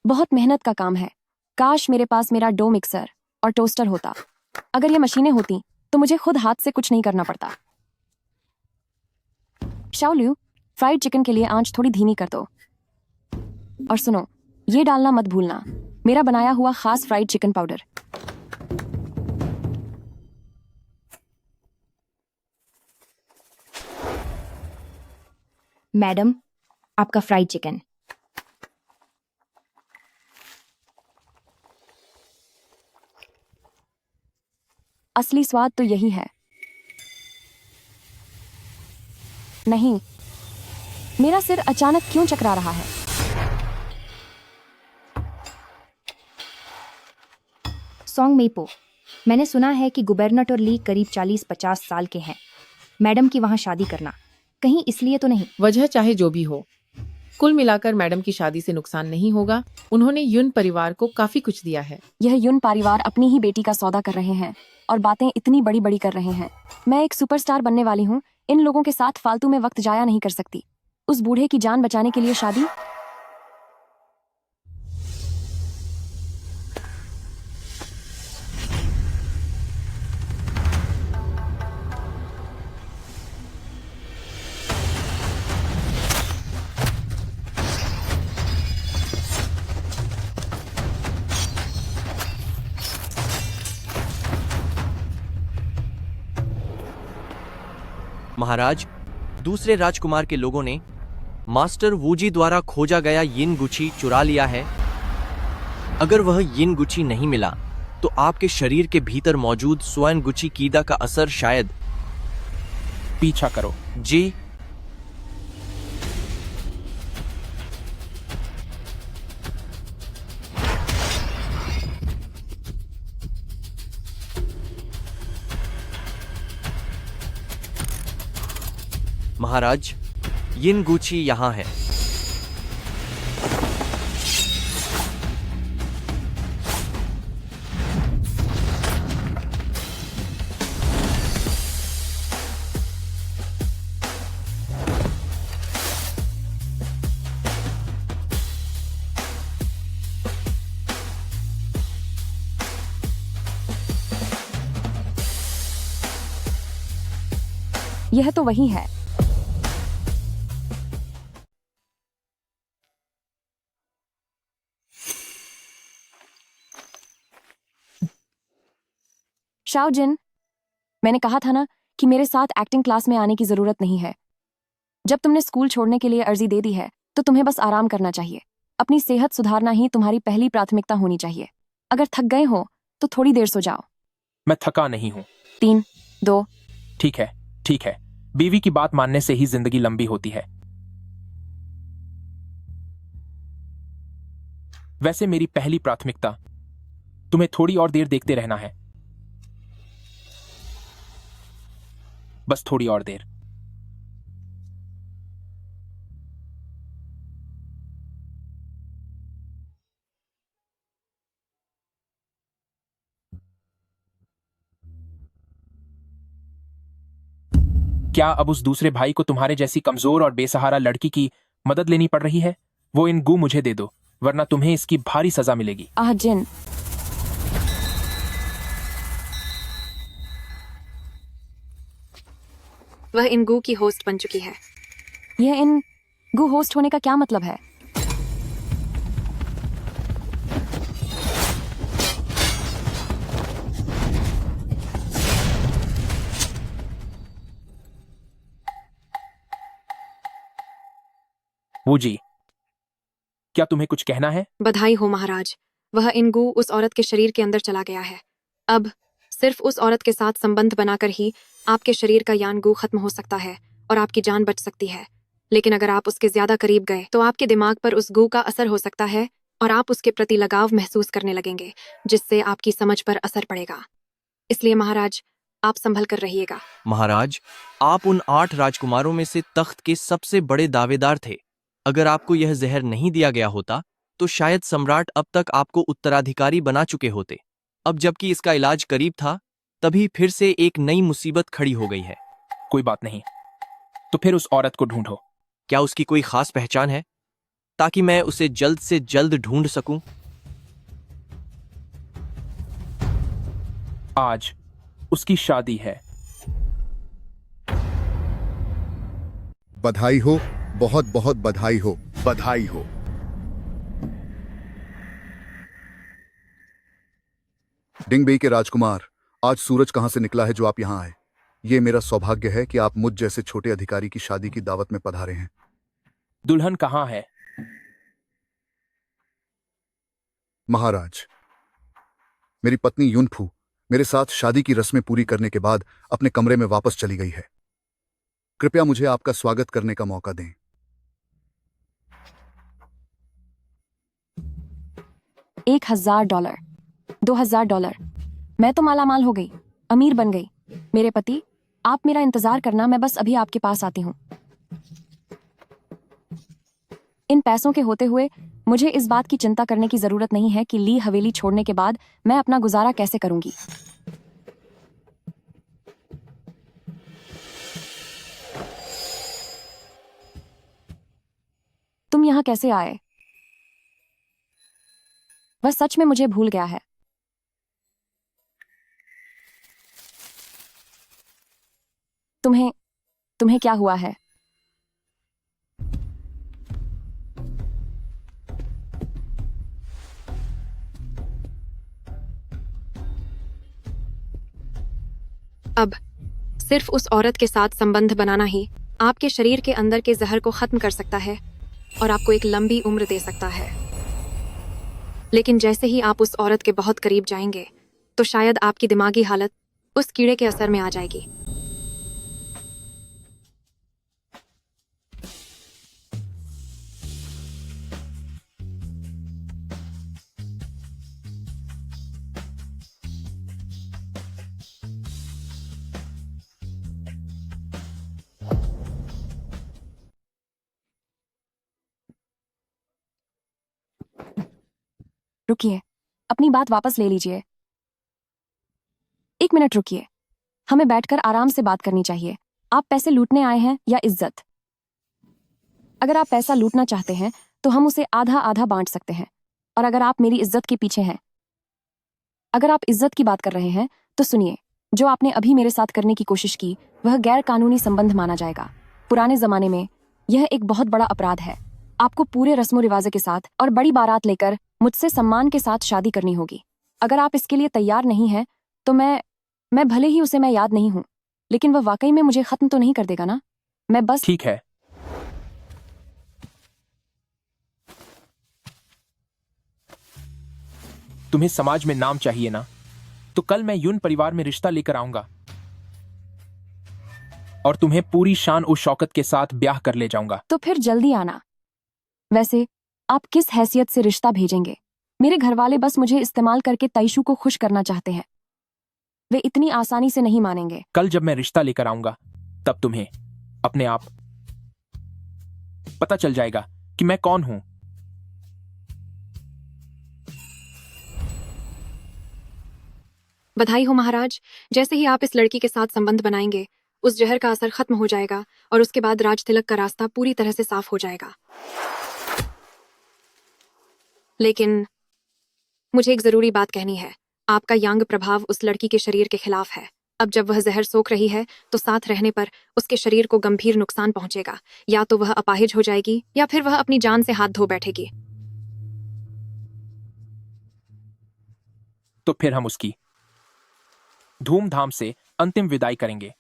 बहुत मेहनत का काम है। काश मेरे पास मेरा डो मिक्सर और टोस्टर होता। अगर ये मशीनें होती तो मुझे खुद हाथ से कुछ नहीं करना पड़ता। शाओलियू, फ्राइड चिकन के लिए आंच थोड़ी धीमी कर दो। और सुनो, ये डालना मत भूलना, मेरा बनाया हुआ खास फ्राइड चिकन पाउडर। मैडम, आपका फ्राइड चिकन। असली स्वाद तो यही है। नहीं, मेरा सिर अचानक क्यों चकरा रहा है? सॉन्ग मेपो, मैंने सुना है कि गुबर्नटोर ली करीब 40-50 साल के हैं। मैडम की वहाँ शादी करना कहीं इसलिए तो नहीं? वजह चाहे जो भी हो, कुल मिलाकर मैडम की शादी से नुकसान नहीं होगा। उन्होंने युन परिवार को काफी कुछ दिया है। यह युन परिवार अपनी ही बेटी का सौदा कर रहे हैं और बातें इतनी बड़ी बड़ी कर रहे हैं। मैं एक सुपरस्टार बनने वाली हूँ। इन लोगों के साथ फालतू में वक्त जाया नहीं कर सकती। उस बूढ़े की जान बचाने के लिए शादी? महाराज, दूसरे राजकुमार के लोगों ने मास्टर वूजी द्वारा खोजा गया यिन गुची चुरा लिया है। अगर वह यिन गुची नहीं मिला तो आपके शरीर के भीतर मौजूद स्वयं गुची कीदा का असर शायद। पीछा करो। जी। महाराज, यिन गुची यहाँ है। यह तो वही है। शाओ जिन, मैंने कहा था ना कि मेरे साथ एक्टिंग क्लास में आने की जरूरत नहीं है। जब तुमने स्कूल छोड़ने के लिए अर्जी दे दी है तो तुम्हें बस आराम करना चाहिए। अपनी सेहत सुधारना ही तुम्हारी पहली प्राथमिकता होनी चाहिए। अगर थक गए हो तो थोड़ी देर सो जाओ। मैं थका नहीं हूँ। 3, 2। ठीक है, ठीक है। बीवी की बात मानने से ही जिंदगी लंबी होती है। वैसे मेरी पहली प्राथमिकता तुम्हें थोड़ी और देर देखते रहना है। बस थोड़ी और देर। क्या अब उस दूसरे भाई को तुम्हारे जैसी कमजोर और बेसहारा लड़की की मदद लेनी पड़ रही है? वो इन गू मुझे दे दो, वरना तुम्हें इसकी भारी सजा मिलेगी। आह जिन, वह इनगू की होस्ट बन चुकी है। यह इनगू होस्ट होने का क्या मतलब है? वो जी, क्या तुम्हें कुछ कहना है? बधाई हो महाराज, वह इनगू उस औरत के शरीर के अंदर चला गया है। अब सिर्फ उस औरत के साथ संबंध बनाकर ही आपके शरीर का यानगू खत्म हो सकता है और आपकी जान बच सकती है। लेकिन अगर आप उसके ज्यादा करीब गए तो आपके दिमाग पर उस गू का असर हो सकता है और आप उसके प्रति लगाव महसूस करने लगेंगे, जिससे आपकी समझ पर असर पड़ेगा। इसलिए महाराज, आप संभल कर रहिएगा। महाराज, आप उन 8 राजकुमारों में से तख्त के सबसे बड़े दावेदार थे। अगर आपको यह जहर नहीं दिया गया होता तो शायद सम्राट अब तक आपको उत्तराधिकारी बना चुके होते। अब जबकि इसका इलाज करीब था, तभी फिर से एक नई मुसीबत खड़ी हो गई है। कोई बात नहीं, तो फिर उस औरत को ढूंढो। क्या उसकी कोई खास पहचान है ताकि मैं उसे जल्द से जल्द ढूंढ सकूं? आज उसकी शादी है। बधाई हो, बहुत बहुत बधाई हो, बधाई हो। डिंगबेई के राजकुमार, आज सूरज कहां से निकला है जो आप यहां आए? ये मेरा सौभाग्य है कि आप मुझ जैसे छोटे अधिकारी की शादी की दावत में पधारे हैं। दुल्हन कहाँ है? महाराज, मेरी पत्नी युनफू मेरे साथ शादी की रस्में पूरी करने के बाद अपने कमरे में वापस चली गई है। कृपया मुझे आपका स्वागत करने का मौका दें। $1,000, $2,000। मैं तो मालामाल हो गई, अमीर बन गई। मेरे पति, आप मेरा इंतजार करना, मैं बस अभी आपके पास आती हूँ। इन पैसों के होते हुए मुझे इस बात की चिंता करने की जरूरत नहीं है कि ली हवेली छोड़ने के बाद मैं अपना गुजारा कैसे करूंगी। तुम यहाँ कैसे आए? वह सच में मुझे भूल गया है। तुम्हें तुम्हें क्या हुआ है? अब सिर्फ उस औरत के साथ संबंध बनाना ही आपके शरीर के अंदर के जहर को खत्म कर सकता है और आपको एक लंबी उम्र दे सकता है। लेकिन जैसे ही आप उस औरत के बहुत करीब जाएंगे तो शायद आपकी दिमागी हालत उस कीड़े के असर में आ जाएगी। रुकिए, अपनी बात वापस ले लीजिए। 1 मिनट रुकिए, हमें बैठकर आराम से बात करनी चाहिए। आप पैसे लूटने आए हैं या इज्जत? अगर आप पैसा लूटना चाहते हैं तो हम उसे आधा आधा बांट सकते हैं, और अगर आप मेरी इज्जत के पीछे हैं, अगर आप इज्जत की बात कर रहे हैं तो सुनिए, जो आपने अभी मेरे साथ करने की कोशिश की वह गैर कानूनी संबंध माना जाएगा। पुराने जमाने में यह एक बहुत बड़ा अपराध है। आपको पूरे रस्मो रिवाजे के साथ और बड़ी बारात लेकर मुझसे सम्मान के साथ शादी करनी होगी। अगर आप इसके लिए तैयार नहीं हैं तो मैं भले ही उसे मैं याद नहीं हूं, लेकिन वह वाकई में मुझे खत्म तो नहीं कर देगा ना? मैं बस ठीक है। तुम्हें समाज में नाम चाहिए ना, तो कल मैं युन परिवार में रिश्ता लेकर आऊंगा और तुम्हें पूरी शान और शौकत के साथ ब्याह कर ले जाऊंगा। तो फिर जल्दी आना। वैसे आप किस हैसियत से रिश्ता भेजेंगे? मेरे घरवाले बस मुझे इस्तेमाल करके तैशु को खुश करना चाहते हैं। वे इतनी आसानी से नहीं मानेंगे। कल जब मैं रिश्ता लेकर आऊंगा तब तुम्हें अपने आप पता चल जाएगा कि मैं कौन हूं। बधाई हो महाराज। जैसे ही आप इस लड़की के साथ संबंध बनाएंगे उस जहर का असर खत्म हो जाएगा और उसके बाद राज तिलक का रास्ता पूरी तरह से साफ हो जाएगा। लेकिन मुझे एक जरूरी बात कहनी है। आपका यांग प्रभाव उस लड़की के शरीर के खिलाफ है। अब जब वह जहर सोख रही है तो साथ रहने पर उसके शरीर को गंभीर नुकसान पहुंचेगा। या तो वह अपाहिज हो जाएगी या फिर वह अपनी जान से हाथ धो बैठेगी। तो फिर हम उसकी धूमधाम से अंतिम विदाई करेंगे।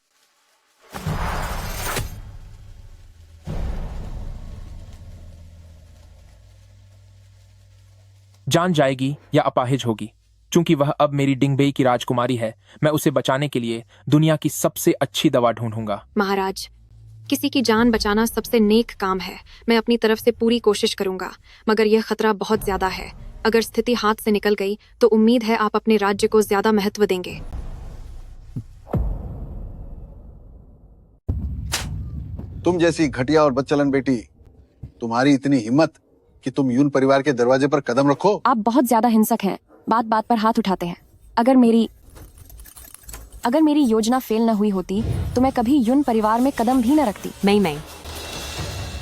जान जाएगी या अपाहिज होगी, चूंकि वह अब मेरी डिंगबेई की राजकुमारी है, मैं उसे बचाने के लिए दुनिया की सबसे अच्छी दवा ढूंढूंगा। महाराज, किसी की जान बचाना सबसे नेक काम है। मैं अपनी तरफ से पूरी कोशिश करूंगा, मगर यह खतरा बहुत ज्यादा है। अगर स्थिति हाथ से निकल गई तो उम्मीद है आप अपने राज्य को ज्यादा महत्व देंगे। तुम जैसी घटिया और बदचलन बेटी, तुम्हारी इतनी हिम्मत कि तुम यून परिवार के दरवाजे पर कदम रखो। आप बहुत ज्यादा हिंसक हैं, बात बात पर हाथ उठाते हैं। अगर मेरी योजना फेल न हुई होती तो मैं कभी युन परिवार में कदम भी न रखती। नहीं,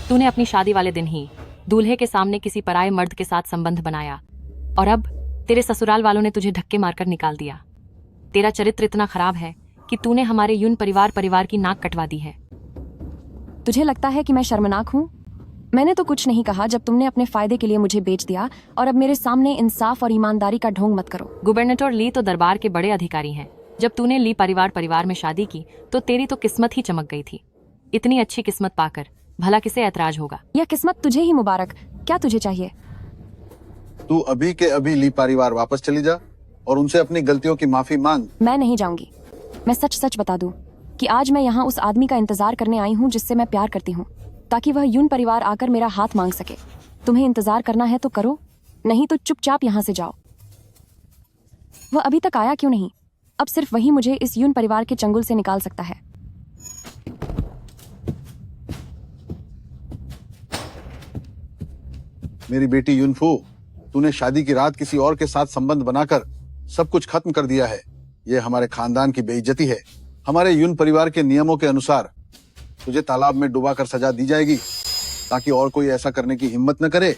तूने अपनी शादी वाले दिन ही दूल्हे के सामने किसी पराये मर्द के साथ संबंध बनाया, और अब तेरे ससुराल वालों ने तुझे धक्के मारकर निकाल दिया। तेरा चरित्र इतना खराब है कि तूने हमारे यून परिवार की नाक कटवा दी है। तुझे लगता है कि मैं शर्मनाक हूँ? मैंने तो कुछ नहीं कहा जब तुमने अपने फायदे के लिए मुझे बेच दिया, और अब मेरे सामने इंसाफ और ईमानदारी का ढोंग मत करो। गुबर्नेटर ली तो दरबार के बड़े अधिकारी हैं। जब तूने ली परिवार में शादी की तो तेरी तो किस्मत ही चमक गई थी। इतनी अच्छी किस्मत पाकर भला किसे ऐतराज होगा? यह किस्मत तुझे ही मुबारक। क्या तुझे चाहिए? तू अभी के अभी ली परिवार वापस चली जा और उनसे अपनी गलतियों की माफी मांग। मैं नहीं जाऊंगी। मैं सच बता दूं कि आज मैं यहाँ उस आदमी का इंतजार करने आई हूँ जिससे मैं प्यार करती हूँ, ताकि वह यून परिवार आकर मेरा हाथ मांग सके। तुम्हें इंतजार करना है तो करो, नहीं तो चुपचाप यहाँ से जाओ। वह अभी तक आया क्यों नहीं? अब सिर्फ वही मुझे इस यून परिवार के चंगुल से निकाल सकता है। मेरी बेटी यूनफू, तूने शादी की रात किसी और के साथ संबंध बनाकर सब कुछ खत्म कर दिया है। यह हमारे खानदान की बेइज्जती है। हमारे यून परिवार के नियमों के अनुसार तुझे तालाब में डुबाकर सजा दी जाएगी, ताकि और कोई ऐसा करने की हिम्मत न करे।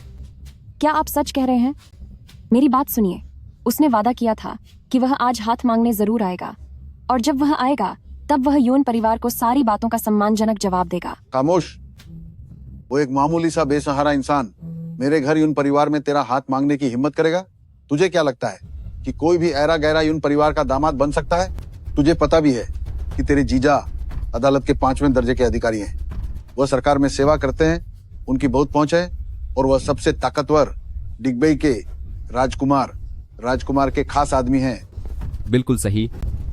क्या आप सच कह रहे हैं? मेरी बात सुनिए। उसने वादा किया था कि वह आज हाथ मांगने जरूर आएगा, और जब वह आएगा तब वह यून परिवार को सारी बातों का सम्मानजनक जवाब देगा। खामोश। वो एक मामूली सा बेसहारा इंसान मेरे घर यून परिवार में तेरा हाथ मांगने की हिम्मत करेगा? तुझे क्या लगता है कि कोई भी ऐरा गैरा यून परिवार का दामाद बन सकता है? तुझे पता भी है कि तेरे जीजा अदालत के 5वें दर्जे के अधिकारी हैं। वह सरकार में सेवा करते हैं, उनकी बहुत पहुंच है, और वह सबसे ताकतवर डिग्बई के राजकुमार के खास आदमी हैं। बिल्कुल सही।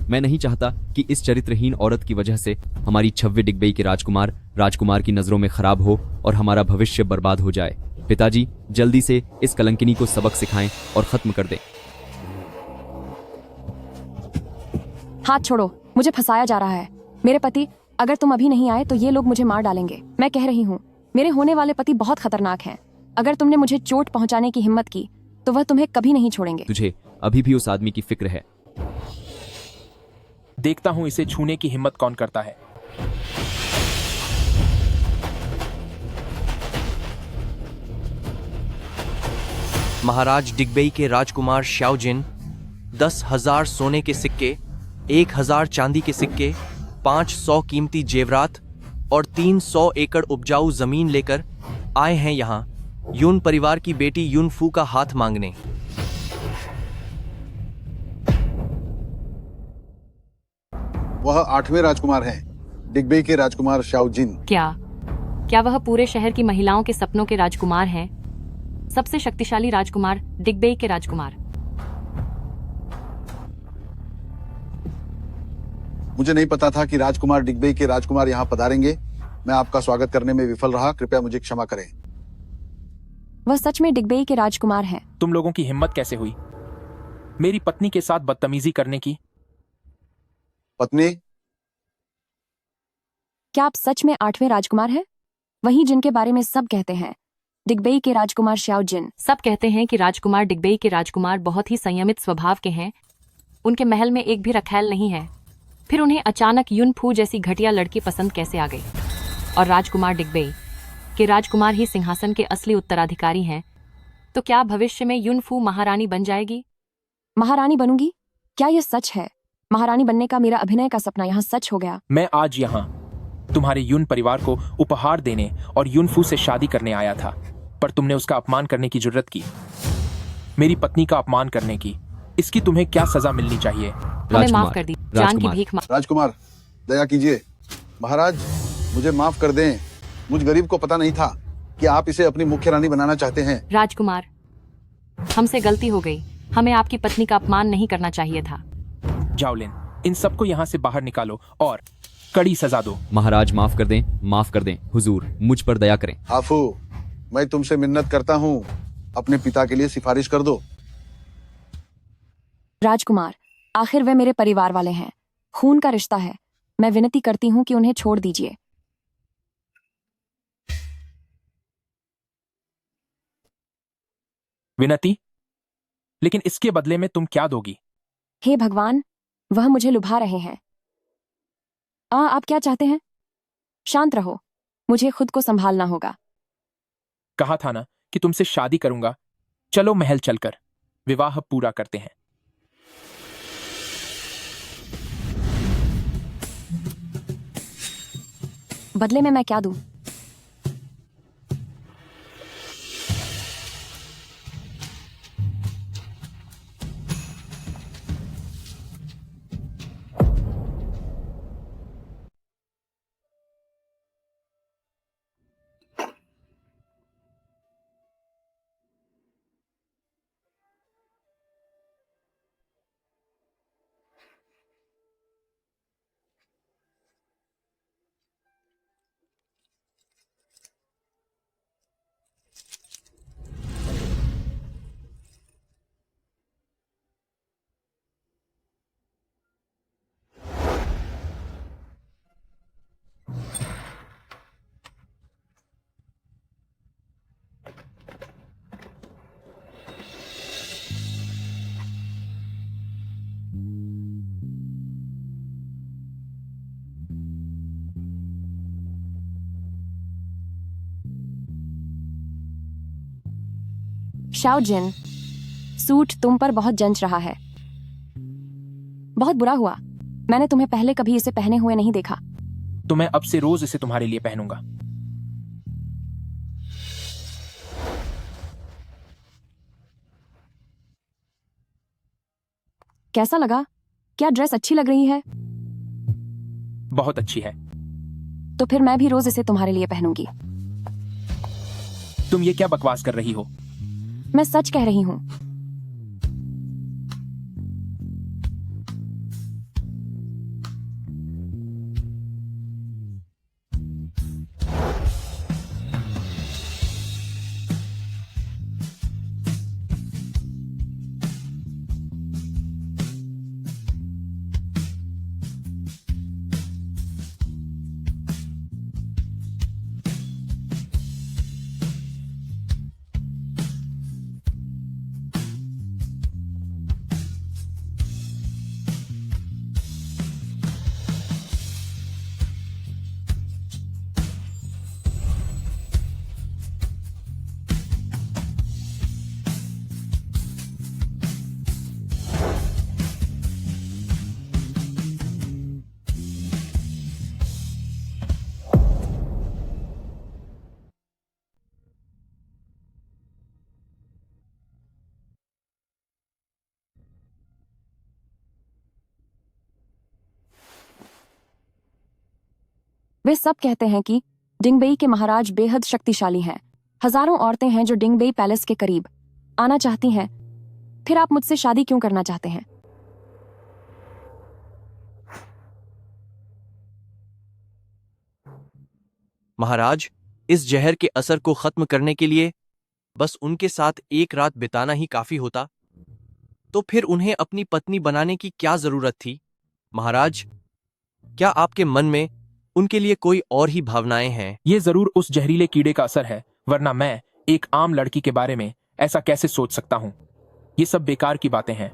मैं नहीं चाहता कि इस चरित्रहीन औरत की वजह से हमारी 26 डिग्बई के राजकुमार की नजरों में खराब हो और हमारा भविष्य बर्बाद हो जाए। पिताजी, जल्दी से इस कलंकिनी को सबक सिखाएं और खत्म कर दें। हाथ छोड़ो, मुझे फंसाया जा रहा है। मेरे पति, अगर तुम अभी नहीं आए तो ये लोग मुझे मार डालेंगे। मैं कह रही हूँ, मेरे होने वाले पति बहुत खतरनाक हैं। अगर तुमने मुझे चोट पहुंचाने की हिम्मत की तो वह तुम्हें कभी नहीं छोड़ेंगे। तुझे अभी भी उस आदमी की फिक्र है। देखता हूं इसे छूने की हिम्मत कौन करता है। महाराज डिग्बई के राजकुमार श्याओजिन 10,000 सोने के सिक्के, 1,000 चांदी के सिक्के, 500 कीमती जेवरात और 300 एकड़ उपजाऊ जमीन लेकर आए हैं यहाँ यून परिवार की बेटी यूनफू का हाथ मांगने। वह 8वें राजकुमार हैं, डिग्बई के राजकुमार श्याओजिन। क्या वह पूरे शहर की महिलाओं के सपनों के राजकुमार हैं? सबसे शक्तिशाली राजकुमार, डिग्बई के राजकुमार। मुझे नहीं पता था कि राजकुमार डिग्बई के राजकुमार यहाँ पधारेंगे। मैं आपका स्वागत करने में विफल रहा, कृपया मुझे क्षमा करें। वह सच में डिग्बई के राजकुमार हैं। तुम लोगों की हिम्मत कैसे हुई मेरी पत्नी के साथ बदतमीजी करने की? पत्नी? क्या आप सच में 8वें राजकुमार हैं? वही जिनके बारे में सब कहते हैं, डिग्बई के राजकुमार श्याओजिन। सब कहते हैं कि राजकुमार डिग्बई के राजकुमार बहुत ही संयमित स्वभाव के हैं। उनके महल में एक भी रखैल नहीं है। फिर उन्हें अचानक यूनफू जैसी घटिया लड़की पसंद कैसे आ गई? और राजकुमार डिग्बई के राजकुमार ही सिंहासन के असली उत्तराधिकारी हैं। तो क्या भविष्य में यूनफू महारानी बन जाएगी? महारानी बनूंगी? क्या यह सच है? महारानी बनने का मेरा अभिनय का सपना यहाँ सच हो गया। मैं आज यहाँ तुम्हारे यून परिवार को उपहार देने और यूनफू से शादी करने आया था, पर तुमने उसका अपमान करने की जुर्रत की, मेरी पत्नी का अपमान करने की। इसकी तुम्हें क्या सजा मिलनी चाहिए? हमें माफ कर दी। जान की भीख मांग। राजकुमार, दया कीजिए। महाराज, मुझे माफ कर दें। मुझ गरीब को पता नहीं था कि आप इसे अपनी मुख्य रानी बनाना चाहते हैं। राजकुमार, हमसे गलती हो गई। हमें आपकी पत्नी का अपमान नहीं करना चाहिए था। जाओलिन, इन सबको यहाँ से बाहर निकालो और कड़ी सजा दो। महाराज, माफ कर दें हुजूर, मुझ पर दया करें। आफू, मैं तुमसे मिन्नत करता हूँ, अपने पिता के लिए सिफारिश कर दो। राजकुमार, आखिर वे मेरे परिवार वाले हैं। खून का रिश्ता है। मैं विनती करती हूँ कि उन्हें छोड़ दीजिए। विनती? लेकिन इसके बदले में तुम क्या दोगी? हे भगवान, वह मुझे लुभा रहे हैं। आप क्या चाहते हैं? शांत रहो, मुझे खुद को संभालना होगा। कहा था ना कि तुमसे शादी करूंगा। चलो महल चलकर विवाह पूरा करते हैं। बदले में मैं क्या दूं? शाओ जिन, सूट तुम पर बहुत जंच रहा है। बहुत बुरा हुआ, मैंने तुम्हें पहले कभी इसे पहने हुए नहीं देखा। तो मैं अब से रोज इसे तुम्हारे लिए पहनूंगा। कैसा लगा? क्या ड्रेस अच्छी लग रही है? बहुत अच्छी है। तो फिर मैं भी रोज इसे तुम्हारे लिए पहनूंगी। तुम ये क्या बकवास कर रही हो? मैं सच कह रही हूं। वे सब कहते हैं कि डिंगबेई के महाराज बेहद शक्तिशाली हैं। हजारों औरतें हैं जो डिंगबेई पैलेस के करीब आना चाहती हैं। फिर आप मुझसे शादी क्यों करना चाहते हैं? महाराज, इस जहर के असर को खत्म करने के लिए बस उनके साथ एक रात बिताना ही काफी होता। तो फिर उन्हें अपनी पत्नी बनाने की क्या जरूरत थी? महाराज, क्या आपके मन में उनके लिए कोई और ही भावनाएं हैं? ये जरूर उस जहरीले कीड़े का असर है, वरना मैं एक आम लड़की के बारे में ऐसा कैसे सोच सकता हूं? ये सब बेकार की बातें हैं।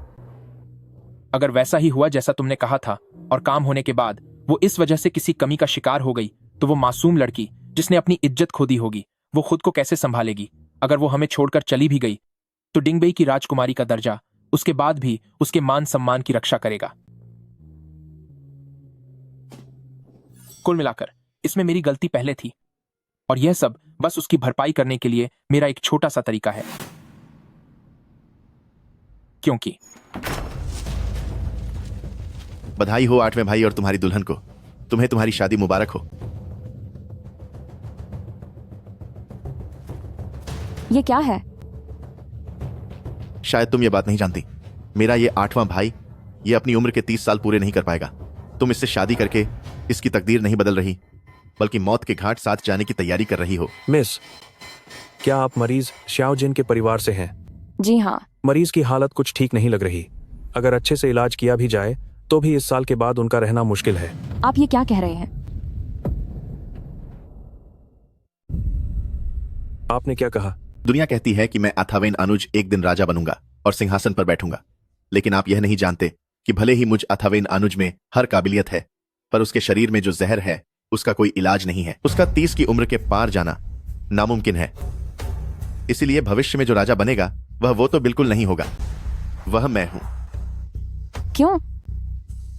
अगर वैसा ही हुआ जैसा तुमने कहा था और काम होने के बाद वो इस वजह से किसी कमी का शिकार हो गई, तो वो मासूम लड़की जिसने अपनी इज्जत खो दी होगी, वो खुद को कैसे संभालेगी? अगर वो हमें छोड़कर चली भी गई तो डिंगबेई की राजकुमारी का दर्जा उसके बाद भी उसके मान सम्मान की रक्षा करेगा। कुल मिलाकर इसमें मेरी गलती पहले थी और यह सब बस उसकी भरपाई करने के लिए मेरा एक छोटा सा तरीका है। क्योंकि बधाई हो 8वें भाई और तुम्हारी दुल्हन को। तुम्हें तुम्हारी शादी मुबारक हो। ये क्या है? शायद तुम ये बात नहीं जानती, मेरा ये 8वां भाई ये अपनी उम्र के 30 साल पूरे नहीं कर पाएगा। तुम इससे शादी करके इसकी तकदीर नहीं बदल रही, बल्कि मौत के घाट साथ जाने की तैयारी कर रही हो। मिस, क्या आप मरीज श्याओ जिन के परिवार से हैं? जी हाँ। मरीज की हालत कुछ ठीक नहीं लग रही। अगर अच्छे से इलाज किया भी जाए तो भी इस साल के बाद उनका रहना मुश्किल है। आप ये क्या कह रहे हैं? आपने क्या कहा? दुनिया कहती है कि मैं अथावेन अनुज एक दिन राजा बनूंगा और सिंहासन पर बैठूंगा, लेकिन आप यह नहीं जानते कि भले ही मुझ अथावेन अनुज में हर काबिलियत है, पर उसके शरीर में जो जहर है उसका कोई इलाज नहीं है। उसका 30 की उम्र के पार जाना नामुमकिन है। इसीलिए भविष्य में जो राजा बनेगा वह वो तो बिल्कुल नहीं होगा, वह मैं हूं। क्यों?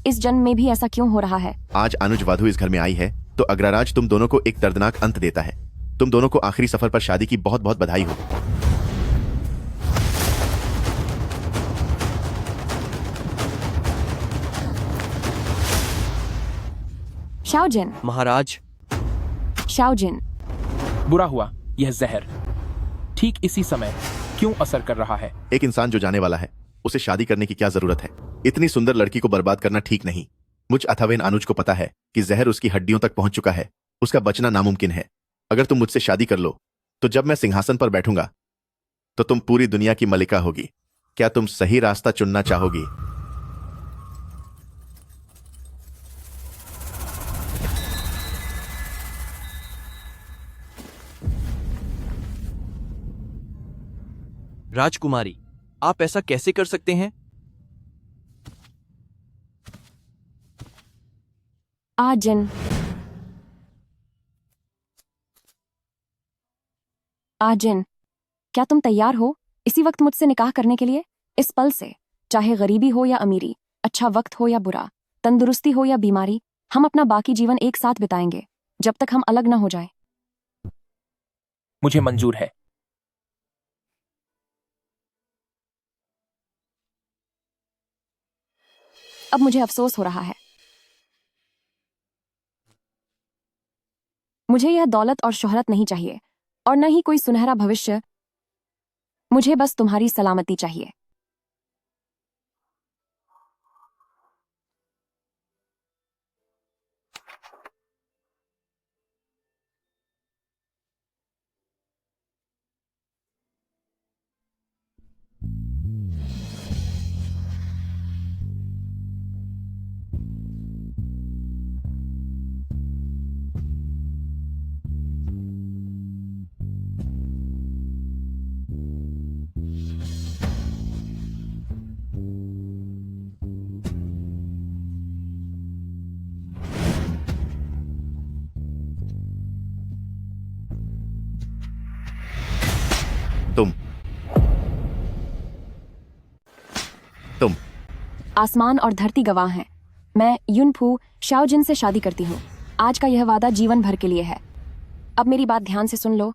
इस जन्म में भी ऐसा क्यों हो रहा है? आज अनुज वधु इस घर में आई है तो अग्रराज तुम दोनों को एक दर्दनाक अंत देता है। तुम दोनों को आखिरी सफर पर शादी की बहुत बहुत बधाई हो। शाओजिन, महाराज, शाओजिन, बुरा हुआ यह जहर ठीक इसी समय क्यों असर कर रहा है? एक इंसान जो जाने वाला है उसे शादी करने की क्या जरूरत है? इतनी सुंदर लड़की को बर्बाद करना ठीक नहीं। मुझ अथावेन अनुज को पता है कि जहर उसकी हड्डियों तक पहुंच चुका है, उसका बचना नामुमकिन है। अगर तुम मुझसे शादी कर लो तो जब मैं सिंहासन पर बैठूंगा तो तुम पूरी दुनिया की मलिका होगी। क्या तुम सही रास्ता चुनना चाहोगी? राजकुमारी, आप ऐसा कैसे कर सकते हैं? आजिन, आजिन, क्या तुम तैयार हो इसी वक्त मुझसे निकाह करने के लिए? इस पल से, चाहे गरीबी हो या अमीरी, अच्छा वक्त हो या बुरा, तंदुरुस्ती हो या बीमारी, हम अपना बाकी जीवन एक साथ बिताएंगे जब तक हम अलग न हो जाएं। मुझे मंजूर है। अब मुझे अफसोस हो रहा है। मुझे यह दौलत और शोहरत नहीं चाहिए और न ही कोई सुनहरा भविष्य। मुझे बस तुम्हारी सलामती चाहिए। तुम आसमान और धरती गवाह हैं। मैं युनफू शाओजिन से शादी करती हूँ। आज का यह वादा जीवन भर के लिए है। अब मेरी बात ध्यान से सुन लो।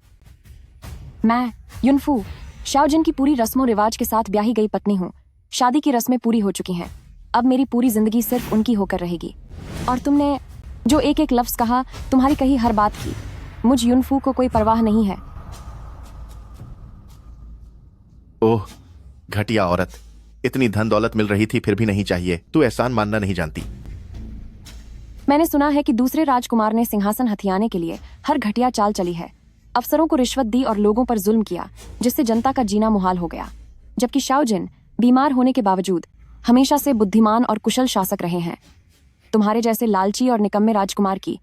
मैं युनफू शाओजिन की पूरी रस्मों रिवाज के साथ ब्याही गई पत्नी हूँ। शादी की रस्में पूरी हो चुकी हैं। अब मेरी पूरी जिंदगी सिर्फ उनकी होकर रहेगी। और तुमने जो एक एक लफ्ज कहा, तुम्हारी कही हर बात की, मुझ युनफू को कोई परवाह नहीं है। ओह घटिया औरत, इतनी धन दौलत मिल रही थी फिर भी नहीं चाहिए। तू एहसान मानना नहीं जानती। मैंने सुना है कि दूसरे राजकुमार ने सिंहासन हथियाने के लिए हर घटिया चाल चली है। अफसरों को रिश्वत दी और लोगों पर जुल्म किया, जिससे जनता का जीना मुहाल हो गया। जबकि शाओजिन बीमार होने के बावजूद हमेशा से बुद्धिमान और कुशल शासक रहे हैं। तुम्हारे जैसे लालची और निकम्मे राजकुमार की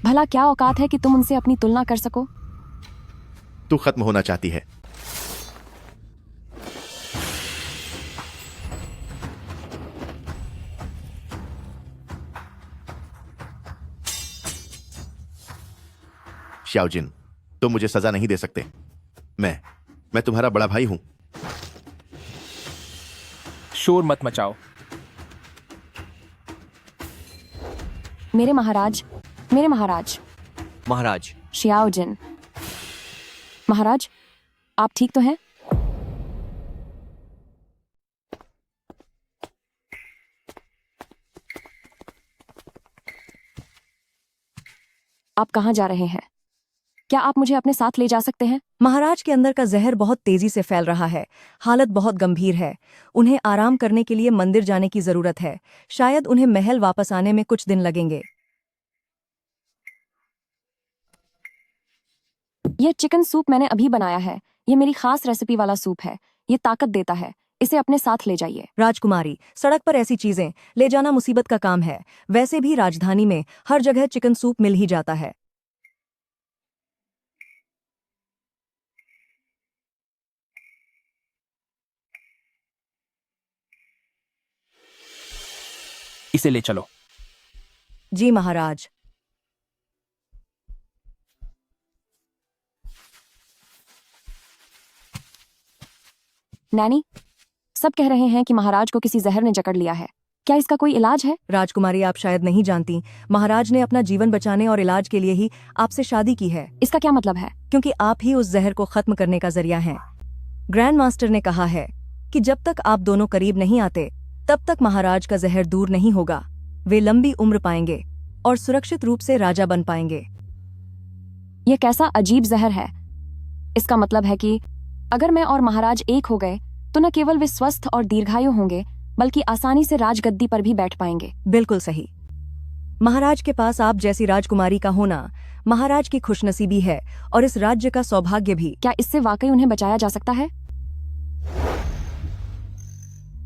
भला क्या औकात है कि तुम उनसे अपनी तुलना कर सको? तू खत्म होना चाहती है। शाओजिन, तुम मुझे सजा नहीं दे सकते। मैं तुम्हारा बड़ा भाई हूं। शोर मत मचाओ। मेरे महाराज, मेरे महाराज। महाराज, शाओजिन। महाराज, आप ठीक तो हैं? आप कहाँ जा रहे हैं? क्या आप मुझे अपने साथ ले जा सकते हैं? महाराज के अंदर का जहर बहुत तेजी से फैल रहा है। हालत बहुत गंभीर है। उन्हें आराम करने के लिए मंदिर जाने की जरूरत है। शायद उन्हें महल वापस आने में कुछ दिन लगेंगे। यह चिकन सूप मैंने अभी बनाया है। ये मेरी खास रेसिपी वाला सूप है। ये ताकत देता है। इसे अपने साथ ले जाइए। राजकुमारी, सड़क पर ऐसी चीजें ले जाना मुसीबत का काम है। वैसे भी राजधानी में हर जगह चिकन सूप मिल ही जाता है। इसे ले चलो। जी महाराज। नैनी, सब कह रहे हैं कि महाराज को किसी जहर ने जकड़ लिया है। क्या इसका कोई इलाज है? राजकुमारी, आप शायद नहीं जानती, महाराज ने अपना जीवन बचाने और इलाज के लिए ही आपसे शादी की है, इसका क्या मतलब है? क्योंकि आप ही उस जहर को खत्म करने का जरिया हैं। ग्रैंड मास्टर ने कहा है कि जब तक आप दोनों करीब नहीं आते तब तक महाराज का जहर दूर नहीं होगा। वे लंबी उम्र पाएंगे और सुरक्षित रूप से राजा बन पाएंगे। यह कैसा अजीब जहर है? इसका मतलब है कि अगर मैं और महाराज एक हो गए तो न केवल वे स्वस्थ और दीर्घायु होंगे बल्कि आसानी से राजगद्दी पर भी बैठ पाएंगे। बिल्कुल सही। महाराज के पास आप जैसी राजकुमारी का होना महाराज की खुशनसीबी है और इस राज्य का सौभाग्य भी। क्या इससे वाकई उन्हें बचाया जा सकता है?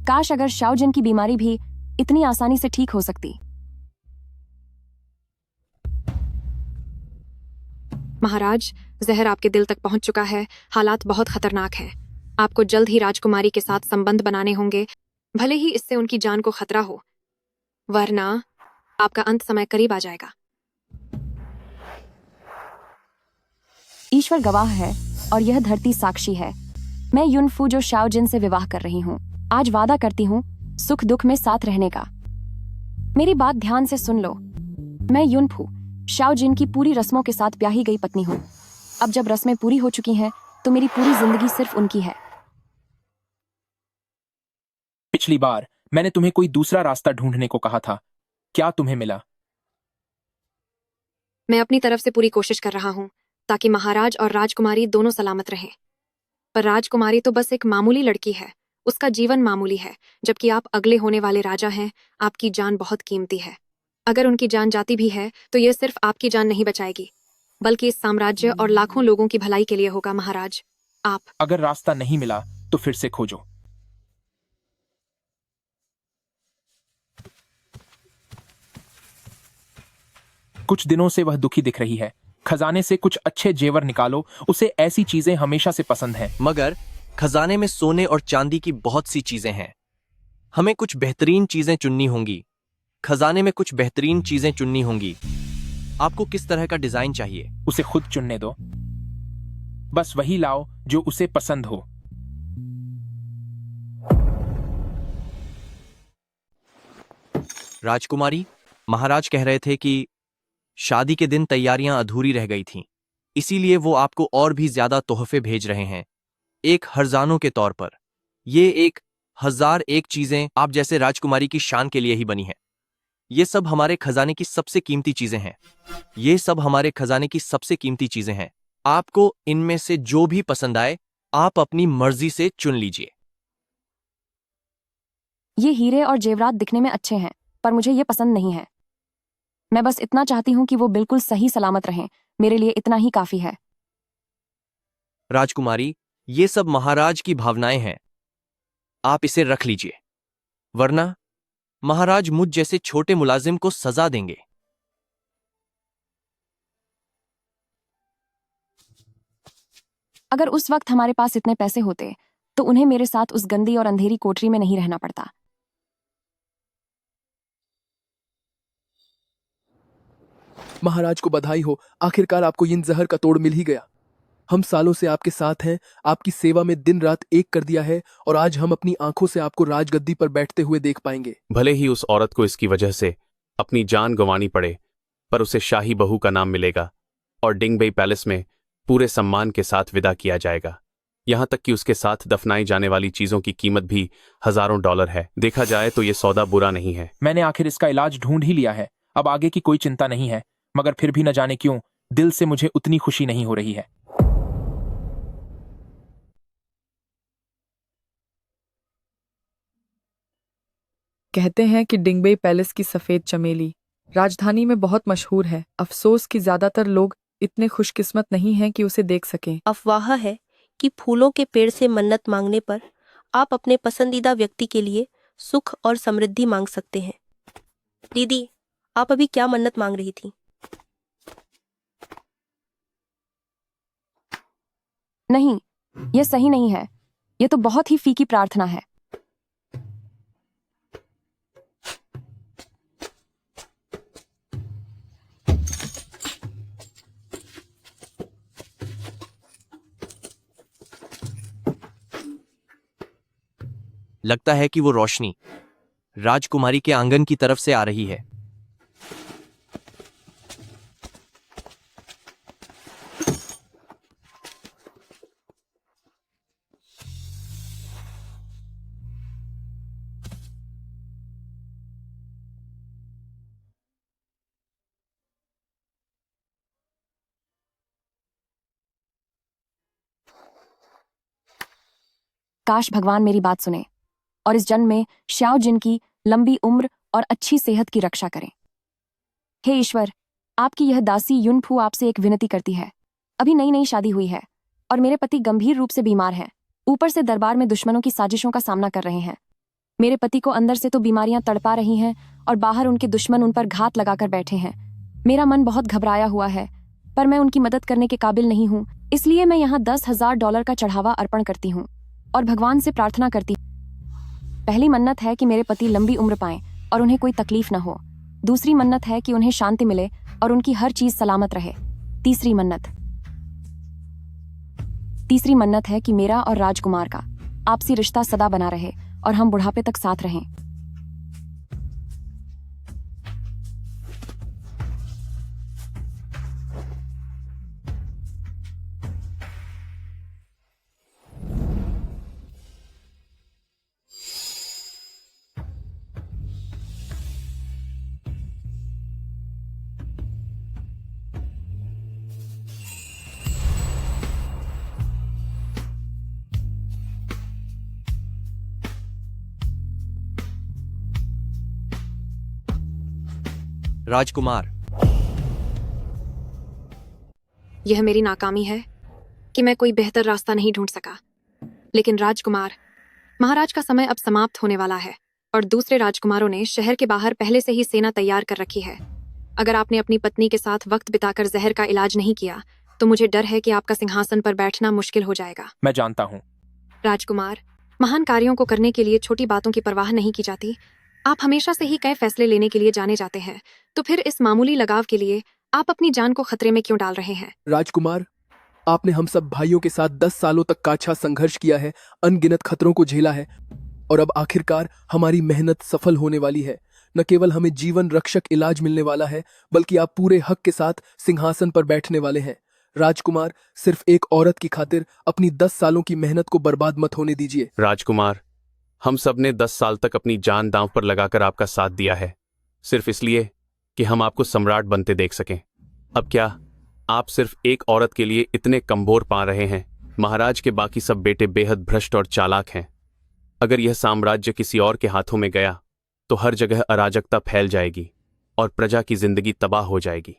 काश अगर शाओजिन की बीमारी भी इतनी आसानी से ठीक हो सकती। महाराज, जहर आपके दिल तक पहुंच चुका है। हालात बहुत खतरनाक हैं। आपको जल्द ही राजकुमारी के साथ संबंध बनाने होंगे, भले ही इससे उनकी जान को खतरा हो, वरना आपका अंत समय करीब आ जाएगा। ईश्वर गवाह है और यह धरती साक्षी है। मैं युनफू जो शाओजिन से विवाह कर रही हूँ, आज वादा करती हूँ सुख दुख में साथ रहने का। मेरी बात ध्यान से सुन लो। मैं युनफू शाओजिन की पूरी रस्मों के साथ ब्याही गई पत्नी हूँ। अब जब रस्में पूरी हो चुकी हैं तो मेरी पूरी जिंदगी सिर्फ उनकी है। पिछली बार मैंने तुम्हें कोई दूसरा रास्ता ढूंढने को कहा था, क्या तुम्हें मिला? मैं अपनी तरफ से पूरी कोशिश कर रहा हूँ ताकि महाराज और राजकुमारी दोनों सलामत रहें। पर राजकुमारी तो बस एक मामूली लड़की है, उसका जीवन मामूली है, जबकि आप अगले होने वाले राजा हैं। आपकी जान बहुत कीमती है। अगर उनकी जान जाती भी है तो यह सिर्फ आपकी जान नहीं बचाएगी, बल्कि इस साम्राज्य और लाखों लोगों की भलाई के लिए होगा। महाराज, आप अगर रास्ता नहीं मिला तो फिर से खोजो। कुछ दिनों से वह दुखी दिख रही है। खजाने से कुछ अच्छे जेवर निकालो, उसे ऐसी चीजें हमेशा से पसंद हैं। मगर खजाने में सोने और चांदी की बहुत सी चीजें हैं। हमें कुछ बेहतरीन चीजें चुननी होंगी। खजाने में कुछ बेहतरीन चीजें चुननी होंगी। आपको किस तरह का डिजाइन चाहिए? उसे खुद चुनने दो। बस वही लाओ जो उसे पसंद हो। राजकुमारी, महाराज कह रहे थे कि शादी के दिन तैयारियां अधूरी रह गई थीं, इसीलिए वो आपको और भी ज्यादा तोहफे भेज रहे हैं, एक हर्जानों के तौर पर। ये 1001 चीजें आप जैसे राजकुमारी की शान के लिए ही बनी हैं। ये सब हमारे खजाने की सबसे कीमती चीजें हैं। ये सब हमारे खजाने की सबसे कीमती चीजें हैं। आपको इनमें से जो भी पसंद आए आप अपनी मर्जी से चुन लीजिए। ये हीरे और जेवरात दिखने में अच्छे हैं, पर मुझे ये पसंद नहीं है। मैं बस इतना चाहती हूँ कि वो बिल्कुल सही सलामत रहें। मेरे लिए इतना ही काफी है। राजकुमारी, ये सब महाराज की भावनाएं हैं, आप इसे रख लीजिए, वरना महाराज मुझ जैसे छोटे मुलाजिम को सजा देंगे। अगर उस वक्त हमारे पास इतने पैसे होते तो उन्हें मेरे साथ उस गंदी और अंधेरी कोठरी में नहीं रहना पड़ता। महाराज को बधाई हो, आखिरकार आपको इन जहर का तोड़ मिल ही गया। हम सालों से आपके साथ हैं, आपकी सेवा में दिन रात एक कर दिया है और आज हम अपनी आंखों से आपको राजगद्दी पर बैठते हुए देख पाएंगे। भले ही उस औरत को इसकी वजह से अपनी जान गंवानी पड़े, पर उसे शाही बहू का नाम मिलेगा और डिंगबेई पैलेस में पूरे सम्मान के साथ विदा किया जाएगा। यहां तक कि उसके साथ दफनाई जाने वाली चीजों की कीमत भी हजारों डॉलर है। देखा जाए तो ये सौदा बुरा नहीं है। मैंने आखिर इसका इलाज ढूंढ ही लिया है, अब आगे की कोई चिंता नहीं है। मगर फिर भी न जाने क्यों दिल से मुझे उतनी खुशी नहीं हो रही है। कहते हैं कि डिंगबेई पैलेस की सफेद चमेली राजधानी में बहुत मशहूर है। अफसोस कि ज्यादातर लोग इतने खुशकिस्मत नहीं हैं कि उसे देख सकें। अफवाह है कि फूलों के पेड़ से मन्नत मांगने पर आप अपने पसंदीदा व्यक्ति के लिए सुख और समृद्धि मांग सकते हैं। दीदी, आप अभी क्या मन्नत मांग रही थी? नहीं, यह सही नहीं है। यह तो बहुत ही फीकी प्रार्थना है। लगता है कि वो रोशनी राजकुमारी के आंगन की तरफ से आ रही है। काश भगवान मेरी बात सुने और इस जन्म में श्याओ जिन की लंबी उम्र और अच्छी सेहत की रक्षा करें। हे ईश्वर, आपकी यह दासी युनफू आपसे एक विनती करती है। अभी नई नई शादी हुई है और मेरे पति गंभीर रूप से बीमार हैं। ऊपर से दरबार में दुश्मनों की साजिशों का सामना कर रहे हैं। मेरे पति को अंदर से तो बीमारियां तड़पा रही हैं और बाहर उनके दुश्मन उन पर घात लगाकर बैठे हैं। मेरा मन बहुत घबराया हुआ है, पर मैं उनकी मदद करने के काबिल नहीं हूँ। इसलिए मैं यहाँ $10,000 का चढ़ावा अर्पण करती हूँ और भगवान से प्रार्थना करती हूँ। पहली मन्नत है कि मेरे पति लंबी उम्र पाएं और उन्हें कोई तकलीफ न हो। दूसरी मन्नत है कि उन्हें शांति मिले और उनकी हर चीज सलामत रहे। तीसरी मन्नत है कि मेरा और राजकुमार का आपसी रिश्ता सदा बना रहे और हम बुढ़ापे तक साथ रहें। राजकुमार, यह मेरी नाकामी है कि मैं कोई बेहतर रास्ता नहीं ढूंढ सका। लेकिन राजकुमार, महाराज का समय अब समाप्त होने वाला है और दूसरे राजकुमारों ने शहर के बाहर पहले से ही सेना तैयार कर रखी है। अगर आपने अपनी पत्नी के साथ वक्त बिताकर जहर का इलाज नहीं किया तो मुझे डर है कि आपका सिंहासन पर बैठना मुश्किल हो जाएगा। मैं जानता हूँ। राजकुमार, महान कार्यों को करने के लिए छोटी बातों की परवाह नहीं की जाती। आप हमेशा से ही कई फैसले लेने के लिए जाने जाते हैं, तो फिर इस मामूली लगाव के लिए आप अपनी जान को खतरे में क्यों डाल रहे हैं? राजकुमार, आपने हम सब भाइयों के साथ 10 सालों तक काछा संघर्ष किया है, अनगिनत खतरों को झेला है और अब आखिरकार हमारी मेहनत सफल होने वाली है। न केवल हमें जीवन रक्षक इलाज मिलने वाला है, बल्कि आप पूरे हक के साथ सिंहासन पर बैठने वाले हैं। राजकुमार, सिर्फ एक औरत की खातिर अपनी 10 सालों की मेहनत को बर्बाद मत होने दीजिए। राजकुमार, हम सब ने 10 साल तक अपनी जान दांव पर लगाकर आपका साथ दिया है, सिर्फ इसलिए कि हम आपको सम्राट बनते देख सकें। अब क्या आप सिर्फ एक औरत के लिए इतने कमजोर पा रहे हैं? महाराज के बाकी सब बेटे बेहद भ्रष्ट और चालाक हैं। अगर यह साम्राज्य किसी और के हाथों में गया तो हर जगह अराजकता फैल जाएगी और प्रजा की जिंदगी तबाह हो जाएगी।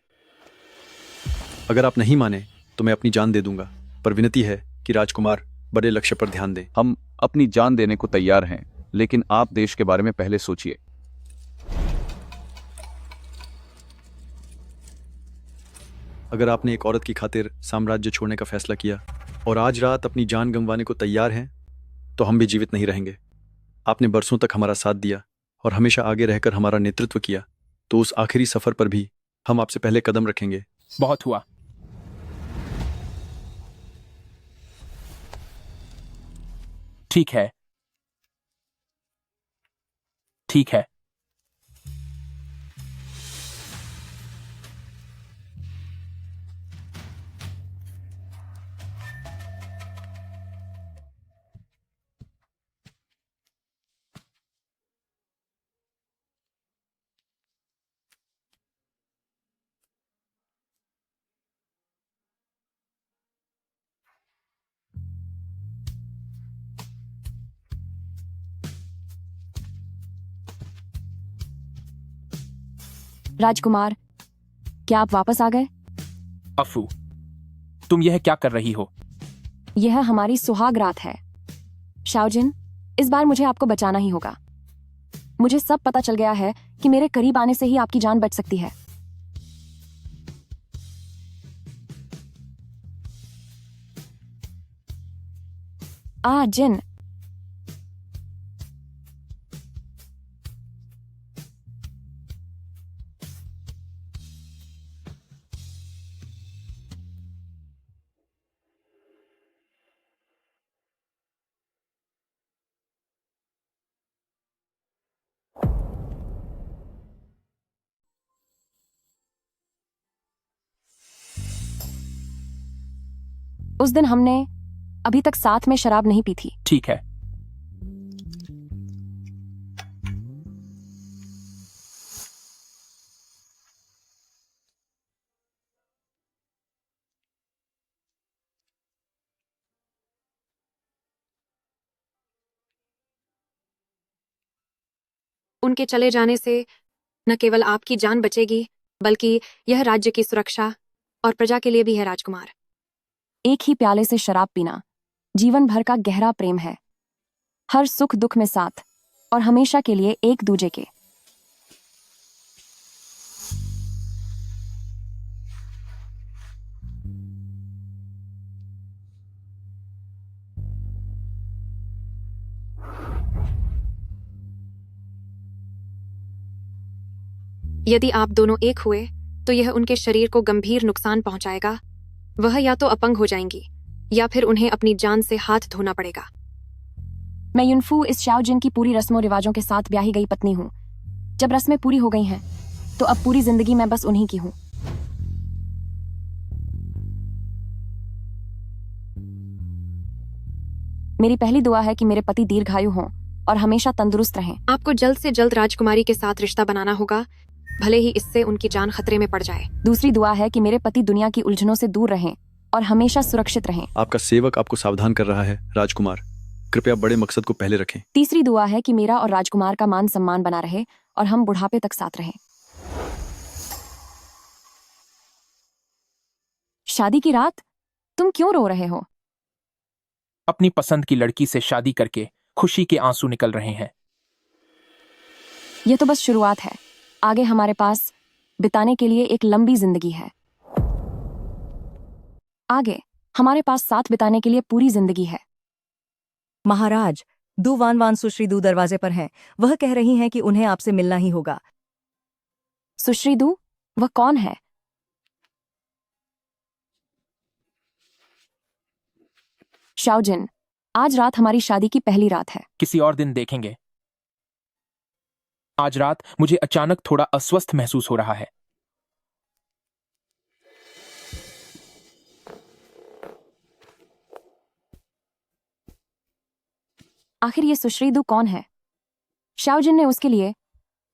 अगर आप नहीं माने तो मैं अपनी जान दे दूंगा, पर विनती है कि राजकुमार बड़े लक्ष्य पर ध्यान दें। हम अपनी जान देने को तैयार हैं, लेकिन आप देश के बारे में पहले सोचिए। अगर आपने एक औरत की खातिर साम्राज्य छोड़ने का फैसला किया और आज रात अपनी जान गंवाने को तैयार हैं, तो हम भी जीवित नहीं रहेंगे। आपने बरसों तक हमारा साथ दिया और हमेशा आगे रहकर हमारा नेतृत्व किया, तो उस आखिरी सफर पर भी हम आपसे पहले कदम रखेंगे। बहुत हुआ। ठीक है, ठीक है। राजकुमार, क्या आप वापस आ गए? अफू, तुम यह क्या कर रही हो? यह हमारी सुहाग रात है। शाओजिन, इस बार मुझे आपको बचाना ही होगा। मुझे सब पता चल गया है कि मेरे करीब आने से ही आपकी जान बच सकती है। जिन, उस दिन हमने अभी तक साथ में शराब नहीं पी थी। ठीक है। उनके चले जाने से न केवल आपकी जान बचेगी, बल्कि यह राज्य की सुरक्षा और प्रजा के लिए भी है राजकुमार। एक ही प्याले से शराब पीना जीवन भर का गहरा प्रेम है, हर सुख दुख में साथ और हमेशा के लिए एक दूजे के। यदि आप दोनों एक हुए तो यह उनके शरीर को गंभीर नुकसान पहुंचाएगा। वह या तो अपंग हो जाएंगी या फिर उन्हें अपनी जान से हाथ धोना पड़ेगा। मैं युनफू इस शाओजिन की पूरी रस्मों रिवाजों के साथ ब्याही गई पत्नी हूँ। जब रस्में पूरी हो गई हैं तो अब पूरी जिंदगी मैं बस उन्हीं की हूँ। मेरी पहली दुआ है कि मेरे पति दीर्घायु हों और हमेशा तंदुरुस्त रहें। आपको जल्द से जल्द राजकुमारी के साथ रिश्ता बनाना होगा, भले ही इससे उनकी जान खतरे में पड़ जाए। दूसरी दुआ है कि मेरे पति दुनिया की उलझनों से दूर रहें और हमेशा सुरक्षित रहें। आपका सेवक आपको सावधान कर रहा है राजकुमार, कृपया बड़े मकसद को पहले रखें। तीसरी दुआ है कि मेरा और राजकुमार का मान सम्मान बना रहे और हम बुढ़ापे तक साथ रहें। शादी की रात तुम क्यों रो रहे हो? अपनी पसंद की लड़की से शादी करके खुशी के आंसू निकल रहे हैं। यह तो बस शुरुआत है, आगे हमारे पास बिताने के लिए एक लंबी जिंदगी है। आगे हमारे पास साथ बिताने के लिए पूरी जिंदगी है। महाराज, दू वान वान सुश्री दू दरवाजे पर हैं। वह कह रही हैं कि उन्हें आपसे मिलना ही होगा। सुश्री दू, वह कौन है? शाओजिन, आज रात हमारी शादी की पहली रात है। किसी और दिन देखेंगे। आज रात मुझे अचानक थोड़ा अस्वस्थ महसूस हो रहा है। आखिर ये सुश्री दू कौन है? शाओजिन ने उसके लिए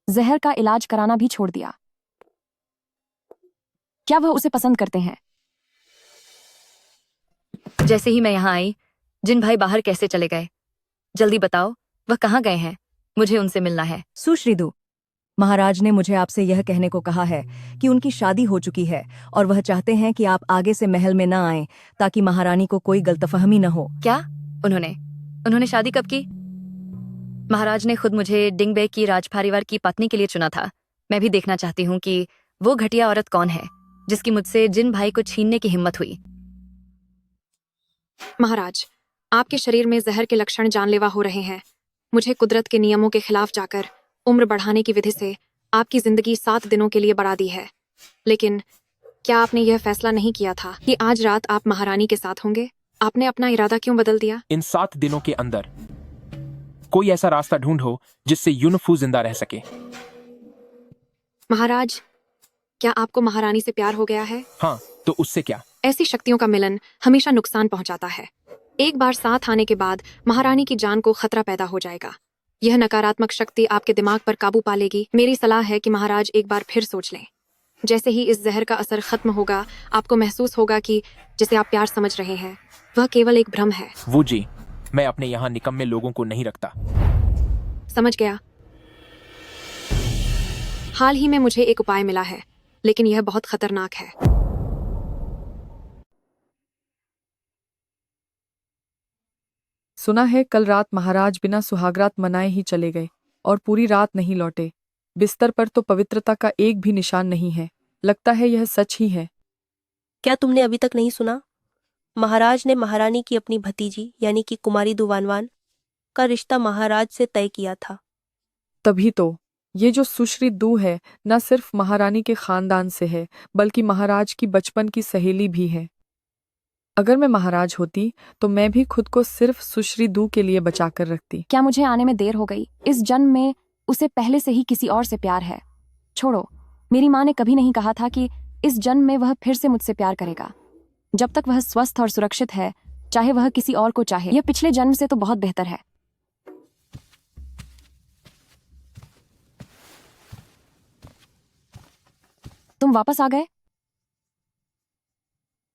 जहर का इलाज कराना भी छोड़ दिया। क्या वह उसे पसंद करते हैं? जैसे ही मैं यहाँ आई, जिन भाई बाहर कैसे चले गए? जल्दी बताओ, वह कहाँ गए हैं? मुझे उनसे मिलना है। सुश्रीदू, महाराज ने मुझे आपसे यह कहने को कहा है कि उनकी शादी हो चुकी है और वह चाहते हैं कि आप आगे से महल में न आएं ताकि महारानी को कोई गलतफहमी न हो। क्या? उन्होंने शादी कब की? महाराज ने खुद मुझे डिंगबे की राजपरिवार की पत्नी के लिए चुना था। मैं भी देखना चाहती हूँ कि वो घटिया औरत कौन है जिसकी मुझसे जिन भाई को छीनने की हिम्मत हुई। महाराज, आपके शरीर में जहर के लक्षण जानलेवा हो रहे हैं। मुझे कुदरत के नियमों के खिलाफ जाकर उम्र बढ़ाने की विधि से आपकी जिंदगी 7 दिनों के लिए बढ़ा दी है। लेकिन क्या आपने यह फैसला नहीं किया था कि आज रात आप महारानी के साथ होंगे? आपने अपना इरादा क्यों बदल दिया? इन 7 दिनों के अंदर कोई ऐसा रास्ता ढूंढो जिससे युनफू जिंदा रह सके। महाराज, क्या आपको महारानी से प्यार हो गया है? हाँ, तो उससे क्या? ऐसी शक्तियों का मिलन हमेशा नुकसान पहुंचाता है। एक बार साथ आने के बाद महारानी की जान को खतरा पैदा हो जाएगा। यह नकारात्मक शक्ति आपके दिमाग पर काबू पा लेगी। मेरी सलाह है कि महाराज एक बार फिर सोच लें। जैसे ही इस जहर का असर खत्म होगा, आपको महसूस होगा कि जिसे आप प्यार समझ रहे हैं वह केवल एक भ्रम है। वो जी, मैं अपने यहाँ निकम्मे लोगों को नहीं रखता। समझ गया। हाल ही में मुझे एक उपाय मिला है, लेकिन यह बहुत खतरनाक है। सुना है कल रात महाराज बिना सुहागरात मनाए ही चले गए और पूरी रात नहीं लौटे। बिस्तर पर तो पवित्रता का एक भी निशान नहीं है। लगता है यह सच ही है। क्या तुमने अभी तक नहीं सुना? महाराज ने महारानी की अपनी भतीजी यानी कि कुमारी दुवानवान का रिश्ता महाराज से तय किया था। तभी तो ये जो सुश्री दू है न सिर्फ महारानी के खानदान से है बल्कि महाराज की बचपन की सहेली भी है। अगर मैं महाराज होती तो मैं भी खुद को सिर्फ सुश्री दू के लिए बचा कर रखती। क्या मुझे आने में देर हो गई? इस जन्म में उसे पहले से ही किसी और से प्यार है। छोड़ो, मेरी माँ ने कभी नहीं कहा था कि इस जन्म में वह फिर से मुझसे प्यार करेगा। जब तक वह स्वस्थ और सुरक्षित है, चाहे वह किसी और को चाहे, यह पिछले जन्म से तो बहुत बेहतर है। तुम वापस आ गए?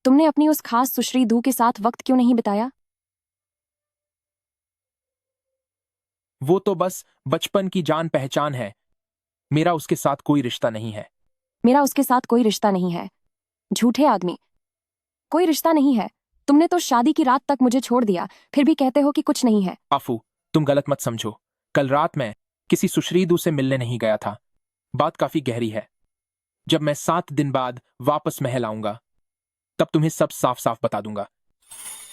तुमने अपनी उस खास सुश्री दू के साथ वक्त क्यों नहीं बिताया? वो तो बस बचपन की जान पहचान है। मेरा उसके साथ कोई रिश्ता नहीं है। मेरा उसके साथ कोई रिश्ता नहीं है। झूठे आदमी, कोई रिश्ता नहीं है। तुमने तो शादी की रात तक मुझे छोड़ दिया, फिर भी कहते हो कि कुछ नहीं है। आफू, तुम गलत मत समझो। कल रात मैं किसी सुश्रीदू से मिलने नहीं गया था। बात काफी गहरी है। जब मैं 7 दिन बाद वापस महल आऊंगा, तब तुम्हें सब साफ साफ बता दूंगा।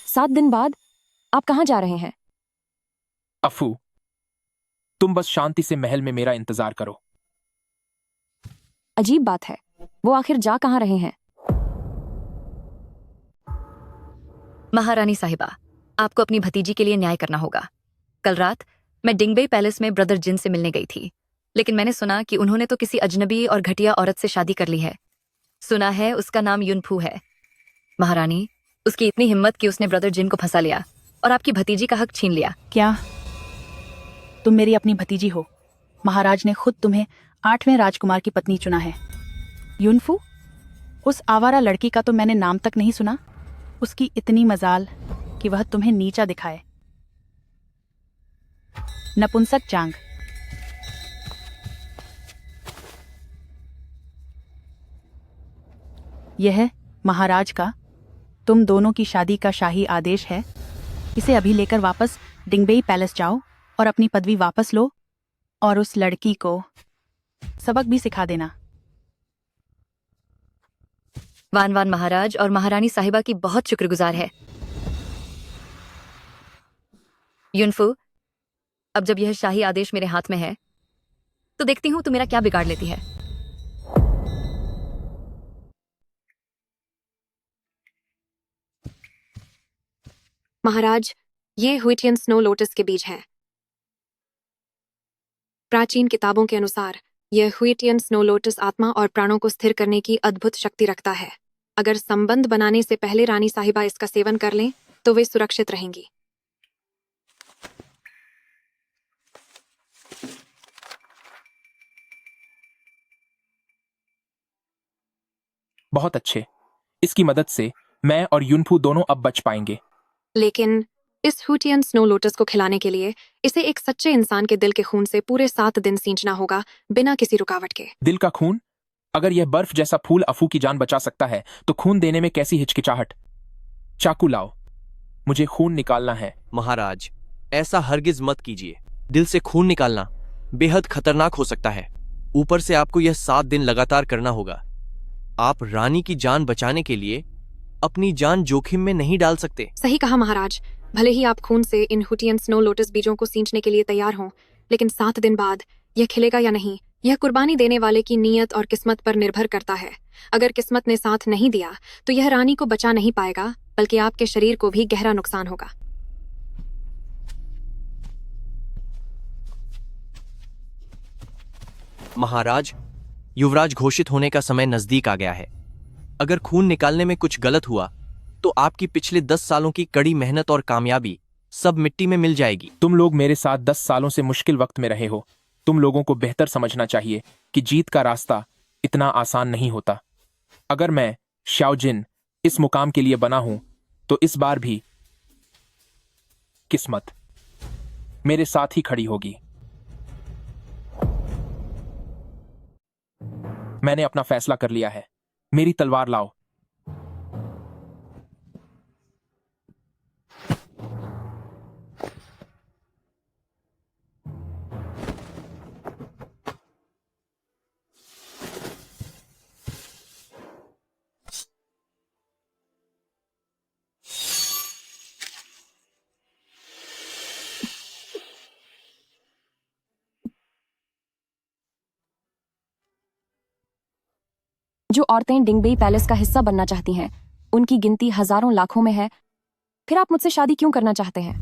7 दिन बाद? आप कहाँ जा रहे हैं? अफू, तुम बस शांति से महल में मेरा इंतजार करो। अजीब बात है, वो आखिर जा कहाँ रहे हैं? महारानी साहिबा, आपको अपनी भतीजी के लिए न्याय करना होगा। कल रात मैं डिंगबेई पैलेस में ब्रदर जिन से मिलने गई थी, लेकिन मैंने सुना कि उन्होंने तो किसी अजनबी और घटिया औरत से शादी कर ली है। सुना है उसका नाम युनफू है। महारानी, उसकी इतनी हिम्मत कि उसने ब्रदर जिन को फंसा लिया और आपकी भतीजी का हक छीन लिया। क्या तुम मेरी अपनी भतीजी हो? महाराज ने खुद तुम्हें 8वें राजकुमार की पत्नी चुना है। युनफू, उस आवारा लड़की का तो मैंने नाम तक नहीं सुना। उसकी इतनी मजाल कि वह तुम्हें नीचा दिखाए। नपुंसक चांग। यह महाराज का तुम दोनों की शादी का शाही आदेश है। इसे अभी लेकर वापस डिंगबेई पैलेस जाओ और अपनी पदवी वापस लो, और उस लड़की को सबक भी सिखा देना। वान वान महाराज और महारानी साहिबा की बहुत शुक्रगुजार है। युनफू, अब जब यह शाही आदेश मेरे हाथ में है, तो देखती हूं तू मेरा क्या बिगाड़ लेती है। महाराज, ये हुइटियन स्नो लोटस के बीज हैं। प्राचीन किताबों के अनुसार यह हुइटियन स्नो लोटस आत्मा और प्राणों को स्थिर करने की अद्भुत शक्ति रखता है। अगर संबंध बनाने से पहले रानी साहिबा इसका सेवन कर लें, तो वे सुरक्षित रहेंगी। बहुत अच्छे। इसकी मदद से मैं और युनफू दोनों अब बच पाएंगे। लेकिन इस हुटियन स्नो लोटस को खिलाने के लिए इसे एक सच्चे इंसान के दिल के खून से पूरे 7 दिन सींचना होगा, बिना किसी रुकावट के। दिल का खून? अगर यह बर्फ जैसा फूल अफू की जान बचा सकता है, तो खून देने में कैसी हिचकिचाहट। चाकू लाओ, मुझे खून निकालना है। महाराज, ऐसा हरगिज मत कीजिए। दिल से खून निकालना बेहद खतरनाक हो सकता है। ऊपर से आपको यह 7 दिन लगातार करना होगा। आप रानी की जान बचाने के लिए अपनी जान जोखिम में नहीं डाल सकते। सही कहा महाराज। भले ही आप खून से इन हुटियन स्नो लोटस बीजों को सींचने के लिए तैयार हों, लेकिन 7 दिन बाद यह खिलेगा या नहीं, यह कुर्बानी देने वाले की नीयत और किस्मत पर निर्भर करता है। अगर किस्मत ने साथ नहीं दिया, तो यह रानी को बचा नहीं पाएगा, बल्कि आपके शरीर को भी गहरा नुकसान होगा। महाराज, युवराज घोषित होने का समय नजदीक आ गया है। अगर खून निकालने में कुछ गलत हुआ, तो आपकी पिछले 10 सालों की कड़ी मेहनत और कामयाबी सब मिट्टी में मिल जाएगी। तुम लोग मेरे साथ 10 सालों से मुश्किल वक्त में रहे हो। तुम लोगों को बेहतर समझना चाहिए कि जीत का रास्ता इतना आसान नहीं होता। अगर मैं शाओजिन इस मुकाम के लिए बना हूं, तो इस बार भी किस्मत मेरे साथ ही खड़ी होगी। मैंने अपना फैसला कर लिया है। मेरी तलवार लाओ। जो औरतें डिंगबेई पैलेस का हिस्सा बनना चाहती हैं, उनकी गिनती हजारों लाखों में है। फिर आप मुझसे शादी क्यों करना चाहते हैं?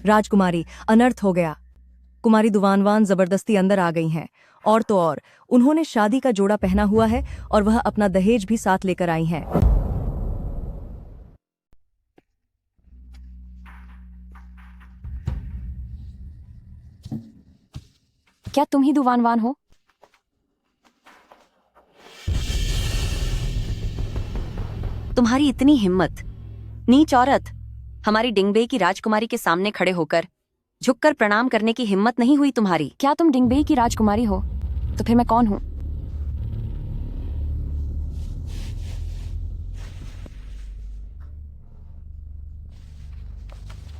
राजकुमारी, अनर्थ हो गया। कुमारी दुवानवान जबरदस्ती अंदर आ गई हैं। और तो और उन्होंने शादी का जोड़ा पहना हुआ है और वह अपना दहेज भी साथ लेकर आई हैं। क्या तुम ही दुवानवान हो? तुम्हारी इतनी हिम्मत, नीच औरत, हमारी डिंगबेई की राजकुमारी के सामने खड़े होकर झुककर प्रणाम करने की हिम्मत नहीं हुई तुम्हारी। क्या तुम डिंगबेई की राजकुमारी हो? तो फिर मैं कौन हूं?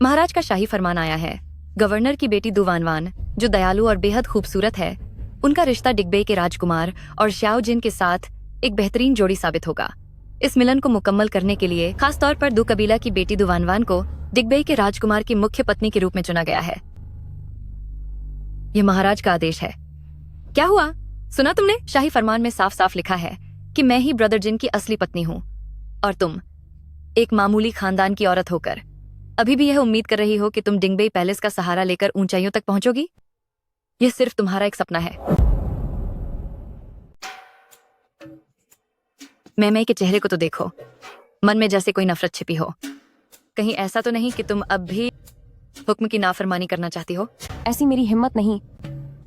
महाराज का शाही फरमान आया है। गवर्नर की बेटी दुवानवान, जो दयालु और बेहद खूबसूरत है, उनका रिश्ता डिग्बेई के राजकुमार और श्याओ जिन के साथ एक बेहतरीन जोड़ी साबित होगा। इस मिलन को मुकम्मल करने के लिए खास तौर पर दू कबीला की बेटी दुवानवान को डिग्बेई के राजकुमार की मुख्य पत्नी के रूप में चुना गया है। यह महाराज का आदेश है। क्या हुआ? सुना तुमने? शाही फरमान में साफ साफ लिखा है कि मैं ही ब्रदर जिन की असली पत्नी हूँ और तुम एक मामूली खानदान की औरत होकर अभी भी यह उम्मीद कर रही हो कि तुम डिंगबेई पैलेस का सहारा लेकर ऊंचाइयों तक पहुंचोगी। यह सिर्फ तुम्हारा एक सपना है। मैमे के चेहरे को तो देखो, मन में जैसे कोई नफरत छिपी हो। कहीं ऐसा तो नहीं कि तुम अब भी हुक्म की नाफरमानी करना चाहती हो? ऐसी मेरी हिम्मत नहीं,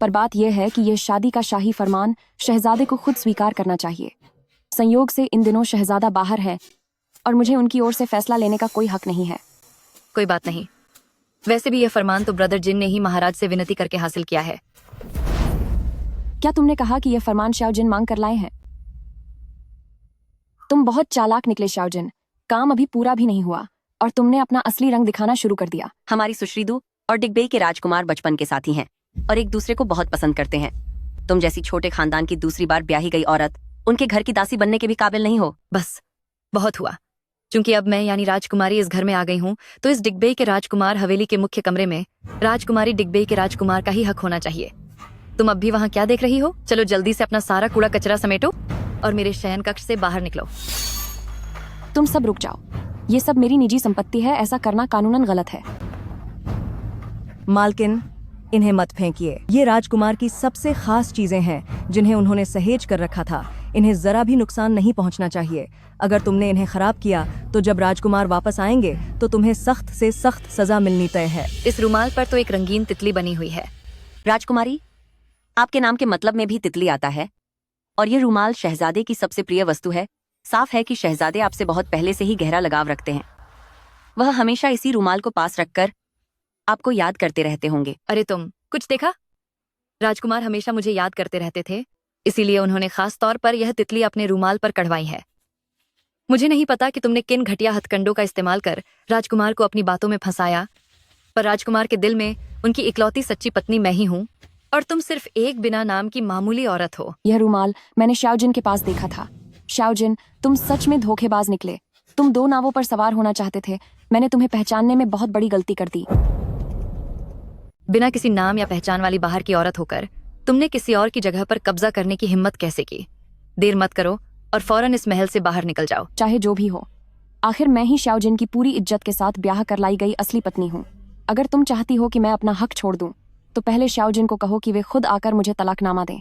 पर बात यह है कि यह शादी का शाही फरमान शहजादे को खुद स्वीकार करना चाहिए। संयोग से इन दिनों शहजादा बाहर है और मुझे उनकी ओर से फैसला लेने का कोई हक नहीं है। कोई बात नहीं। वैसे भी यह फरमान तो ब्रदर जिन ने ही महाराज से विनती करके हासिल किया है। क्या तुमने कहा कि यह फरमान श्याओ जिन मांग कर लाए हैं? तुम बहुत चालाक निकले श्याओ जिन। काम अभी पूरा भी नहीं हुआ और तुमने अपना असली रंग दिखाना शुरू कर दिया। हमारी सुश्रीदू और डिग्बेई के राजकुमार बचपन के साथी हैं और एक दूसरे को बहुत पसंद करते हैं। तुम जैसी छोटे खानदान की दूसरी बार ब्याही गई औरत उनके घर की दासी बनने के भी काबिल नहीं हो। बस बहुत हुआ। क्योंकि अब मैं यानी राजकुमारी इस घर में आ गई हूँ, तो इस डिग्बेई के राजकुमार हवेली के मुख्य कमरे में राजकुमारी डिग्बेई के राजकुमार का ही हक होना चाहिए। तुम अब भी वहाँ क्या देख रही हो? चलो जल्दी से अपना सारा कूड़ा कचरा समेटो और मेरे शयन कक्ष से बाहर निकलो। तुम सब रुक जाओ। ये सब मेरी निजी संपत्ति है, ऐसा करना कानूनन गलत है। मालकिन, इन्हें मत फेंकिए। ये राजकुमार की सबसे खास चीजें हैं जिन्हें उन्होंने सहेज कर रखा था। इन्हें जरा भी नुकसान नहीं पहुंचना चाहिए। अगर तुमने इन्हें खराब किया तो जब राजकुमार वापस आएंगे तो तुम्हें सख्त से सख्त सजा मिलनी तय है। इस रुमाल पर तो एक रंगीन तितली बनी हुई है। राजकुमारी, आपके नाम के मतलब में भी तितली आता है और ये रुमाल शहजादे की सबसे प्रिय वस्तु है। साफ है कि शहजादे आपसे बहुत पहले से ही गहरा लगाव रखते हैं। वह हमेशा इसी रुमाल को पास रखकर आपको याद करते रहते होंगे। अरे तुम कुछ देखा? राजकुमार हमेशा मुझे याद करते रहते थे, इसीलिए उन्होंने खास तौर पर यह तितली अपने रुमाल पर कढ़वाई है। मुझे नहीं पता कि तुमने किन घटिया हथकंडों का इस्तेमाल कर राजकुमार को अपनी बातों में फंसाया, पर राजकुमार के दिल में उनकी इकलौती सच्ची पत्नी मैं ही हूँ और तुम सिर्फ एक बिना नाम की मामूली औरत हो। यह रुमाल मैंने श्याओ जिन के पास देखा था। श्याओ जिन, तुम सच में धोखेबाज निकले। तुम 2 नावों पर सवार होना चाहते थे। मैंने तुम्हें पहचानने में बहुत बड़ी गलती कर दी। बिना किसी नाम या पहचान वाली बाहर की औरत होकर तुमने किसी और की जगह पर कब्जा करने की हिम्मत कैसे की? देर मत करो और फौरन इस महल से बाहर निकल जाओ। चाहे जो भी हो, आखिर मैं ही श्याओ जिन की पूरी इज्जत के साथ ब्याह कर लाई गई असली पत्नी हूँ। अगर तुम चाहती हो कि मैं अपना हक छोड़ दूं, तो पहले श्याओ जिन को कहो कि वे खुद आकर मुझे तलाकनामा दें।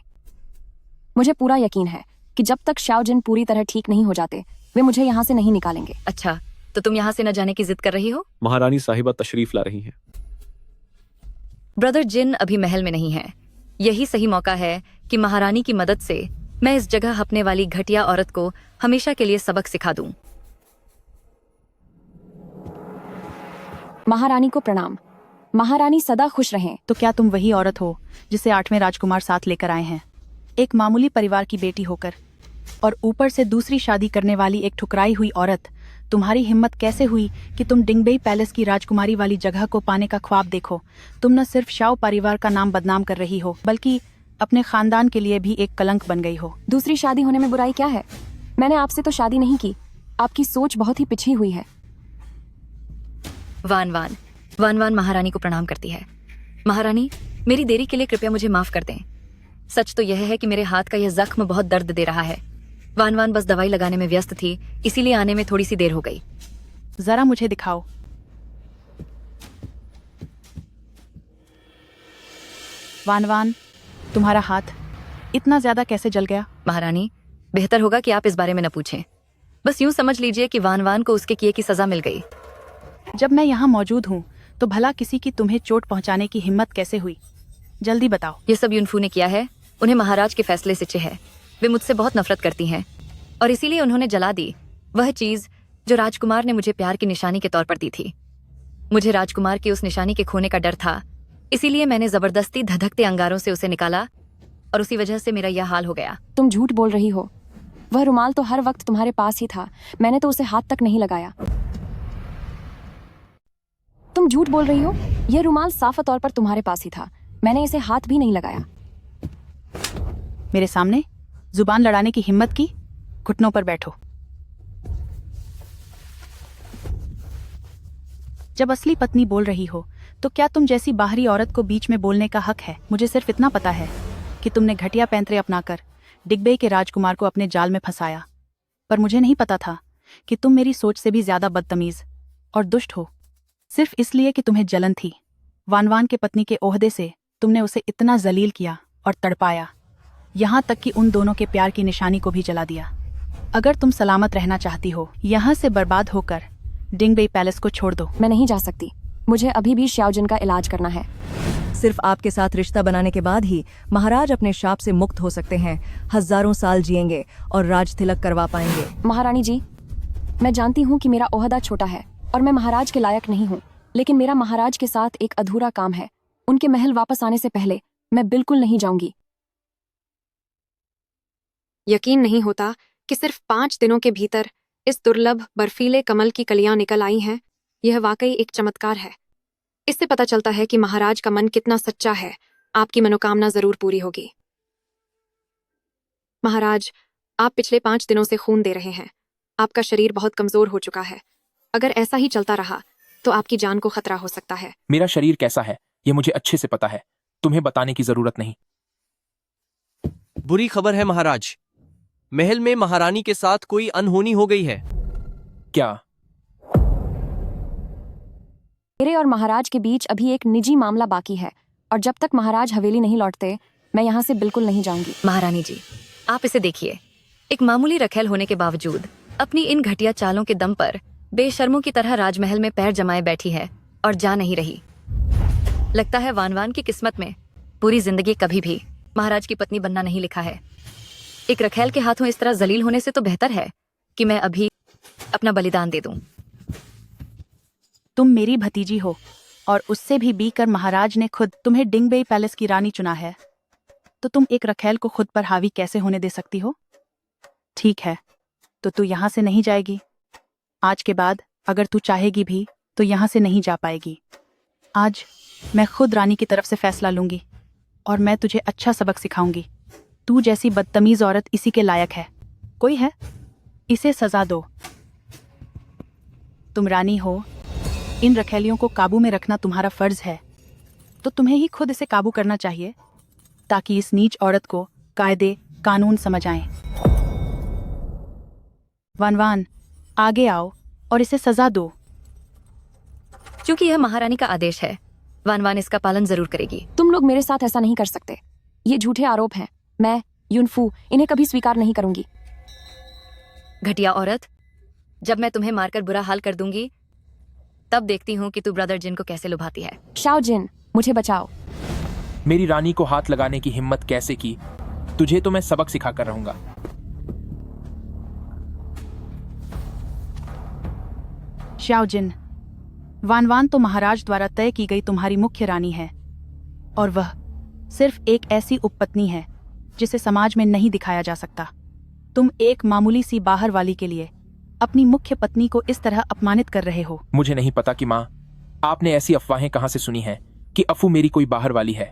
मुझे पूरा यकीन है कि जब तक श्याओ जिन पूरी तरह ठीक नहीं हो जाते, वे मुझे यहाँ से नहीं निकालेंगे। अच्छा, तो तुम यहाँ से न जाने की जिद कर रही हो? महारानी साहिबा तशरीफ ला रही हैं। ब्रदर जिन अभी महल में नहीं है। यही सही मौका है कि महारानी की मदद से मैं इस जगह हपने वाली घटिया औरत को हमेशा के लिए सबक सिखा दूं। महारानी को प्रणाम। महारानी सदा खुश रहें। तो क्या तुम वही औरत हो जिसे 8वें राजकुमार साथ लेकर आए हैं? एक मामूली परिवार की बेटी होकर और ऊपर से दूसरी शादी करने वाली एक ठुकराई हुई औरत। तुम्हारी हिम्मत कैसे हुई कि तुम डिंगबेई पैलेस की राजकुमारी वाली जगह को पाने का ख्वाब देखो? तुम न सिर्फ शाओ परिवार का नाम बदनाम कर रही हो, बल्कि अपने खानदान के लिए भी एक कलंक बन गई हो। दूसरी शादी होने में बुराई क्या है? मैंने आपसे तो शादी नहीं की। आपकी सोच बहुत ही पिछड़ी हुई है। वान वान वान वान महारानी को प्रणाम करती है। महारानी, मेरी देरी के लिए कृपया मुझे माफ कर दें। सच तो यह है कि मेरे हाथ का यह जख्म बहुत दर्द दे रहा है। वान वान बस दवाई लगाने में व्यस्त थी, इसीलिए आने में थोड़ी सी देर हो गई। जरा मुझे दिखाओ। वान वान, तुम्हारा हाथ इतना ज्यादा कैसे जल गया? महारानी, बेहतर होगा कि आप इस बारे में न पूछें। बस यूं समझ लीजिए कि वान वान को उसके किए की सजा मिल गई। जब मैं यहाँ मौजूद हूँ तो भला किसी की तुम्हें चोट पहुँचाने की हिम्मत कैसे हुई? जल्दी बताओ। ये सब युनफू ने किया है। उन्हें महाराज के फैसले से चिढ़ है। वे मुझसे बहुत नफरत करती हैं और इसीलिए उन्होंने जला दी वह चीज जो राजकुमार ने मुझे प्यार की निशानी के तौर पर दी थी। मुझे राजकुमार की उस निशानी के खोने का डर था, इसीलिए मैंने जबरदस्ती धधकते अंगारों से उसे निकाला और उसी वजह से मेरा यह हाल हो गया। तुम झूठ बोल रही हो। वह रुमाल तो हर वक्त तुम्हारे पास ही था। मैंने तो उसे हाथ तक नहीं लगाया। तुम झूठ बोल रही हो। यह रुमाल साफ तौर पर तुम्हारे पास ही था। मैंने इसे हाथ भी नहीं लगाया। मेरे सामने जुबान लड़ाने की हिम्मत की? घुटनों पर बैठो। जब असली पत्नी बोल रही हो तो क्या तुम जैसी बाहरी औरत को बीच में बोलने का हक है? मुझे सिर्फ इतना पता है कि तुमने घटिया पैंतरे अपनाकर डिग्बे के राजकुमार को अपने जाल में फंसाया, पर मुझे नहीं पता था कि तुम मेरी सोच से भी ज्यादा बदतमीज और दुष्ट हो, सिर्फ इसलिए कि तुम्हें जलन थी। वानवान के पत्नी के ओहदे से तुमने उसे इतना जलील किया और तड़पाया, यहाँ तक कि उन दोनों के प्यार की निशानी को भी जला दिया। अगर तुम सलामत रहना चाहती हो, यहाँ से बर्बाद होकर डिंगबेई पैलेस को छोड़ दो। मैं नहीं जा सकती। मुझे अभी भी श्याओजिन का इलाज करना है। सिर्फ आपके साथ रिश्ता बनाने के बाद ही महाराज अपने शाप से मुक्त हो सकते हैं। हजारों साल जिएंगे और राज तिलक करवा पाएंगे। महारानी जी, मैं जानती हूँ कि मेरा ओहदा छोटा है और मैं महाराज के लायक नहीं हूँ, लेकिन मेरा महाराज के साथ एक अधूरा काम है। उनके महल वापस आने से पहले मैं बिल्कुल नहीं जाऊंगी। यकीन नहीं होता कि सिर्फ 5 दिनों के भीतर इस दुर्लभ बर्फीले कमल की कलियां निकल आई हैं। यह वाकई एक चमत्कार है। इससे पता चलता है कि महाराज का मन कितना सच्चा है। आपकी मनोकामना जरूर पूरी होगी। महाराज, आप पिछले 5 दिनों से खून दे रहे हैं। आपका शरीर बहुत कमजोर हो चुका है। अगर ऐसा ही चलता रहा तो आपकी जान को खतरा हो सकता है। मेरा शरीर कैसा है ये मुझे अच्छे से पता है, तुम्हें बताने की जरूरत नहीं। बुरी खबर है महाराज, महल में महारानी के साथ कोई अनहोनी हो गई है। क्या? मेरे और महाराज के बीच अभी एक निजी मामला बाकी है और जब तक महाराज हवेली नहीं लौटते मैं यहाँ से बिल्कुल नहीं जाऊंगी। महारानी जी, आप इसे देखिए। एक मामूली रखेल होने के बावजूद अपनी इन घटिया चालों के दम पर बेशर्मों की तरह राजमहल में पैर जमाए बैठी है और जा नहीं रही। लगता है वानवान की किस्मत में पूरी जिंदगी कभी भी महाराज की पत्नी बनना नहीं लिखा है। एक रखेल के हाथों इस तरह जलील होने से तो बेहतर है कि मैं अभी अपना बलिदान दे दूं। तुम मेरी भतीजी हो और उससे भी बीकर महाराज ने खुद तुम्हें डिंगबेई पैलेस की रानी चुना है, तो तुम एक रखेल को खुद पर हावी कैसे होने दे सकती हो? ठीक है, तो तू यहाँ से नहीं जाएगी। आज के बाद अगर तू चाहेगी भी तो यहाँ से नहीं जा पाएगी। आज मैं खुद रानी की तरफ से फैसला लूंगी और मैं तुझे अच्छा सबक सिखाऊंगी। तू जैसी बदतमीज औरत इसी के लायक है। कोई है? इसे सजा दो। तुम रानी हो, इन रखेलियों को काबू में रखना तुम्हारा फर्ज है, तो तुम्हें ही खुद इसे काबू करना चाहिए ताकि इस नीच औरत को कायदे कानून समझ आए। वानवान, आगे आओ और इसे सजा दो। क्योंकि यह महारानी का आदेश है, वानवान इसका पालन जरूर करेगी। तुम लोग मेरे साथ ऐसा नहीं कर सकते। ये झूठे आरोप हैं। मैं युनफू इन्हें कभी स्वीकार नहीं करूंगी। घटिया औरत, जब मैं तुम्हें मारकर बुरा हाल कर दूंगी तब देखती हूँ कि तू ब्रदर जिन को कैसे लुभाती है। शाओ जिन, मुझे बचाओ। मेरी रानी को हाथ लगाने की हिम्मत कैसे की? तुझे तो मैं सबक सिखा कर रहूंगा। शाओ जिन, वानवान तो महाराज द्वारा तय की गई तुम्हारी मुख्य रानी है और वह सिर्फ एक ऐसी उपपत्नी है जिसे समाज में नहीं दिखाया जा सकता। तुम एक मामूली सी बाहर वाली के लिए अपनी मुख्य पत्नी को इस तरह अपमानित कर रहे हो। मुझे नहीं पता कि माँ, आपने ऐसी अफवाहें कहाँ से सुनी हैं कि अफू मेरी कोई बाहर वाली है।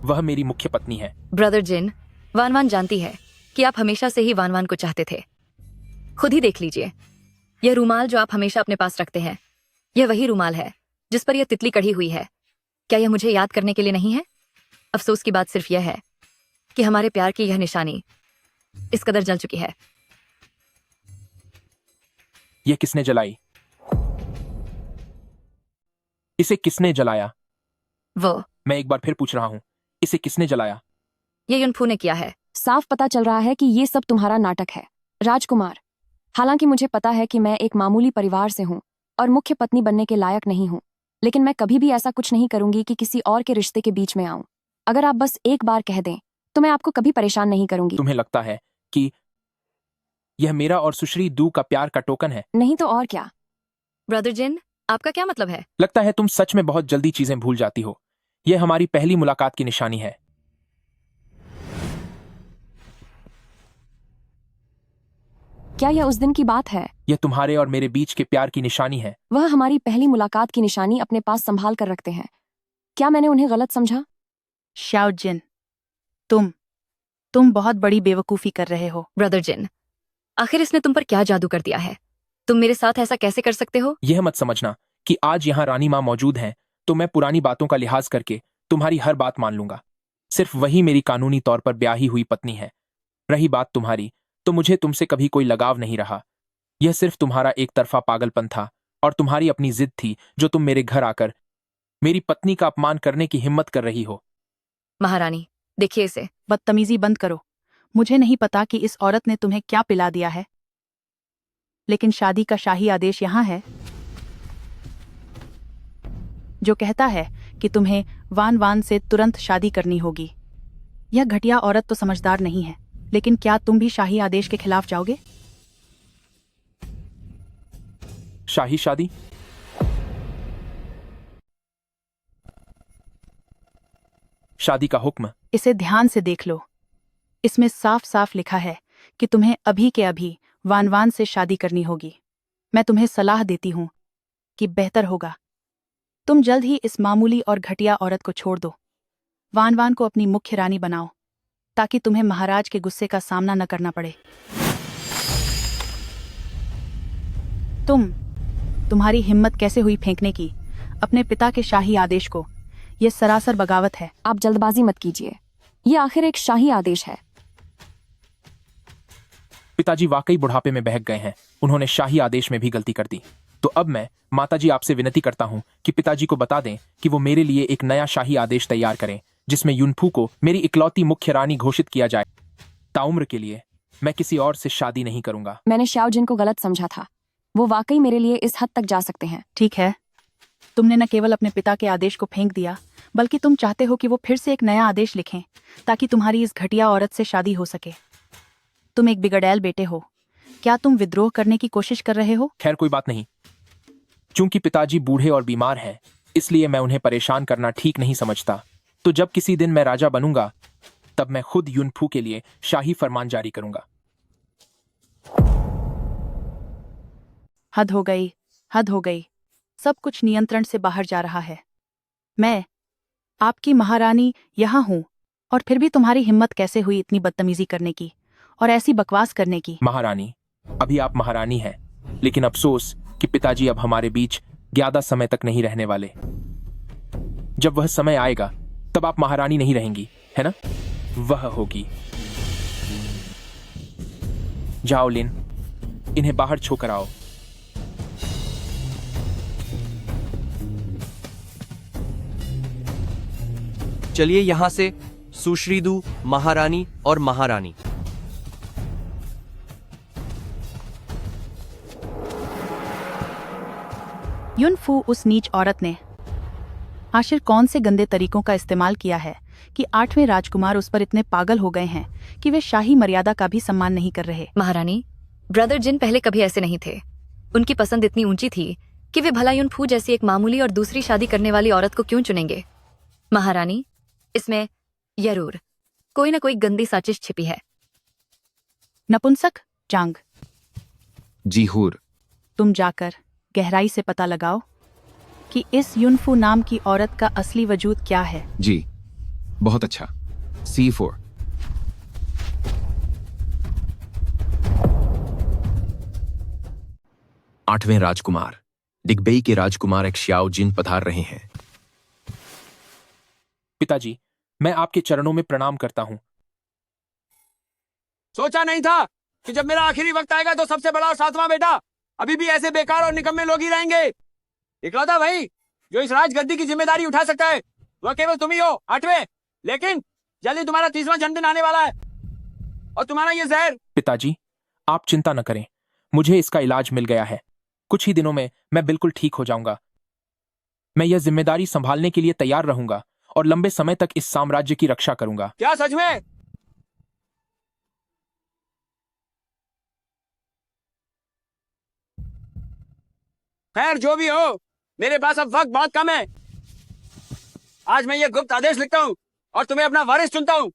वह मेरी मुख्य पत्नी है। ब्रदर जिन, वानवान जानती है कि आप हमेशा से ही वानवान को चाहते थे। खुद ही देख लीजिए, यह रूमाल जो आप हमेशा अपने पास रखते हैं, यह वही रूमाल है जिस पर यह तितली कढ़ी हुई है। क्या यह मुझे याद करने के लिए नहीं है? अफसोस की बात सिर्फ यह है कि हमारे प्यार की यह निशानी इस कदर जल चुकी है। यह किसने जलाई? इसे किसने जलाया? वो। मैं एक बार फिर पूछ रहा हूँ, इसे किसने जलाया? ये युनफू ने किया है। साफ पता चल रहा है कि ये सब तुम्हारा नाटक है राजकुमार। हालांकि मुझे पता है कि मैं एक मामूली परिवार से हूँ और मुख्य पत्नी बनने के लायक नहीं हूँ, लेकिन मैं कभी भी ऐसा कुछ नहीं करूंगी कि किसी और के रिश्ते के बीच में आऊं। अगर आप बस एक बार कह दें तो मैं आपको कभी परेशान नहीं करूंगी। तुम्हें लगता है कि यह मेरा और सुश्री दू का प्यार का टोकन है? नहीं तो और क्या। ब्रदर जिन, आपका क्या मतलब है? लगता है तुम सच में बहुत जल्दी चीजें भूल जाती हो। यह हमारी पहली मुलाकात की निशानी है। क्या यह उस दिन की बात है? यह तुम्हारे और मेरे बीच के प्यार की निशानी है। वह हमारी पहली मुलाकात की निशानी अपने पास संभाल कर रखते हैं। क्या मैंने उन्हें गलत समझा? शाओ जिन, तुम बहुत बड़ी बेवकूफी कर रहे हो। ब्रदर जिन, आखिर इसने तुम पर क्या जादू कर दिया है? तुम मेरे साथ ऐसा कैसे कर सकते हो? यह मत समझना कि आज यहाँ रानी माँ मौजूद हैं तो मैं पुरानी बातों का लिहाज करके तुम्हारी हर बात मान लूंगा। सिर्फ वही मेरी कानूनी तौर पर ब्याही हुई पत्नी है। रही बात तुम्हारी, तो मुझे तुमसे कभी कोई लगाव नहीं रहा। यह सिर्फ तुम्हारा एक तरफा पागलपन था और तुम्हारी अपनी जिद थी जो तुम मेरे घर आकर मेरी पत्नी का अपमान करने की हिम्मत कर रही हो। महारानी, देखिए इसे। बदतमीजी बंद करो। मुझे नहीं पता कि इस औरत ने तुम्हें क्या पिला दिया है, लेकिन शादी का शाही आदेश यहाँ है जो कहता है कि तुम्हें वान वान से तुरंत शादी करनी होगी। यह घटिया औरत तो समझदार नहीं है, लेकिन क्या तुम भी शाही आदेश के खिलाफ जाओगे? शाही शादी? शादी का हुक्म? इसे ध्यान से देख लो। इसमें साफ साफ लिखा है कि तुम्हें अभी के अभी वान वान से शादी करनी होगी। मैं तुम्हें सलाह देती हूँ कि बेहतर होगा तुम जल्द ही इस मामूली और घटिया औरत को छोड़ दो। वान वान को अपनी मुख्य रानी बनाओ ताकि तुम्हें महाराज के गुस्से का सामना न करना पड़े। तुम्हारी हिम्मत कैसे हुई फेंकने की अपने पिता के शाही आदेश को? यह सरासर बगावत है। आप जल्दबाजी मत कीजिए, ये आखिर एक शाही आदेश है। पिताजी वाकई बुढ़ापे में बहक गए हैं। उन्होंने शाही आदेश में भी गलती कर दी। तो अब मैं माताजी आपसे विनती करता हूँ कि पिताजी को बता दें कि वो मेरे लिए एक नया शाही आदेश तैयार करें जिसमें युनफू को मेरी इकलौती मुख्य रानी घोषित किया जाए। ताउम्र के लिए मैं किसी और से शादी नहीं करूंगा। मैंने शाओ जिन को गलत समझा था। वो वाकई मेरे लिए इस हद तक जा सकते हैं। ठीक है, तुमने न केवल अपने पिता के आदेश को फेंक दिया, बल्कि तुम चाहते हो कि वो फिर से एक नया आदेश लिखें ताकि तुम्हारी इस घटिया औरत से शादी हो सके। तुम एक बिगड़ैल बेटे हो। क्या तुम विद्रोह करने की कोशिश कर रहे हो? खैर कोई बात नहीं। चूंकि पिताजी बूढ़े और बीमार हैं, इसलिए मैं उन्हें परेशान करना ठीक नहीं समझता। तो जब किसी दिन मैं राजा बनूंगा, तब मैं खुद युनफू के लिए शाही फरमान जारी करूंगा। हद हो गई, हद हो गई। सब कुछ नियंत्रण से बाहर जा रहा है। मैं आपकी महारानी यहाँ हूँ, और फिर भी तुम्हारी हिम्मत कैसे हुई इतनी बदतमीजी करने की और ऐसी बकवास करने की? महारानी, अभी आप महारानी हैं, लेकिन अफसोस कि पिताजी अब हमारे बीच ज्यादा समय तक नहीं रहने वाले। जब वह समय आएगा तब आप महारानी नहीं रहेंगी, है ना? वह होगी। जाओ लिन, इन्हें बाहर छोकर आओ। चलिए यहां से, सुश्रीदू, महारानी और महारानी। युनफू उस नीच औरत ने आखिर कौन से गंदे तरीकों का इस्तेमाल किया है कि 8वें राजकुमार उस पर इतने पागल हो गए हैं कि वे शाही मर्यादा का भी सम्मान नहीं कर रहे। महारानी, ब्रदर जिन पहले कभी ऐसे नहीं थे। उनकी पसंद इतनी ऊंची थी कि वे भला युनफू जैसी एक मामूली और दूसरी शादी करने वाली औरत को क्यों चुनेंगे? महारानी, इसमें जरूर कोई ना कोई गंदी साजिश छिपी है। नपुंसक जांग, जी हूर। तुम जाकर गहराई से पता लगाओ कि इस युनफू नाम की औरत का असली वजूद क्या है। जी, बहुत अच्छा। C4। आठवें राजकुमार डिग्बेई के राजकुमार एक्शियाओ जिन पधार रहे हैं। पिताजी, मैं आपके चरणों में प्रणाम करता हूँ। सोचा नहीं था कि जब मेरा आखिरी वक्त आएगा तो सबसे बड़ा और सातवां बेटा अभी भी ऐसे बेकार और निकम्मे लोग ही रहेंगे। इकलौता भाई जो इस राजगद्दी की जिम्मेदारी उठा सकता है वह केवल तुम ही हो। 8वें, लेकिन जल्दी तुम्हारा 30वां जन्मदिन आने वाला है और तुम्हारा ये जहर। पिताजी, आप चिंता न करें, मुझे इसका इलाज मिल गया है। कुछ ही दिनों में मैं बिल्कुल ठीक हो जाऊंगा। मैं यह जिम्मेदारी संभालने के लिए तैयार रहूंगा और लंबे समय तक इस साम्राज्य की रक्षा करूंगा। क्या सच में? खैर जो भी हो, मेरे पास अब वक्त बहुत कम है। आज मैं ये गुप्त आदेश लिखता हूँ और तुम्हें अपना वारिस चुनता हूँ।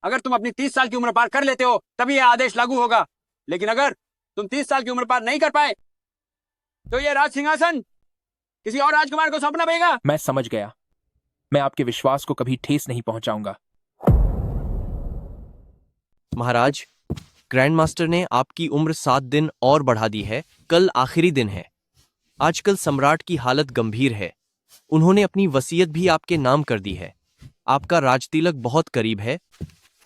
अगर तुम अपनी 30 साल की उम्र पार कर लेते हो तभी यह आदेश लागू होगा, लेकिन अगर तुम 30 साल की उम्र पार नहीं कर पाए तो यह राज सिंहासन किसी और राजकुमार को सौंपना पड़ेगा। मैं समझ गया। मैं आपके विश्वास को कभी ठेस नहीं पहुंचाऊंगा। महाराज, ग्रैंड मास्टर ने आपकी उम्र 7 दिन और बढ़ा दी है। कल आखिरी दिन है। आजकल सम्राट की हालत गंभीर है। उन्होंने अपनी वसीयत भी आपके नाम कर दी है। आपका राजतिलक बहुत करीब है।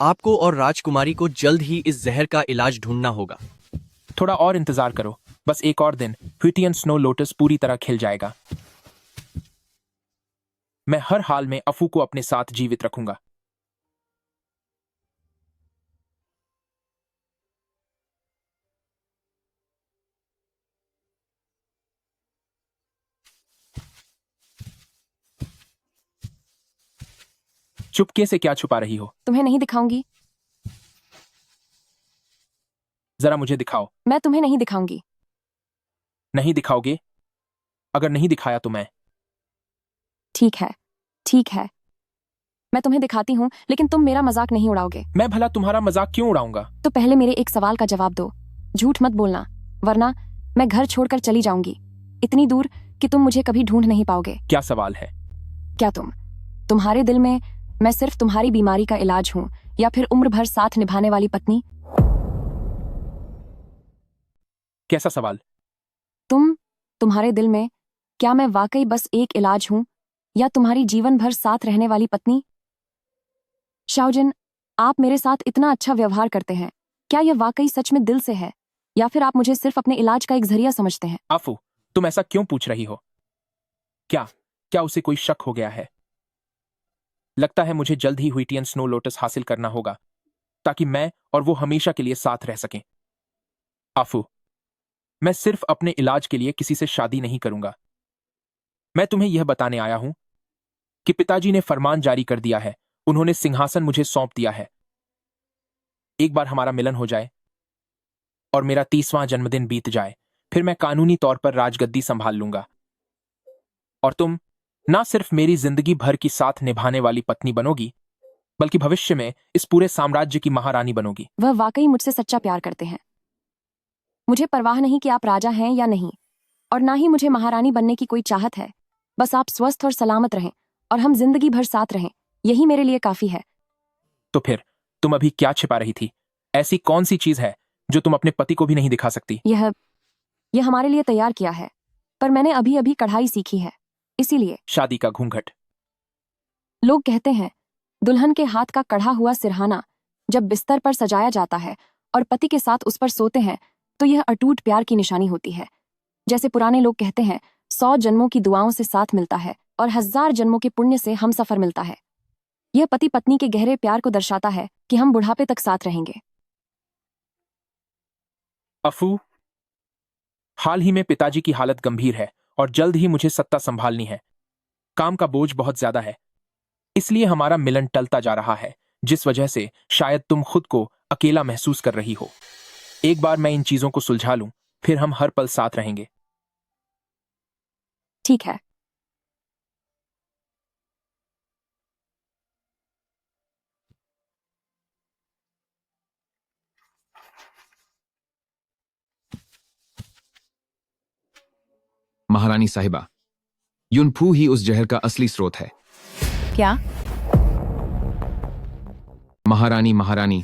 आपको और राजकुमारी को जल्द ही इस जहर का इलाज ढूंढना होगा। थोड़ा और इंतजार करो, बस एक और दिन ह्यूटियन स्नो लोटस पूरी तरह खिल जाएगा। मैं हर हाल में अफू को अपने साथ जीवित रखूंगा। चुपके से क्या छुपा रही हो? तुम्हें नहीं दिखाऊंगी। जरा मुझे दिखाओ। मैं तुम्हें नहीं दिखाऊंगी। नहीं दिखाओगे? अगर नहीं दिखाया तो मैं। ठीक है, ठीक है, मैं तुम्हें दिखाती हूँ, लेकिन तुम मेरा मजाक नहीं उड़ाओगे। मैं भला तुम्हारा मजाक क्यों उड़ाऊंगा? तो पहले मेरे एक सवाल का जवाब दो। झूठ मत बोलना, वरना मैं घर छोड़कर चली जाऊंगी, इतनी दूर कि तुम मुझे कभी ढूंढ नहीं पाओगे। क्या सवाल है? क्या तुम्हारे दिल में मैं सिर्फ तुम्हारी बीमारी का इलाज हूँ, या फिर उम्र भर साथ निभाने वाली पत्नी? कैसा सवाल? तुम्हारे दिल में क्या मैं वाकई बस एक इलाज हूं, या तुम्हारी जीवन भर साथ रहने वाली पत्नी? शाओजिन, आप मेरे साथ इतना अच्छा व्यवहार करते हैं, क्या यह वाकई सच में दिल से है, या फिर आप मुझे सिर्फ अपने इलाज का एक जरिया समझते हैं? आफू, तुम ऐसा क्यों पूछ रही हो? क्या उसे कोई शक हो गया है? लगता है मुझे जल्द ही ह्यूटियन स्नो लोटस हासिल करना होगा, ताकि मैं और वो हमेशा के लिए साथ रह सकें। आफू, मैं सिर्फ अपने इलाज के लिए किसी से शादी नहीं करूंगा। मैं तुम्हें यह बताने आया हूं कि पिताजी ने फरमान जारी कर दिया है। उन्होंने सिंहासन मुझे सौंप दिया है। एक बार हमारा मिलन हो जाए और मेरा 30वां जन्मदिन बीत जाए, फिर मैं कानूनी तौर पर राजगद्दी संभाल लूंगा। और तुम ना सिर्फ मेरी जिंदगी भर की साथ निभाने वाली पत्नी बनोगी, बल्कि भविष्य में इस पूरे साम्राज्य की महारानी बनोगी। वह वाकई मुझसे सच्चा प्यार करते हैं। मुझे परवाह नहीं कि आप राजा हैं या नहीं, और ना ही मुझे महारानी बनने की कोई चाहत है। बस आप स्वस्थ और सलामत रहें और हम जिंदगी भर साथ रहें, यही मेरे लिए काफी है। तो फिर तुम अभी क्या छिपा रही थी? ऐसी कौन सी चीज है जो तुम अपने पति को भी नहीं दिखा सकती? यह हमारे लिए तैयार किया है, पर मैंने अभी अभी कढ़ाई सीखी है, इसीलिए। शादी का घूंघट। लोग कहते हैं दुल्हन के हाथ का कढ़ा हुआ सिरहाना जब बिस्तर पर सजाया जाता है और पति के साथ उस पर सोते हैं तो यह अटूट प्यार की निशानी होती है। जैसे पुराने लोग कहते हैं, 100 जन्मों की दुआओं से साथ मिलता है और 1000 जन्मों के पुण्य से हम सफर मिलता है। यह पति पत्नी के गहरे प्यार को दर्शाता है कि हम बुढ़ापे तक साथ रहेंगे। अफू, हाल ही में पिताजी की हालत गंभीर है और जल्द ही मुझे सत्ता संभालनी है। काम का बोझ बहुत ज्यादा है, इसलिए हमारा मिलन टलता जा रहा है, जिस वजह से शायद तुम खुद को अकेला महसूस कर रही हो। एक बार मैं इन चीजों को सुलझा लूं, फिर हम हर पल साथ रहेंगे। ठीक है। महारानी साहिबा, युनफू ही उस जहर का असली स्रोत है। क्या? महारानी,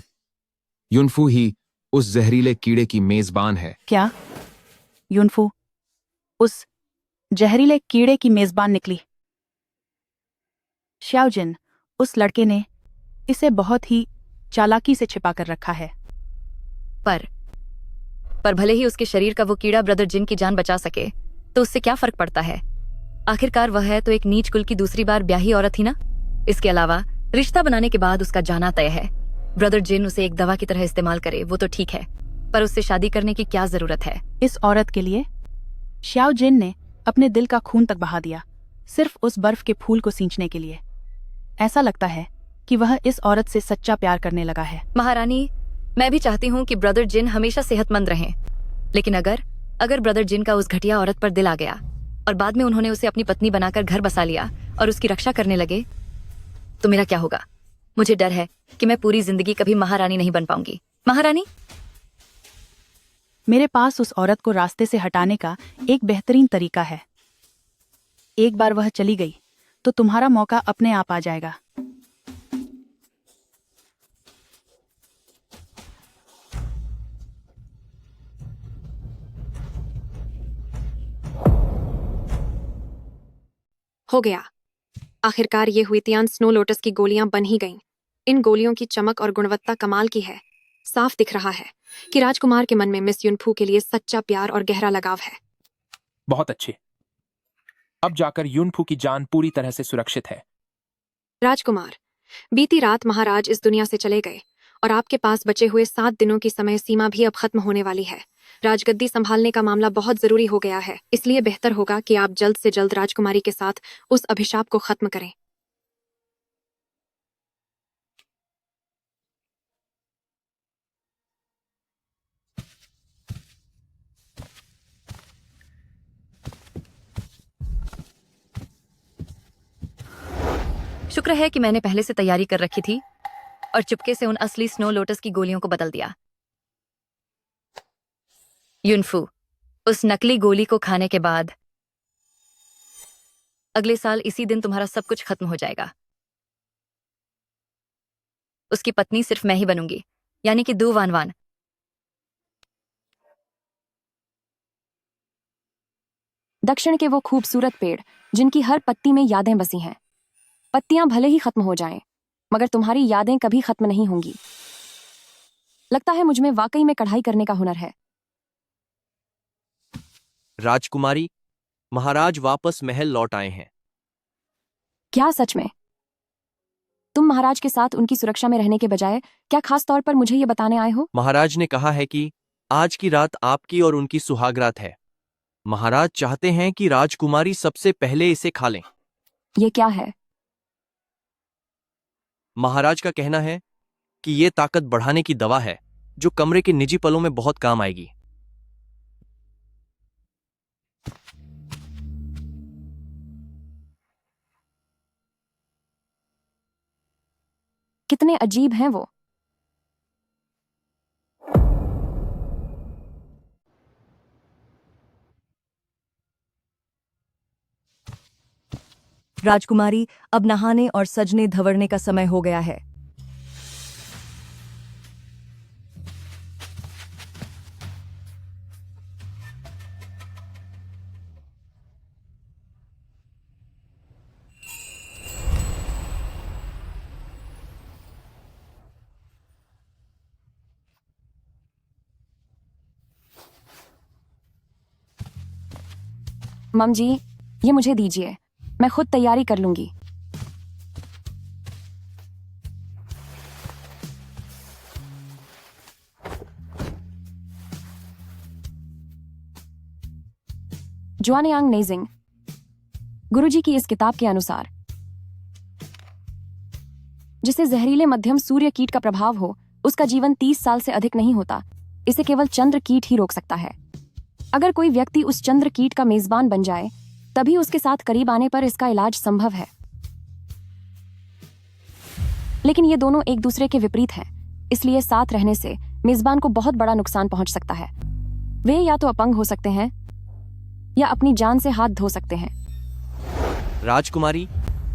युनफू ही उस जहरीले कीड़े की मेजबान है। क्या? युनफू उस जहरीले कीड़े की मेजबान निकली? शाओजिन, उस लड़के ने इसे बहुत ही चालाकी से छिपा कर रखा है। पर भले ही उसके शरीर का वो कीड़ा ब्रदर जिन की जान बचा सके, तो उससे क्या फर्क पड़ता है? आखिरकार वह है तो एक नीच कुल की दूसरी बार ब्याही औरत ही ना। इसके अलावा रिश्ता बनाने के बाद उसका जाना तय है। ब्रदर जिन उसे एक दवा की तरह इस्तेमाल करे वो तो ठीक है, पर उससे शादी करने की क्या जरूरत है? इस औरत के लिए श्याओ जिन ने अपने दिल का खून तक बहा दिया, सिर्फ उस बर्फ के फूल को सींचने के लिए। ऐसा लगता है कि वह इस औरत से सच्चा प्यार करने लगा है। महारानी, मैं भी चाहती हूँ कि ब्रदर जिन हमेशा सेहतमंद रहें, लेकिन अगर ब्रदर जिन का उस घटिया औरत पर दिल आ गया और बाद में उन्होंने उसे अपनी पत्नी बनाकर घर बसा लिया और उसकी रक्षा करने लगे, तो मेरा क्या होगा? मुझे डर है कि मैं पूरी जिंदगी कभी महारानी नहीं बन पाऊंगी। महारानी, मेरे पास उस औरत को रास्ते से हटाने का एक बेहतरीन तरीका है। एक बार वह चली गई तो तुम्हारा मौका अपने आप आ जाएगा। हो गया। आखिरकार ये हुइतियान स्नो लोटस की गोलियां बन ही गईं। इन गोलियों की चमक और गुणवत्ता कमाल की है। साफ दिख रहा है कि राजकुमार के मन में मिस युनफू के लिए सच्चा प्यार और गहरा लगाव है। बहुत अच्छे। अब जाकर युनफू की जान पूरी तरह से सुरक्षित है। राजकुमार, बीती रात महाराज इस दुनिया से चले गए और आपके पास बचे हुए 7 दिनों की समय सीमा भी अब खत्म होने वाली है। राजगद्दी संभालने का मामला बहुत जरूरी हो गया है, इसलिए बेहतर होगा कि आप जल्द से जल्द राजकुमारी के साथ उस अभिशाप को खत्म करें। शुक्र है कि मैंने पहले से तैयारी कर रखी थी और चुपके से उन असली स्नो लोटस की गोलियों को बदल दिया। युनफू, उस नकली गोली को खाने के बाद अगले साल इसी दिन तुम्हारा सब कुछ खत्म हो जाएगा। उसकी पत्नी सिर्फ मैं ही बनूंगी, यानी कि दू वान वान। दक्षिण के वो खूबसूरत पेड़ जिनकी हर पत्ती में यादें बसी हैं। पत्तियां भले ही खत्म हो जाएं, मगर तुम्हारी यादें कभी खत्म नहीं होंगी। लगता है मुझमें वाकई में कढ़ाई करने का हुनर है। राजकुमारी, महाराज वापस महल लौट आए हैं। क्या सच में? तुम महाराज के साथ उनकी सुरक्षा में रहने के बजाय क्या खास तौर पर मुझे ये बताने आए हो? महाराज ने कहा है कि आज की रात आपकी और उनकी सुहागरात है। महाराज चाहते हैं कि राजकुमारी सबसे पहले इसे खा लें। ये क्या है? महाराज का कहना है कि ये ताकत बढ़ाने की दवा है जो कमरे के निजी पलों में बहुत काम आएगी। कितने अजीब हैं वो। राजकुमारी, अब नहाने और सजने धवरने का समय हो गया है। मम जी, ये मुझे दीजिए, मैं खुद तैयारी कर लूंगी। जुआनयांग नेजिंग, गुरुजी की इस किताब के अनुसार जिसे जहरीले मध्यम सूर्य कीट का प्रभाव हो, उसका जीवन 30 साल से अधिक नहीं होता। इसे केवल चंद्र कीट ही रोक सकता है। अगर कोई व्यक्ति उस चंद्र कीट का मेजबान बन जाए, तभी उसके साथ करीब आने पर इसका इलाज संभव है। लेकिन ये दोनों एक दूसरे के विपरीत हैं, इसलिए साथ रहने से मेजबान को बहुत बड़ा नुकसान पहुंच सकता है। वे या तो अपंग हो सकते हैं या अपनी जान से हाथ धो सकते हैं। राजकुमारी,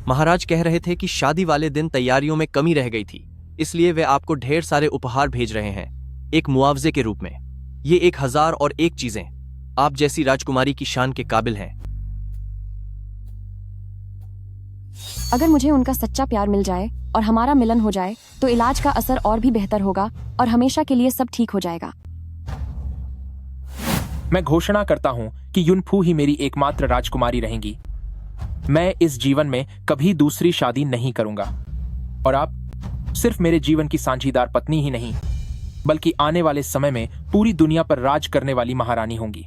महाराज कह रहे थे कि शादी वाले दिन तैयारियों में कमी रह गई थी, इसलिए वे आपको ढेर सारे उपहार भेज रहे हैं, एक मुआवजे के रूप में। ये 1001 चीजें आप जैसी राजकुमारी की शान के काबिल हैं। अगर मुझे उनका सच्चा प्यार मिल जाए और हमारा मिलन हो जाए, तो इलाज का असर और भी बेहतर होगा और हमेशा के लिए सब ठीक हो जाएगा। मैं घोषणा करता हूं कि युनफू ही मेरी एकमात्र राजकुमारी रहेंगी। मैं इस जीवन में कभी दूसरी शादी नहीं करूंगा और आप सिर्फ मेरे जीवन की साझीदार पत्नी ही नहीं, बल्कि आने वाले समय में पूरी दुनिया पर राज करने वाली महारानी होंगी।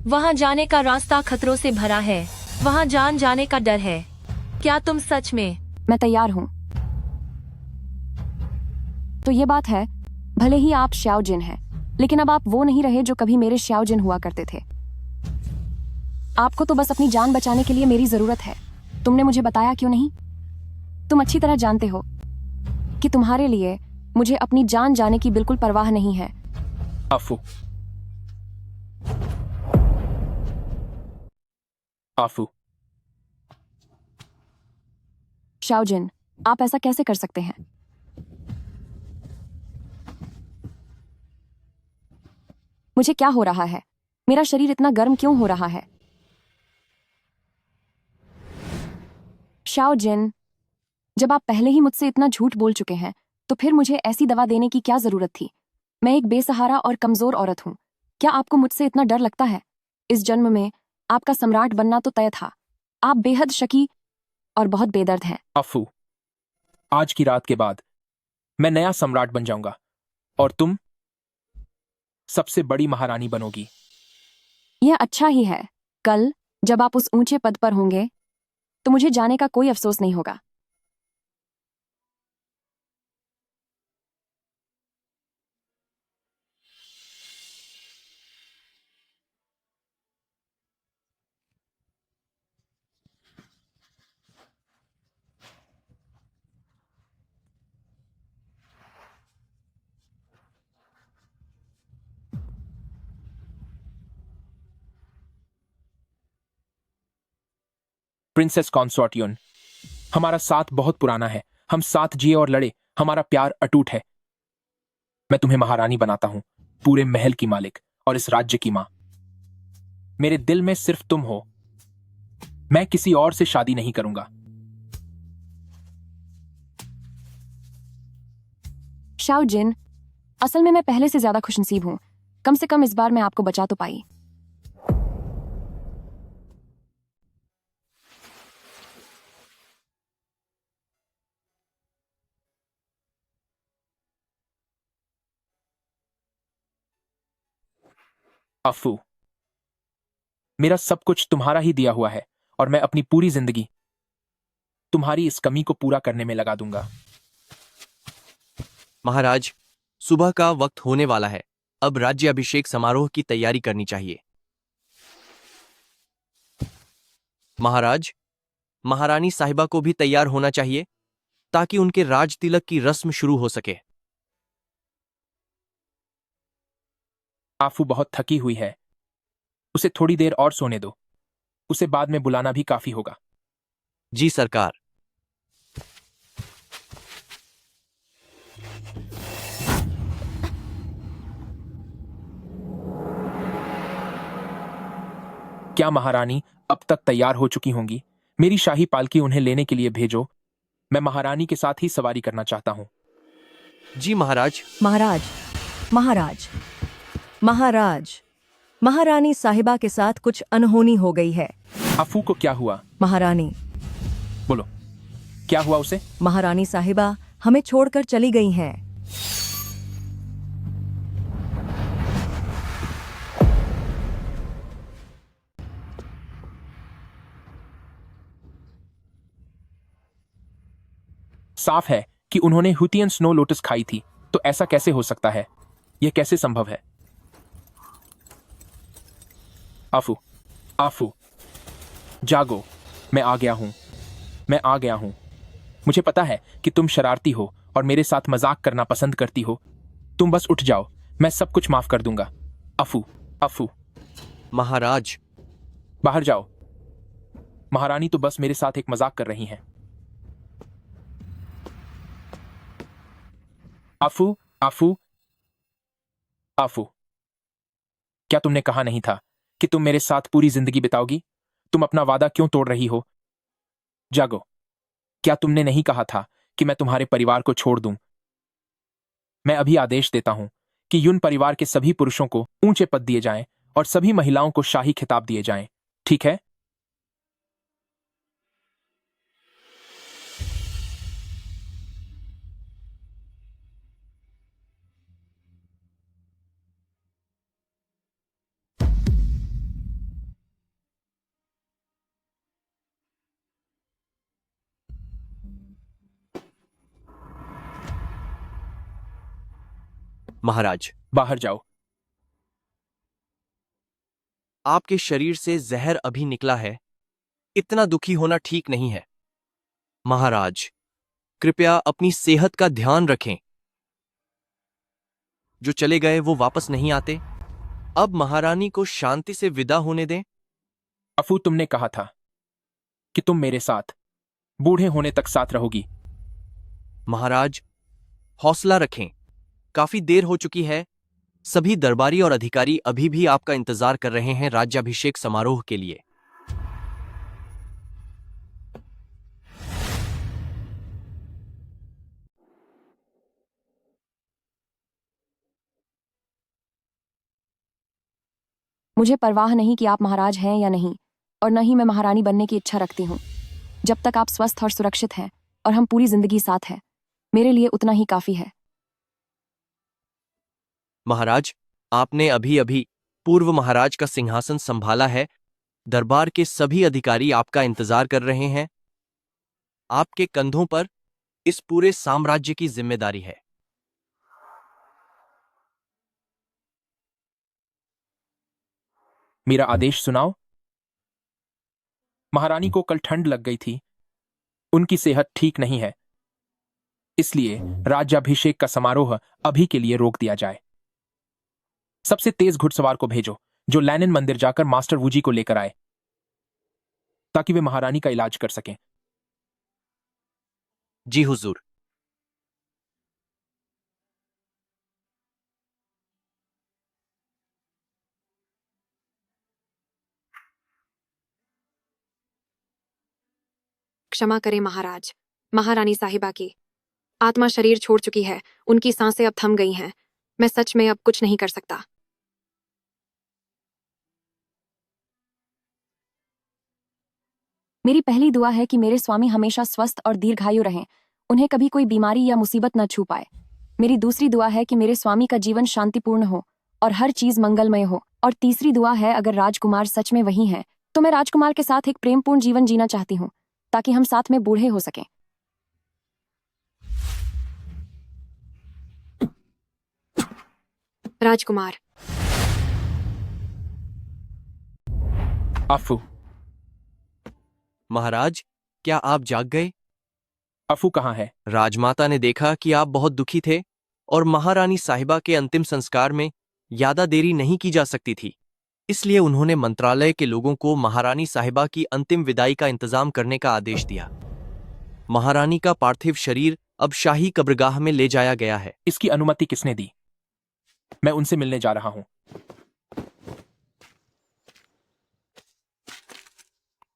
वहां जाने का रास्ता खतरों से भरा है, वहां जान जाने का डर है। क्या तुम सच में? मैं तैयार हूँ। तो ये बात है, भले ही आप श्याओ जिन हैं, लेकिन अब आप वो नहीं रहे जो कभी मेरे श्याओ जिन हुआ करते थे। आपको तो बस अपनी जान बचाने के लिए मेरी जरूरत है। तुमने मुझे बताया क्यों नहीं? तुम अच्छी तरह जानते हो कि तुम्हारे लिए मुझे अपनी जान जाने की बिल्कुल परवाह नहीं है। आफू, आफू, श्याओ जिन, आप ऐसा कैसे कर सकते हैं? मुझे क्या हो रहा है? मेरा शरीर इतना गर्म क्यों हो रहा है? श्याओ जिन, जब आप पहले ही मुझसे इतना झूठ बोल चुके हैं, तो फिर मुझे ऐसी दवा देने की क्या जरूरत थी? मैं एक बेसहारा और कमजोर औरत हूं। क्या आपको मुझसे इतना डर लगता है? इस जन्म में आपका सम्राट बनना तो तय था। आप बेहद शकी और बहुत बेदर्द हैं। आफू, आज की रात के बाद मैं नया सम्राट बन जाऊंगा और तुम सबसे बड़ी महारानी बनोगी। यह अच्छा ही है। कल जब आप उस ऊंचे पद पर होंगे तो मुझे जाने का कोई अफसोस नहीं होगा। प्रिंसेस कॉन्सॉर्ट युन, हमारा साथ बहुत पुराना है। हम साथ जिए और लड़े। हमारा प्यार अटूट है। मैं तुम्हें महारानी बनाता हूं, पूरे महल की मालिक और इस राज्य की मां। मेरे दिल में सिर्फ तुम हो। मैं किसी और से शादी नहीं करूंगा। श्याओ जिन, असल में मैं पहले से ज्यादा खुशनसीब हूं। कम से कम इस बार मैं आपको बचा तो पाई। अफू, मेरा सब कुछ तुम्हारा ही दिया हुआ है और मैं अपनी पूरी जिंदगी तुम्हारी इस कमी को पूरा करने में लगा दूंगा। महाराज, सुबह का वक्त होने वाला है। अब राज्याभिषेक समारोह की तैयारी करनी चाहिए। महाराज, महारानी साहिबा को भी तैयार होना चाहिए ताकि उनके राज तिलक की रस्म शुरू हो सके। आफू बहुत थकी हुई है। उसे थोड़ी देर और सोने दो। उसे बाद में बुलाना भी काफी होगा। जी सरकार। क्या महारानी अब तक तैयार हो चुकी होंगी? मेरी शाही पालकी उन्हें लेने के लिए भेजो। मैं महारानी के साथ ही सवारी करना चाहता हूं। जी महाराज। महाराज, महाराज, महाराज, महारानी साहिबा के साथ कुछ अनहोनी हो गई है। अफू को क्या हुआ? महारानी, बोलो, क्या हुआ उसे? महारानी साहिबा हमें छोड़कर चली गई हैं। साफ है कि उन्होंने हुतियन स्नो लोटस खाई थी। तो ऐसा कैसे हो सकता है? यह कैसे संभव है? आफू, आफू, जागो। मैं आ गया हूं। मैं आ गया हूं। मुझे पता है कि तुम शरारती हो और मेरे साथ मजाक करना पसंद करती हो। तुम बस उठ जाओ, मैं सब कुछ माफ कर दूंगा। अफू, अफू। महाराज, बाहर जाओ। महारानी तो बस मेरे साथ एक मजाक कर रही हैं। आफू, आफू, आफू, क्या तुमने कहा नहीं था कि तुम मेरे साथ पूरी जिंदगी बिताओगी? तुम अपना वादा क्यों तोड़ रही हो? जागो। क्या तुमने नहीं कहा था कि मैं तुम्हारे परिवार को छोड़ दूं? मैं अभी आदेश देता हूं कि युन परिवार के सभी पुरुषों को ऊंचे पद दिए जाएं और सभी महिलाओं को शाही खिताब दिए जाएं, ठीक है? महाराज, बाहर जाओ। आपके शरीर से जहर अभी निकला है। इतना दुखी होना ठीक नहीं है। महाराज, कृपया अपनी सेहत का ध्यान रखें। जो चले गए वो वापस नहीं आते। अब महारानी को शांति से विदा होने दें। अफू, तुमने कहा था कि तुम मेरे साथ बूढ़े होने तक साथ रहोगी। महाराज, हौसला रखें। काफी देर हो चुकी है। सभी दरबारी और अधिकारी अभी भी आपका इंतजार कर रहे हैं राज्याभिषेक समारोह के लिए। मुझे परवाह नहीं कि आप महाराज हैं या नहीं, और न ही मैं महारानी बनने की इच्छा रखती हूँ। जब तक आप स्वस्थ और सुरक्षित हैं और हम पूरी जिंदगी साथ हैं, मेरे लिए उतना ही काफी है। महाराज, आपने अभी अभी पूर्व महाराज का सिंहासन संभाला है। दरबार के सभी अधिकारी आपका इंतजार कर रहे हैं। आपके कंधों पर इस पूरे साम्राज्य की जिम्मेदारी है। मेरा आदेश सुनाओ। महारानी को कल ठंड लग गई थी। उनकी सेहत ठीक नहीं है, इसलिए राज्याभिषेक का समारोह अभी के लिए रोक दिया जाए। सबसे तेज घुड़सवार को भेजो जो लैनिन मंदिर जाकर मास्टर वूजी को लेकर आए, ताकि वे महारानी का इलाज कर सकें। जी हुजूर। क्षमा करें महाराज। महारानी साहिबा की आत्मा शरीर छोड़ चुकी है। उनकी सांसें अब थम गई हैं। मैं सच में अब कुछ नहीं कर सकता। मेरी पहली दुआ है कि मेरे स्वामी हमेशा स्वस्थ और दीर्घायु रहें, उन्हें कभी कोई बीमारी या मुसीबत न छू पाए। मेरी दूसरी दुआ है कि मेरे स्वामी का जीवन शांतिपूर्ण हो और हर चीज मंगलमय हो। और तीसरी दुआ है, अगर राजकुमार सच में वही हैं, तो मैं राजकुमार के साथ एक प्रेमपूर्ण जीवन जीना चाहती हूँ, ताकि हम साथ में बूढ़े हो सकें। राजकुमार। अफू। महाराज, क्या आप जाग गए? अफू कहाँ है? राजमाता ने देखा कि आप बहुत दुखी थे और महारानी साहिबा के अंतिम संस्कार में ज्यादा देरी नहीं की जा सकती थी, इसलिए उन्होंने मंत्रालय के लोगों को महारानी साहिबा की अंतिम विदाई का इंतजाम करने का आदेश दिया। महारानी का पार्थिव शरीर अब शाही कब्रगाह में ले जाया गया है। इसकी अनुमति किसने दी? मैं उनसे मिलने जा रहा हूं।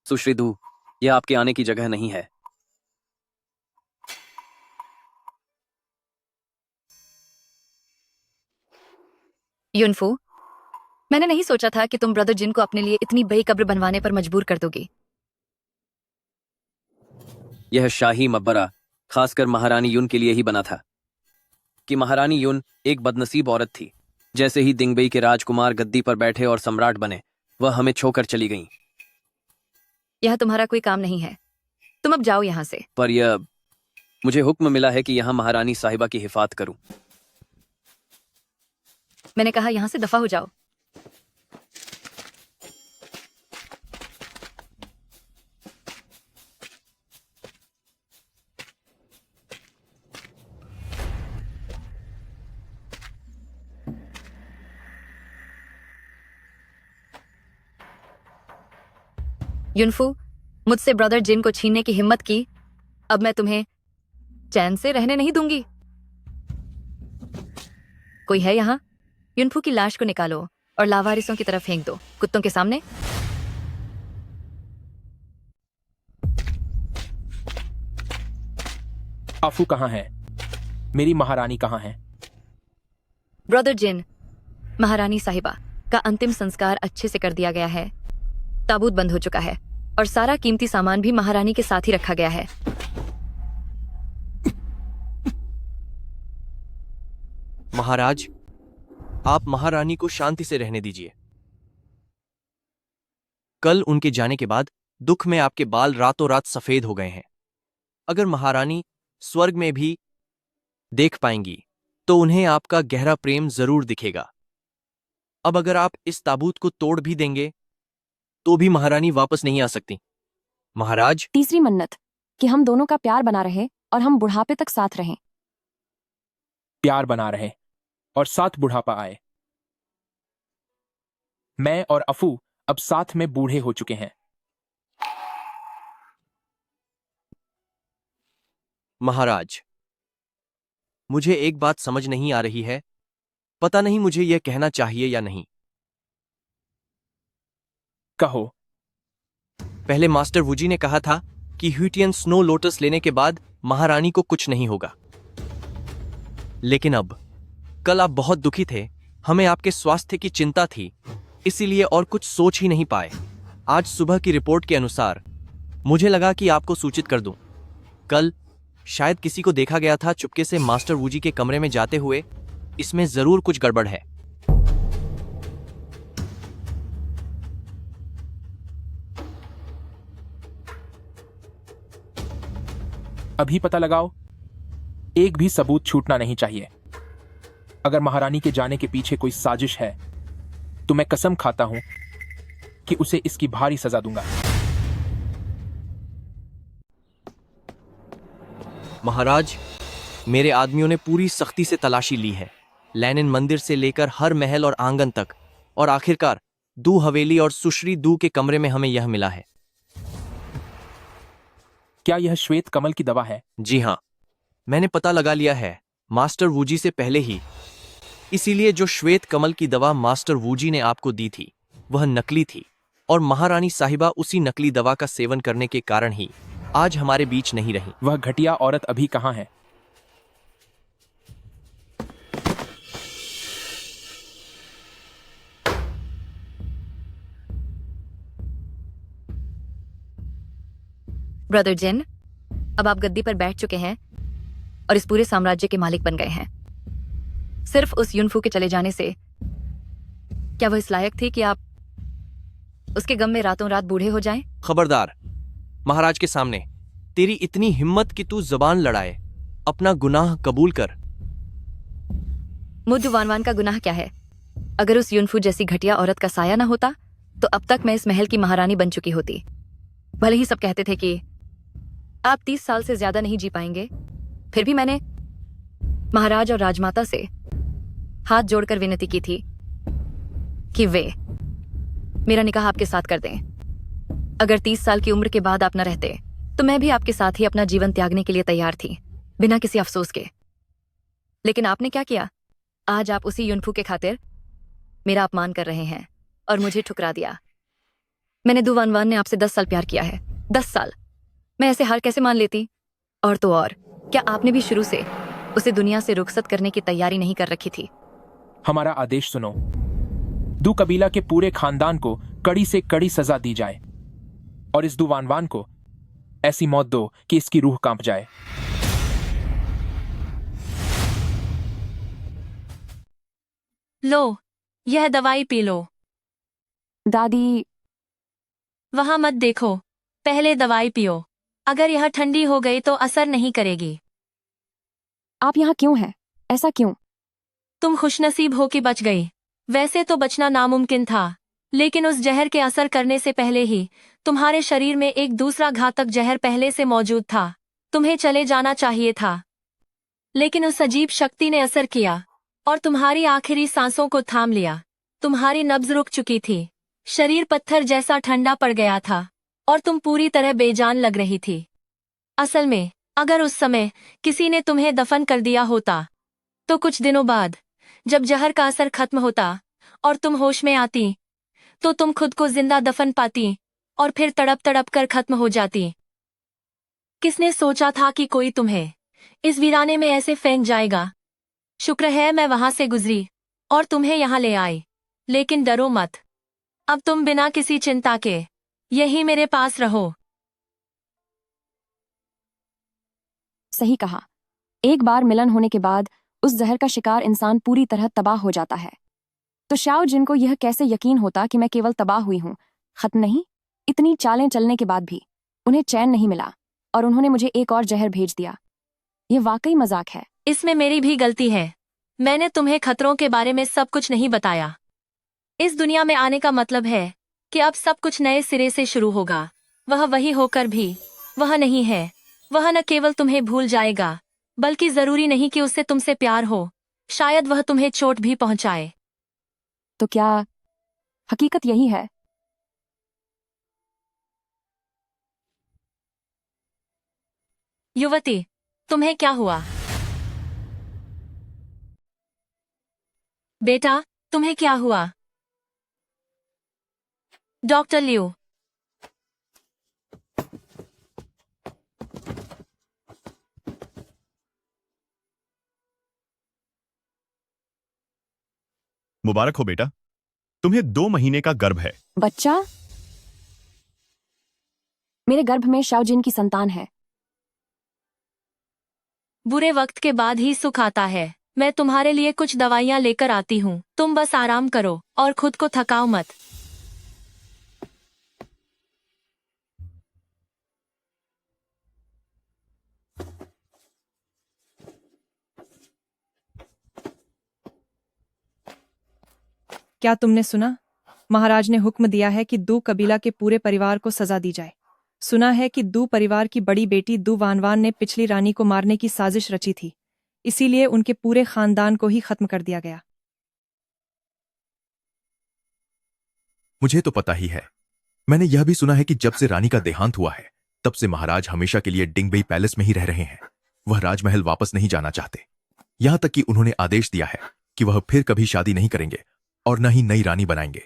सुश्री, यह आपके आने की जगह नहीं है। युनफू, मैंने नहीं सोचा था कि तुम ब्रदर जिन को अपने लिए इतनी बड़ी कब्र बनवाने पर मजबूर कर दोगी। यह शाही मकबरा खासकर महारानी युन के लिए ही बना था। कि महारानी युन एक बदनसीब औरत थी। जैसे ही दिंगबई के राजकुमार गद्दी पर बैठे और सम्राट बने, वह हमें छोड़कर चली गईं। यह तुम्हारा कोई काम नहीं है, तुम अब जाओ यहाँ से। पर यह मुझे हुक्म मिला है कि यहाँ महारानी साहिबा की हिफाजत करूं। मैंने कहा यहाँ से दफा हो जाओ। युनफू, मुझसे ब्रदर जिन को छीनने की हिम्मत की, अब मैं तुम्हें चैन से रहने नहीं दूंगी। कोई है यहाँ? युनफू की लाश को निकालो और लावारिसों की तरफ फेंक दो, कुत्तों के सामने। अफू कहाँ है? मेरी महारानी कहाँ है? ब्रदर जिन, महारानी साहिबा का अंतिम संस्कार अच्छे से कर दिया गया है। ताबूत बंद हो चुका है और सारा कीमती सामान भी महारानी के साथ ही रखा गया है। महाराज, आप महारानी को शांति से रहने दीजिए। कल उनके जाने के बाद दुख में आपके बाल रातों रात सफेद हो गए हैं। अगर महारानी स्वर्ग में भी देख पाएंगी तो उन्हें आपका गहरा प्रेम जरूर दिखेगा। अब अगर आप इस ताबूत को तोड़ भी देंगे तो भी महारानी वापस नहीं आ सकती। महाराज, तीसरी मन्नत कि हम दोनों का प्यार बना रहे और हम बुढ़ापे तक साथ रहें। प्यार बना रहे और साथ बुढ़ापा आए। मैं और अफू अब साथ में बूढ़े हो चुके हैं। महाराज, मुझे एक बात समझ नहीं आ रही है। पता नहीं मुझे यह कहना चाहिए या नहीं। कहो। पहले मास्टर वुजी ने कहा था कि ह्यूटियन स्नो लोटस लेने के बाद महारानी को कुछ नहीं होगा। लेकिन अब, कल आप बहुत दुखी थे, हमें आपके स्वास्थ्य की चिंता थी, इसीलिए और कुछ सोच ही नहीं पाए। आज सुबह की रिपोर्ट के अनुसार मुझे लगा कि आपको सूचित कर दूं। कल शायद किसी को देखा गया था चुपके से मास्टर वुजी के कमरे में जाते हुए। इसमें जरूर कुछ गड़बड़ है। अभी पता लगाओ। एक भी सबूत छूटना नहीं चाहिए। अगर महारानी के जाने के पीछे कोई साजिश है तो मैं कसम खाता हूं कि उसे इसकी भारी सजा दूंगा। महाराज, मेरे आदमियों ने पूरी सख्ती से तलाशी ली है, लेनिन मंदिर से लेकर हर महल और आंगन तक, और आखिरकार दू हवेली और सुश्री दू के कमरे में हमें यह मिला है। क्या यह श्वेत कमल की दवा है? जी हाँ, मैंने पता लगा लिया है मास्टर वुजी से पहले ही। इसीलिए जो श्वेत कमल की दवा मास्टर वुजी ने आपको दी थी वह नकली थी, और महारानी साहिबा उसी नकली दवा का सेवन करने के कारण ही आज हमारे बीच नहीं रही। वह घटिया औरत अभी कहाँ है? ब्रदर जिन, अब आप गद्दी पर बैठ चुके हैं और इस पूरे साम्राज्य के मालिक बन गए हैं। सिर्फ उस युनफू के चले जाने से क्या वह इस लायक थी कि आप उसके गम में रातों रात बूढ़े हो जाएं? खबरदार, महाराज के सामने तेरी इतनी हिम्मत कि तू जबान लड़ाए। अपना गुनाह कबूल कर। मुद्दु वानवान का गुनाह क्या है? अगर उस युनफू जैसी घटिया औरत का साया न होता तो अब तक मैं इस महल की महारानी बन चुकी होती। भले ही सब कहते थे कि आप 30 साल से ज्यादा नहीं जी पाएंगे, फिर भी मैंने महाराज और राजमाता से हाथ जोड़कर विनती की थी कि वे मेरा निकाह आपके साथ कर दें। अगर 30 साल की उम्र के बाद आप न रहते तो मैं भी आपके साथ ही अपना जीवन त्यागने के लिए तैयार थी, बिना किसी अफसोस के। लेकिन आपने क्या किया? आज आप उसी युनफू के खातिर मेरा अपमान कर रहे हैं और मुझे ठुकरा दिया। मैंने दू वानवान ने आपसे 10 साल प्यार किया है। 10 साल! मैं ऐसे हार कैसे मान लेती? और तो और, क्या आपने भी शुरू से उसे दुनिया से रुखसत करने की तैयारी नहीं कर रखी थी? हमारा आदेश सुनो। दू कबीला के पूरे खानदान को कड़ी से कड़ी सजा दी जाए और इस दू वानवान को ऐसी मौत दो कि इसकी रूह कांप जाए। लो, यह दवाई पी लो। दादी, वहां मत देखो, पहले दवाई पियो। अगर यह ठंडी हो गई तो असर नहीं करेगी। आप यहाँ क्यों हैं? ऐसा क्यों? तुम खुशनसीब हो कि बच गई। वैसे तो बचना नामुमकिन था, लेकिन उस जहर के असर करने से पहले ही तुम्हारे शरीर में एक दूसरा घातक जहर पहले से मौजूद था। तुम्हें चले जाना चाहिए था, लेकिन उस अजीब शक्ति ने असर किया और तुम्हारी आखिरी सांसों को थाम लिया। तुम्हारी नब्ज रुक चुकी थी, शरीर पत्थर जैसा ठंडा पड़ गया था और तुम पूरी तरह बेजान लग रही थी। असल में अगर उस समय किसी ने तुम्हें दफन कर दिया होता तो कुछ दिनों बाद जब जहर का असर खत्म होता और तुम होश में आती तो तुम खुद को जिंदा दफन पाती और फिर तड़प तड़प कर खत्म हो जाती। किसने सोचा था कि कोई तुम्हें इस वीराने में ऐसे फेंक जाएगा? शुक्र है मैं वहां से गुजरी और तुम्हें यहाँ ले आए। लेकिन डरो मत, अब तुम बिना किसी चिंता के यही मेरे पास रहो। सही कहा। एक बार मिलन होने के बाद उस जहर का शिकार इंसान पूरी तरह तबाह हो जाता है। तो शाओ जिन को यह कैसे यकीन होता कि मैं केवल तबाह हुई हूं, खत्म नहीं। इतनी चालें चलने के बाद भी उन्हें चैन नहीं मिला और उन्होंने मुझे एक और जहर भेज दिया। यह वाकई मजाक है। इसमें मेरी भी गलती है। मैंने तुम्हें खतरों के बारे में सब कुछ नहीं बताया। इस दुनिया में आने का मतलब है कि अब सब कुछ नए सिरे से शुरू होगा। वह वही होकर भी वह नहीं है। वह न केवल तुम्हें भूल जाएगा, बल्कि जरूरी नहीं कि उससे तुमसे प्यार हो। शायद वह तुम्हें चोट भी पहुंचाए। तो क्या हकीकत यही है? युवती, तुम्हें क्या हुआ? बेटा, तुम्हें क्या हुआ? डॉक्टर लियो। मुबारक हो बेटा, तुम्हें 2 महीने का गर्भ है। बच्चा? मेरे गर्भ में शाओजिन की संतान है। बुरे वक्त के बाद ही सुख आता है। मैं तुम्हारे लिए कुछ दवाइयाँ लेकर आती हूँ। तुम बस आराम करो और खुद को थकाओ मत। क्या तुमने सुना? महाराज ने हुक्म दिया है कि दू कबीला के पूरे परिवार को सजा दी जाए। सुना है कि दू परिवार की बड़ी बेटी दू वानवान ने पिछली रानी को मारने की साजिश रची थी, इसीलिए उनके पूरे खानदान को ही खत्म कर दिया गया। मुझे तो पता ही है। मैंने यह भी सुना है कि जब से रानी का देहांत हुआ है, तब से महाराज हमेशा के लिए डिंगबेई पैलेस में ही रह रहे हैं। वह राजमहल वापस नहीं जाना चाहते। यहां तक कि उन्होंने आदेश दिया है कि वह फिर कभी शादी नहीं करेंगे और न ही नई रानी बनाएंगे।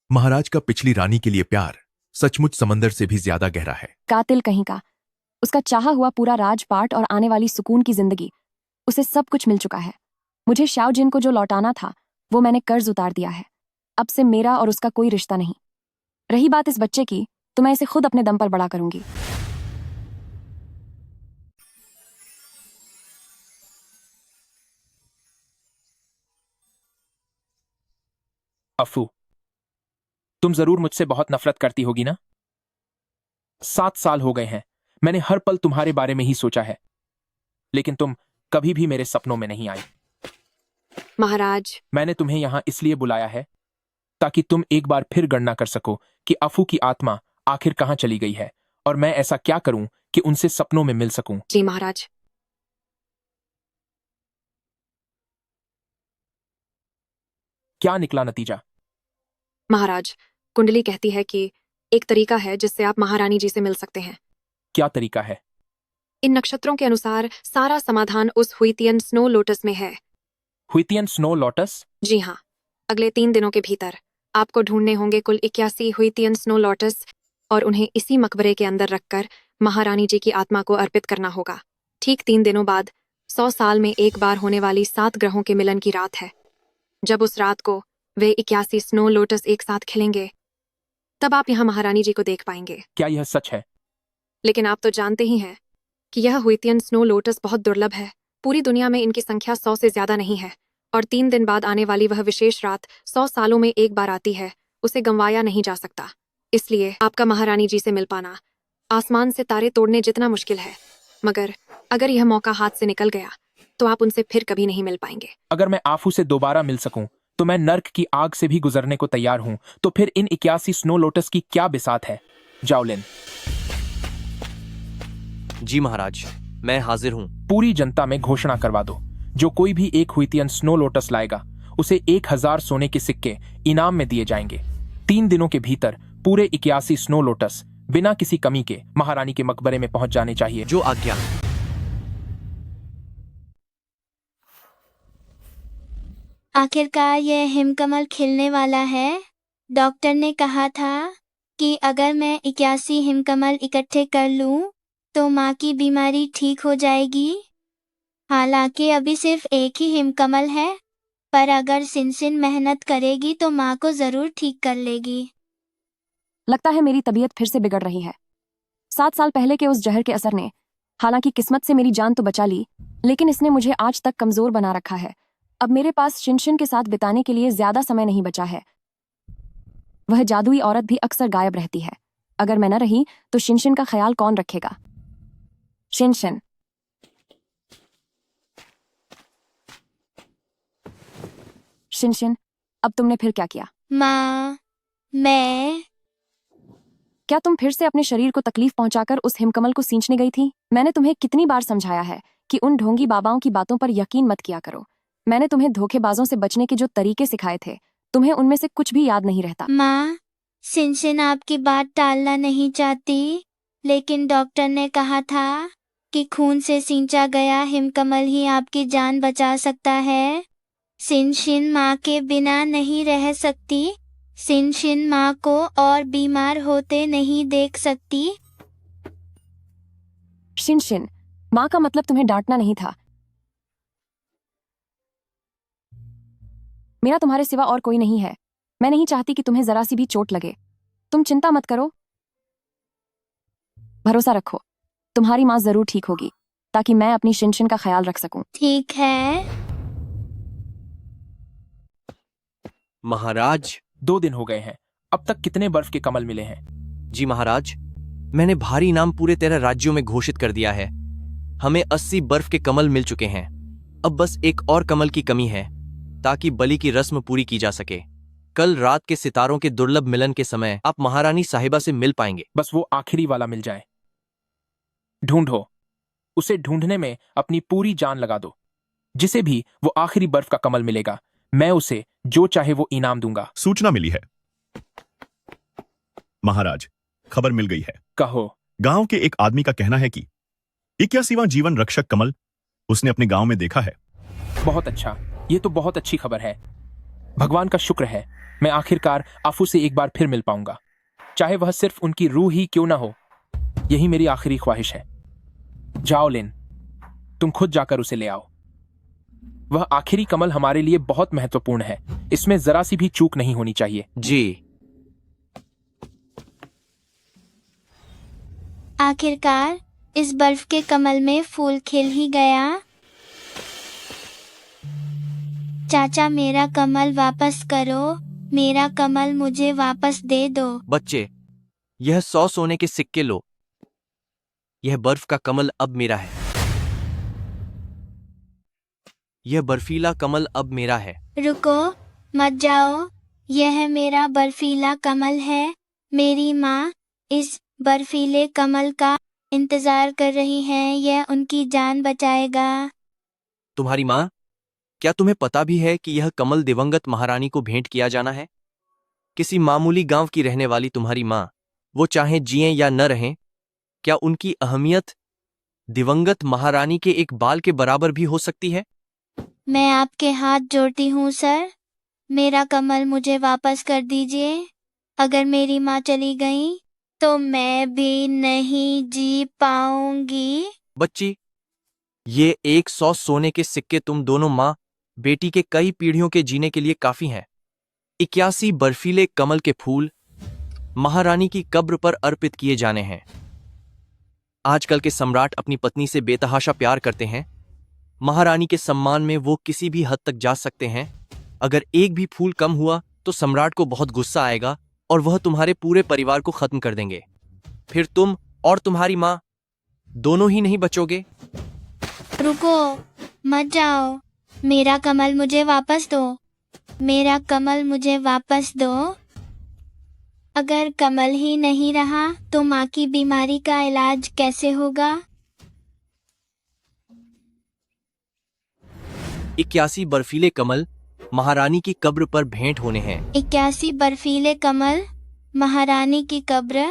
महाराज का पिछली रानी के लिए प्यार सचमुच समंदर से भी ज्यादा गहरा है। कातिल कहीं का। उसका चाहा हुआ पूरा राजपाट और आने वाली सुकून की जिंदगी, उसे सब कुछ मिल चुका है। मुझे शाओजिन को जो लौटाना था वो मैंने कर्ज उतार दिया है। अब से मेरा और उसका कोई रिश्ता नहीं। रही बात इस बच्चे की, तो मैं इसे खुद अपने दम पर बड़ा करूंगी। अफू, तुम जरूर मुझसे बहुत नफरत करती होगी ना? 7 साल हो गए हैं। मैंने हर पल तुम्हारे बारे में ही सोचा है, लेकिन तुम कभी भी मेरे सपनों में नहीं आई। महाराज, मैंने तुम्हें यहां इसलिए बुलाया है ताकि तुम एक बार फिर गणना कर सको कि अफू की आत्मा आखिर कहां चली गई है और मैं ऐसा क्या करूं कि उनसे सपनों में मिल सकूं। जी महाराज। क्या निकला नतीजा? महाराज, कुंडली कहती है कि एक तरीका है जिससे आप महारानी जी से मिल सकते हैं। क्या तरीका है? इन नक्षत्रों के अनुसार सारा समाधान उस हुईतियन स्नो लोटस में है। हुईतियन स्नो लोटस? जी हाँ। अगले 3 दिनों के भीतर आपको ढूंढने होंगे कुल 81 हुईतियन स्नो लोटस और उन्हें इसी मकबरे के अंदर रखकर महारानी जी की आत्मा को अर्पित करना होगा। ठीक 3 दिनों बाद 100 साल में एक बार होने वाली 7 ग्रहों के मिलन की रात है। जब उस रात को वे 81 स्नो लोटस एक साथ खिलेंगे, तब आप यहाँ महारानी जी को देख पाएंगे। क्या यह सच है? लेकिन आप तो जानते ही हैं कि यह हुईतियन स्नो लोटस बहुत दुर्लभ है। पूरी दुनिया में इनकी संख्या 100 से ज्यादा नहीं है और 3 दिन बाद आने वाली वह विशेष रात 100 सालों में एक बार आती है। उसे गंवाया नहीं जा सकता। इसलिए आपका महारानी जी से मिल पाना आसमान से तारे तोड़ने जितना मुश्किल है। मगर अगर यह मौका हाथ से निकल गया तो आप उनसे फिर कभी नहीं मिल पाएंगे। अगर मैं आफू से दोबारा मिल सकूं तो मैं नर्क की आग से भी गुजरने को तैयार हूं। तो फिर इन 81 स्नो लोटस की क्या बिसात है? जाओलिन। जी महाराज, मैं हाजिर हूं। पूरी जनता में घोषणा करवा दो, जो कोई भी एक हुईतियन स्नो लोटस लाएगा उसे 1000 सोने के सिक्के इनाम में दिए जाएंगे। 3 दिनों के भीतर पूरे 81 स्नो लोटस बिना किसी कमी के महारानी के मकबरे में पहुंच जाने चाहिए। जो आज्ञा। आखिरकार यह हिमकमल खिलने वाला है। डॉक्टर ने कहा था कि अगर मैं 81 हिमकमल इकट्ठे कर लूं तो माँ की बीमारी ठीक हो जाएगी। हालांकि अभी सिर्फ एक ही हिमकमल है, पर अगर सिनसिन मेहनत करेगी तो माँ को जरूर ठीक कर लेगी। लगता है मेरी तबीयत फिर से बिगड़ रही है। 7 साल पहले के उस जहर के असर ने हालांकि किस्मत से मेरी जान तो बचा ली, लेकिन इसने मुझे आज तक कमजोर बना रखा है। अब मेरे पास शिनशिन के साथ बिताने के लिए ज्यादा समय नहीं बचा है। वह जादुई औरत भी अक्सर गायब रहती है। अगर मैं न रही तो शिनशिन का ख्याल कौन रखेगा? शिनशिन। शिनशिन, अब तुमने फिर क्या किया? माँ, मैं क्या तुम फिर से अपने शरीर को तकलीफ पहुंचाकर उस हिमकमल को सींचने गई थी? मैंने तुम्हें कितनी बार समझाया है कि उन ढोंगी बाबाओं की बातों पर यकीन मत किया करो। मैंने तुम्हें धोखेबाजों से बचने के जो तरीके सिखाए थे, तुम्हें उनमें से कुछ भी याद नहीं रहता। माँ, सिनसिन आपकी बात टालना नहीं चाहती, लेकिन डॉक्टर ने कहा था कि खून से सींचा गया हिमकमल ही आपकी जान बचा सकता है। सिनशिन माँ के बिना नहीं रह सकती। सिनशिन माँ को और बीमार होते नहीं देख सकती। शिनशिन, माँ का मतलब तुम्हें डांटना नहीं था। मेरा तुम्हारे सिवा और कोई नहीं है। मैं नहीं चाहती कि तुम्हें जरा सी भी चोट लगे। तुम चिंता मत करो, भरोसा रखो, तुम्हारी माँ जरूर ठीक होगी, ताकि मैं अपनी शिनशिन का ख्याल रख सकूं। ठीक है महाराज। 2 दिन हो गए हैं, अब तक कितने बर्फ के कमल मिले हैं? जी महाराज, मैंने भारी इनाम पूरे 13 राज्यों में घोषित कर दिया है। हमें 80 बर्फ के कमल मिल चुके हैं। अब बस एक और कमल की कमी है, ताकि बलि की रस्म पूरी की जा सके। कल रात के सितारों के दुर्लभ मिलन के समय आप महारानी साहिबा से मिल पाएंगे। बस वो आखिरी वाला मिल जाए। ढूंढो, उसे ढूंढने में अपनी पूरी जान लगा दो। जिसे भी वो आखिरी बर्फ का कमल मिलेगा, मैं उसे जो चाहे वो इनाम दूंगा। सूचना मिली है महाराज, खबर मिल गई है। कहो। गांव के एक आदमी का कहना है कि 81वां जीवन रक्षक कमल उसने अपने गांव में देखा है। बहुत अच्छा, ये तो बहुत अच्छी खबर है। भगवान का शुक्र है, मैं आखिरकार आफू से एक बार फिर मिल पाऊंगा, चाहे वह सिर्फ उनकी रूह ही क्यों ना हो। यही मेरी आखिरी ख्वाहिश है। जाओ लिन, तुम खुद जाकर उसे ले आओ। वह आखिरी कमल हमारे लिए बहुत महत्वपूर्ण है, इसमें जरा सी भी चूक नहीं होनी चाहिए। जी। आखिरकार इस बर्फ के कमल में फूल खिल ही गया। चाचा, मेरा कमल वापस करो, मेरा कमल मुझे वापस दे दो। बच्चे, यह 100 सोने के सिक्के लो। यह बर्फ का कमल अब मेरा है। यह बर्फीला कमल अब मेरा है। रुको, मत जाओ, यह मेरा बर्फीला कमल है। मेरी माँ इस बर्फीले कमल का इंतजार कर रही हैं, यह उनकी जान बचाएगा। तुम्हारी माँ, क्या तुम्हें पता भी है कि यह कमल दिवंगत महारानी को भेंट किया जाना है? किसी मामूली गांव की रहने वाली तुम्हारी माँ, वो चाहे जिएं या न रहें, क्या उनकी अहमियत दिवंगत महारानी के एक बाल के बराबर भी हो सकती है? मैं आपके हाथ जोड़ती हूँ सर, मेरा कमल मुझे वापस कर दीजिए। अगर मेरी माँ चली गई तो मैं भी नहीं जी पाऊंगी। बच्ची, ये 100 सोने के सिक्के तुम दोनों माँ बेटी के कई पीढ़ियों के जीने के लिए काफी हैं। 81 बर्फीले कमल के फूल महारानी की कब्र पर अर्पित किए जाने हैं। आजकल के सम्राट अपनी पत्नी से बेतहाशा प्यार करते हैं। महारानी के सम्मान में वो किसी भी हद तक जा सकते हैं। अगर एक भी फूल कम हुआ तो सम्राट को बहुत गुस्सा आएगा और वह तुम्हारे पूरे परिवार को खत्म कर देंगे। फिर तुम और तुम्हारी माँ दोनों ही नहीं बचोगे। रुको, मत जाओ, मेरा कमल मुझे वापस दो, मेरा कमल मुझे वापस दो। अगर कमल ही नहीं रहा तो माँ की बीमारी का इलाज कैसे होगा? 81 बर्फीले कमल महारानी की कब्र पर भेंट होने हैं। 81 बर्फीले कमल महारानी की कब्र,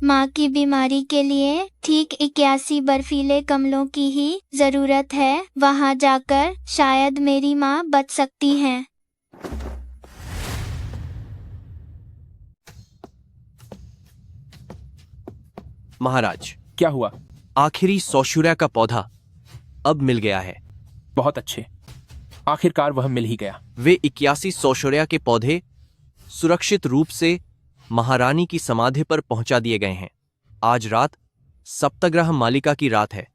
माँ की बीमारी के लिए ठीक 81 बर्फीले कमलों की ही जरूरत है। वहाँ जाकर शायद मेरी माँ बच सकती हैं। महाराज, क्या हुआ? आखिरी सौशुर्या का पौधा अब मिल गया है। बहुत अच्छे। आखिरकार वह मिल ही गया। वे 81 सौशर्या के पौधे सुरक्षित रूप से महारानी की समाधि पर पहुंचा दिए गए हैं। आज रात सप्तग्रह मालिका की रात है।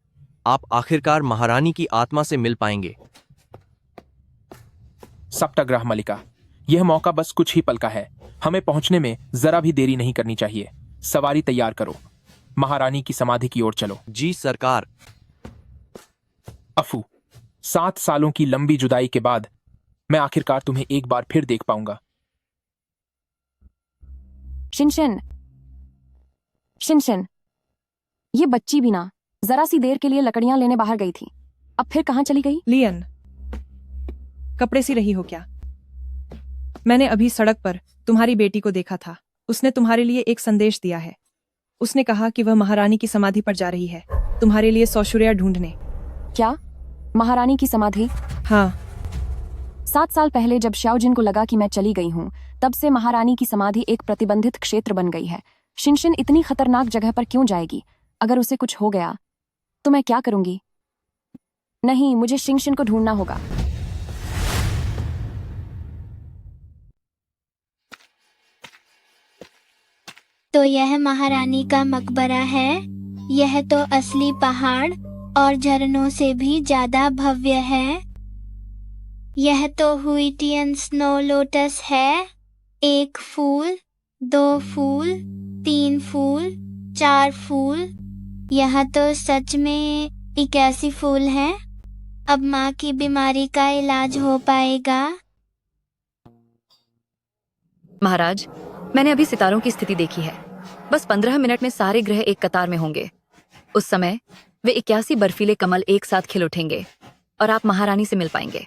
आप आखिरकार महारानी की आत्मा से मिल पाएंगे। सप्तग्रह मलिका, यह मौका बस कुछ ही पल का है। हमें पहुंचने में जरा भी देरी नहीं करनी चाहिए। सवारी तैयार करो, महारानी की समाधि की ओर चलो। जी सरकार। अफू, 7 सालों की लंबी जुदाई के बाद मैं आखिरकार तुम्हें एक बार फिर देख पाऊंगा। शिनशिन, शिनशिन, ये बच्ची भी ना जरा सी देर के लिए लकड़ियां लेने बाहर गई थी, अब फिर कहां चली गई? लियन, कपड़े सी रही हो क्या? मैंने अभी सड़क पर तुम्हारी बेटी को देखा था। उसने तुम्हारे लिए एक संदेश दिया है। उसने कहा कि वह महारानी की समाधि पर जा रही है, तुम्हारे लिए सौशर्या ढूंढने। क्या? महारानी की समाधि? हाँ। 7 साल पहले जब श्याओजिन को लगा कि मैं चली गई हूँ, तब से महारानी की समाधि एक प्रतिबंधित क्षेत्र बन गई है। शिनशिन इतनी खतरनाक जगह पर क्यों जाएगी? अगर उसे कुछ हो गया तो मैं क्या करूंगी? नहीं, मुझे शिनशिन को ढूंढना होगा। तो यह महारानी का मकबरा है। यह तो असली पहाड़ और झरनों से भी ज्यादा भव्य है। यह तो हुइटियन स्नो लोटस है। 1 फूल, 2 फूल, 3 फूल, 4 फूल। यह तो सच में 81 फूल हैं। अब माँ की बीमारी का इलाज हो पाएगा। महाराज, मैंने अभी सितारों की स्थिति देखी है। बस 15 मिनट में सारे ग्रह एक कतार में होंगे। उस समय वे 81 बर्फीले कमल एक साथ खिल उठेंगे और आप महारानी से मिल पाएंगे।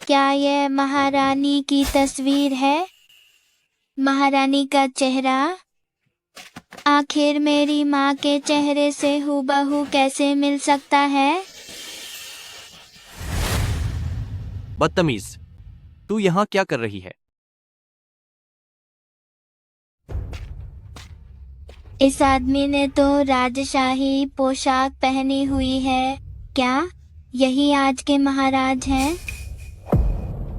क्या यह महारानी की तस्वीर है? महारानी का चेहरा आखिर मेरी माँ के चेहरे से हूबहू कैसे मिल सकता है? बदतमीज, तू यहाँ क्या कर रही है? इस आदमी ने तो राजशाही पोशाक पहनी हुई है। क्या यही आज के महाराज हैं?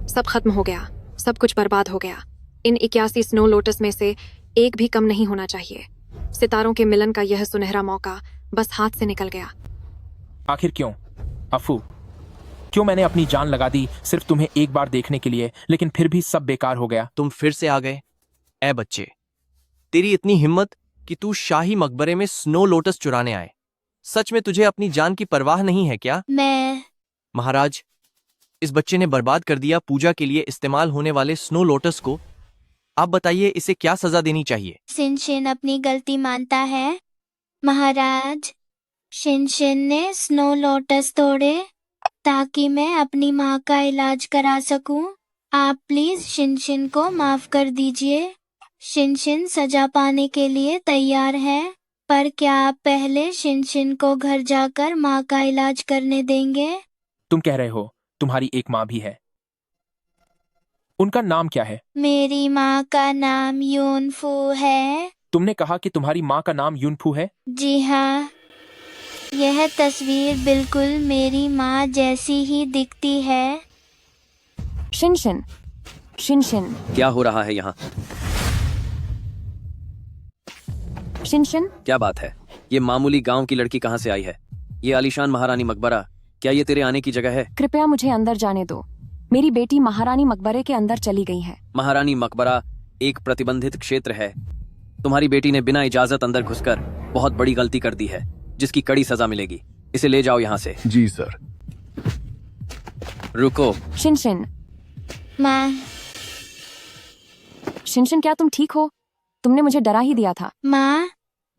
सब खत्म हो गया, सब कुछ बर्बाद हो गया। इन 81 स्नो लोटस में से एक भी कम नहीं होना चाहिए। सितारों के मिलन का यह सुनहरा मौका बस हाथ से निकल गया। आखिर क्यों अफू? क्यों मैंने अपनी जान लगा दी सिर्फ तुम्हें एक बार देखने के लिए, लेकिन फिर भी सब बेकार हो गया। तुम फिर से आ गए। ए बच्चे, तेरी इतनी हिम्मत कि तू शाही मकबरे में स्नो लोटस चुराने आए। सच में तुझे अपनी जान की परवाह नहीं है क्या? मैं महाराज, इस बच्चे ने बर्बाद कर दिया पूजा के लिए इस्तेमाल होने वाले स्नो लोटस को। आप बताइए, इसे क्या सजा देनी चाहिए? शिनशिन अपनी गलती मानता है। महाराज, शिनशिन ने स्नो लोटस तोड़े ताकि मैं अपनी माँ का इलाज करा सकूं। आप प्लीज शिनशिन को माफ कर दीजिए। शिनशिन सजा पाने के लिए तैयार है, पर क्या आप पहले शिनशिन को घर जाकर माँ का इलाज करने देंगे? तुम कह रहे हो तुम्हारी एक माँ भी है? उनका नाम क्या है? मेरी माँ का नाम यूनफू है। तुमने कहा कि तुम्हारी माँ का नाम यूनफू है? जी हाँ, यह तस्वीर बिल्कुल मेरी माँ जैसी ही दिखती है। शिनशिन, शिनशिन, क्या हो रहा है यहाँ? शिनशिन, क्या बात है? ये मामूली गांव की लड़की कहाँ से आई है? ये आलीशान महारानी मकबरा, क्या ये तेरे आने की जगह है? कृपया मुझे अंदर जाने दो। मेरी बेटी महारानी मकबरे के अंदर चली गई है। महारानी मकबरा एक प्रतिबंधित क्षेत्र है। तुम्हारी बेटी ने बिना इजाजत अंदर घुसकर बहुत बड़ी गलती कर दी है, जिसकी कड़ी सजा मिलेगी। इसे ले जाओ यहाँ से। जी सर। रुको। शिनशिन, माँ। शिनशिन, क्या तुम ठीक हो? तुमने मुझे डरा ही दिया था। माँ,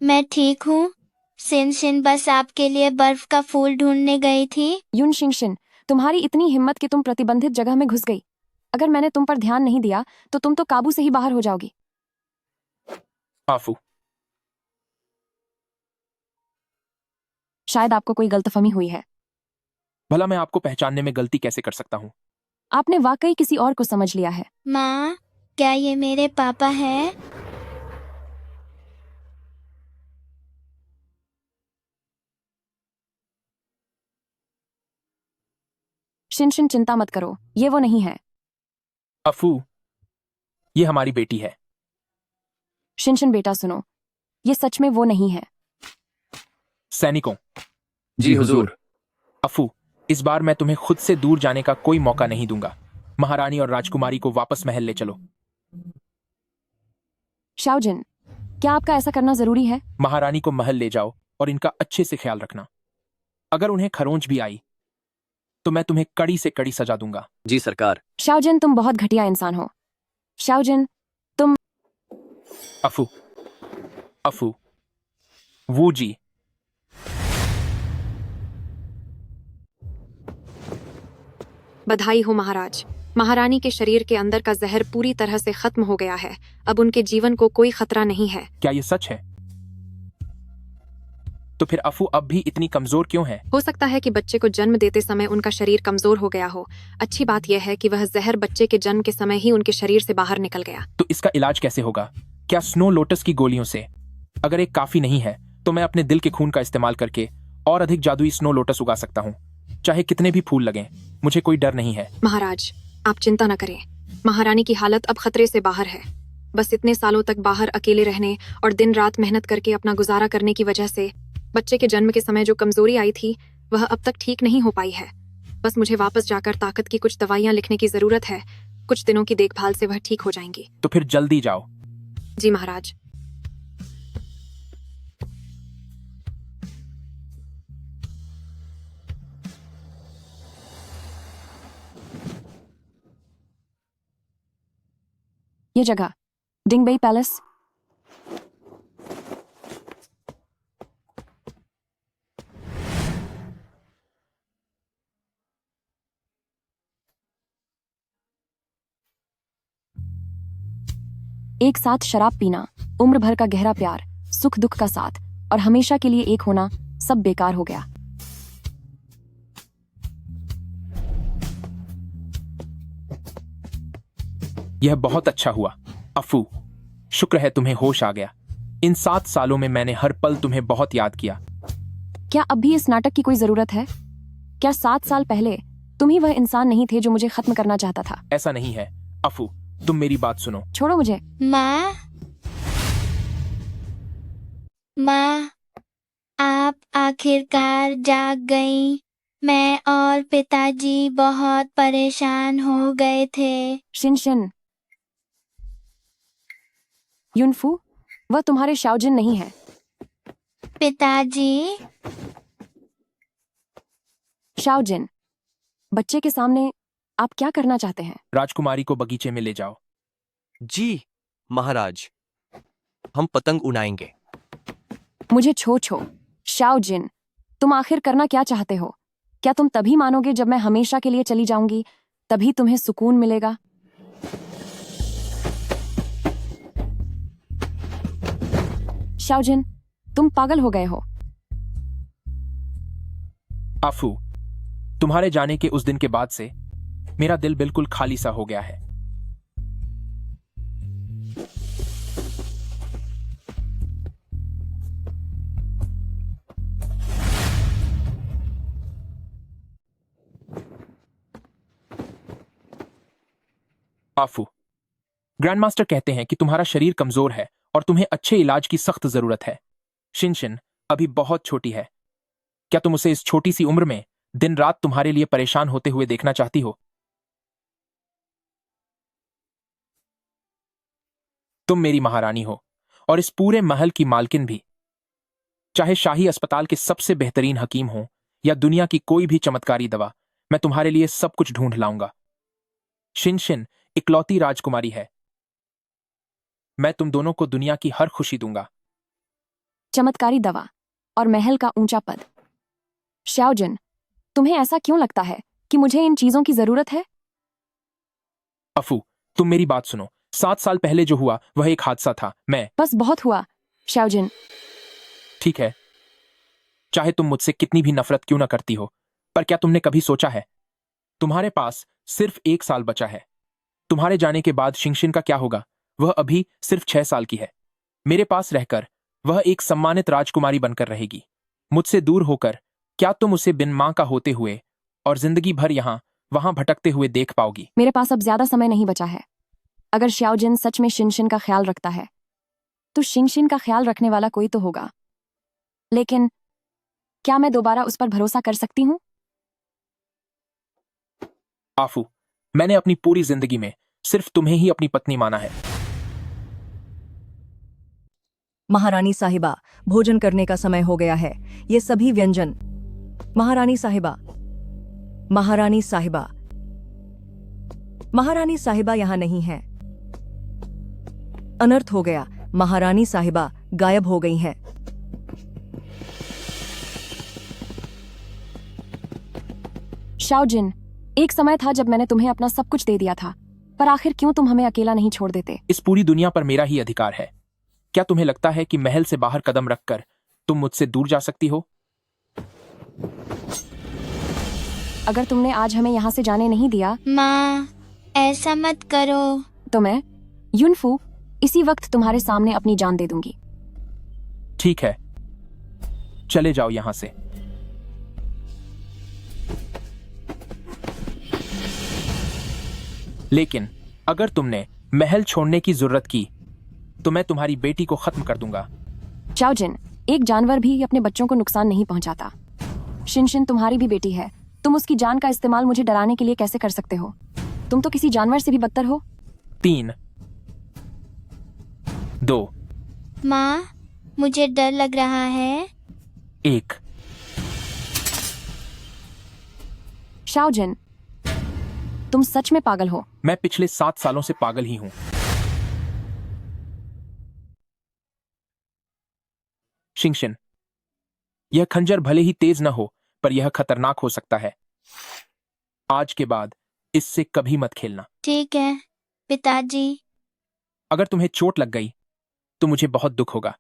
मैं ठीक हूँ। शिनशिन बस आपके लिए बर्फ का फूल ढूंढने गई थी। यून शिनशिन, तुम्हारी इतनी हिम्मत कि तुम प्रतिबंधित जगह में घुस गई। अगर मैंने तुम पर ध्यान नहीं दिया तो तुम तो काबू से ही बाहर हो जाओगी। आफू। शायद आपको कोई गलतफहमी हुई है। भला मैं आपको पहचानने में गलती कैसे कर सकता हूँ? आपने वाकई किसी और को समझ लिया है। माँ, क्या ये मेरे पापा हैं? शिनशिन, चिंता मत करो, ये वो नहीं है। अफू, ये हमारी बेटी है। शिनशिन बेटा सुनो, ये सच में वो नहीं है। सैनिकों। जी हुजूर। अफू, इस बार मैं तुम्हें खुद से दूर जाने का कोई मौका नहीं दूंगा। महारानी और राजकुमारी को वापस महल ले चलो। शाओजिन, क्या आपका ऐसा करना जरूरी है? महारानी को महल ले जाओ और इनका अच्छे से ख्याल रखना। अगर उन्हें खरोंच भी आई तो मैं तुम्हें कड़ी से कड़ी सजा दूंगा। जी सरकार। शाओजिन, तुम बहुत घटिया इंसान हो। शाओजिन, तुम। अफू, अफू, वो जी। बधाई हो महाराज, महारानी के शरीर के अंदर का जहर पूरी तरह से खत्म हो गया है। अब उनके जीवन को कोई खतरा नहीं है। क्या ये सच है? तो फिर अफू अब भी इतनी कमजोर क्यों है? हो सकता है कि बच्चे को जन्म देते समय उनका शरीर कमजोर हो गया हो। अच्छी बात यह है कि वह जहर बच्चे के जन्म के समय ही उनके शरीर से बाहर निकल गया। तो इसका इलाज कैसे होगा? क्या स्नो लोटस की गोलियों से? अगर एक काफी नहीं है तो मैं अपने दिल के खून का इस्तेमाल करके और अधिक जादुई स्नो लोटस उगा सकता हूँ। चाहे कितने भी फूल लगें, मुझे कोई डर नहीं है। महाराज, आप चिंता न करें। महारानी की हालत अब खतरे से बाहर है। बस इतने सालों तक बाहर अकेले रहने और दिन रात मेहनत करके अपना गुजारा करने की वजह से बच्चे के जन्म के समय जो कमजोरी आई थी वह अब तक ठीक नहीं हो पाई है। बस मुझे वापस जाकर ताकत की कुछ दवाइयाँ लिखने की जरूरत है। कुछ दिनों की देखभाल से वह ठीक हो जाएंगी। तो फिर जल्दी जाओ। जी महाराज। ये जगह डिंगबेई पैलेस। एक साथ शराब पीना, उम्र भर का गहरा प्यार, सुख दुख का साथ और हमेशा के लिए एक होना, सब बेकार हो गया। यह बहुत अच्छा हुआ अफू, शुक्र है तुम्हें होश आ गया। इन 7 सालों में मैंने हर पल तुम्हें बहुत याद किया। क्या अब भी इस नाटक की कोई जरूरत है? क्या 7 साल पहले तुम ही वह इंसान नहीं थे जो मुझे खत्म करना चाहता था? ऐसा नहीं है अफू, तुम मेरी बात सुनो। छोड़ो मुझे। माँ, माँ, आप आखिरकार जाग गईं। मैं और पिताजी बहुत परेशान हो गए थे। शिनशिन, युनफू, वह तुम्हारे शाओजिन नहीं है। पिताजी। शाओजिन, बच्चे के सामने आप क्या करना चाहते हैं? राजकुमारी को बगीचे में ले जाओ। जी महाराज, हम पतंग उड़ाएंगे। मुझे छो। शाओजिन, तुम आखिर करना क्या चाहते हो? क्या तुम तभी मानोगे जब मैं हमेशा के लिए चली जाऊंगी? तभी तुम्हें सुकून मिलेगा? शाओजिन, तुम पागल हो गए हो। अफू, तुम्हारे जाने के उस दिन के बाद से मेरा दिल बिल्कुल खाली सा हो गया है। आफू, ग्रैंडमास्टर कहते हैं कि तुम्हारा शरीर कमजोर है और तुम्हें अच्छे इलाज की सख्त जरूरत है। शिनशिन अभी बहुत छोटी है। क्या तुम उसे इस छोटी सी उम्र में दिन रात तुम्हारे लिए परेशान होते हुए देखना चाहती हो? तुम मेरी महारानी हो और इस पूरे महल की मालकिन भी। चाहे शाही अस्पताल के सबसे बेहतरीन हकीम हो या दुनिया की कोई भी चमत्कारी दवा, मैं तुम्हारे लिए सब कुछ ढूंढ लाऊंगा। शिनशिन इकलौती राजकुमारी है। मैं तुम दोनों को दुनिया की हर खुशी दूंगा। चमत्कारी दवा और महल का ऊंचा पद। शाओजिन, तुम्हें ऐसा क्यों लगता है कि मुझे इन चीजों की जरूरत है? अफू, तुम मेरी बात सुनो। 7 साल पहले जो हुआ वह एक हादसा था। मैं बस बहुत हुआ शाओजिन। ठीक है, चाहे तुम मुझसे कितनी भी नफरत क्यों न करती हो, पर क्या तुमने कभी सोचा है तुम्हारे पास सिर्फ 1 साल बचा है। तुम्हारे जाने के बाद शिंगशिन का क्या होगा? वह अभी सिर्फ 6 साल की है। मेरे पास रहकर वह एक सम्मानित राजकुमारी बनकर रहेगी। मुझसे दूर होकर क्या तुम उसे बिन मां का होते हुए और जिंदगी भर यहाँ वहां भटकते हुए देख पाओगी? मेरे पास अब ज्यादा समय नहीं बचा है। अगर श्याओजिन सच में शिनशिन का ख्याल रखता है तो शिंगशिन का ख्याल रखने वाला कोई तो होगा, लेकिन क्या मैं दोबारा उस पर भरोसा कर सकती हूँ? आफू, मैंने अपनी पूरी जिंदगी में सिर्फ तुम्हें ही अपनी पत्नी माना है। महारानी साहिबा, भोजन करने का समय हो गया है। ये सभी व्यंजन। महारानी साहिबा, महारानी साहिबा, महारानी साहिबा यहाँ नहीं है। अनर्थ हो गया। महारानी साहिबा गायब हो गई हैं। शाओजिन, एक समय था जब मैंने तुम्हें अपना सब कुछ दे दिया था, पर आखिर क्यों तुम हमें अकेला नहीं छोड़ देते? इस पूरी दुनिया पर मेरा ही अधिकार है। क्या तुम्हें लगता है कि महल से बाहर कदम रखकर तुम मुझसे दूर जा सकती हो? अगर तुमने आज हमें यहाँ से जाने नहीं दिया, माँ, ऐसा मत करो। तो मैं युनफू इसी वक्त तुम्हारे सामने अपनी जान दे दूंगी। ठीक है, चले जाओ यहां से। लेकिन अगर तुमने महल छोड़ने की जरूरत की तो मैं तुम्हारी बेटी को खत्म कर दूंगा। शाओजिन, एक जानवर भी अपने बच्चों को नुकसान नहीं पहुंचाता। शिनशिन तुम्हारी भी बेटी है। तुम उसकी जान का इस्तेमाल मुझे डराने के लिए कैसे कर सकते हो? तुम तो किसी जानवर से भी बदतर हो। 3, 2, माँ, मुझे डर लग रहा है। 1। शाओजिन, तुम सच में पागल हो। मैं पिछले 7 सालों से पागल ही हूं। शिंगशिन, यह खंजर भले ही तेज न हो, पर यह खतरनाक हो सकता है। आज के बाद इससे कभी मत खेलना। ठीक है पिताजी। अगर तुम्हें चोट लग गई तो मुझे बहुत दुख होगा।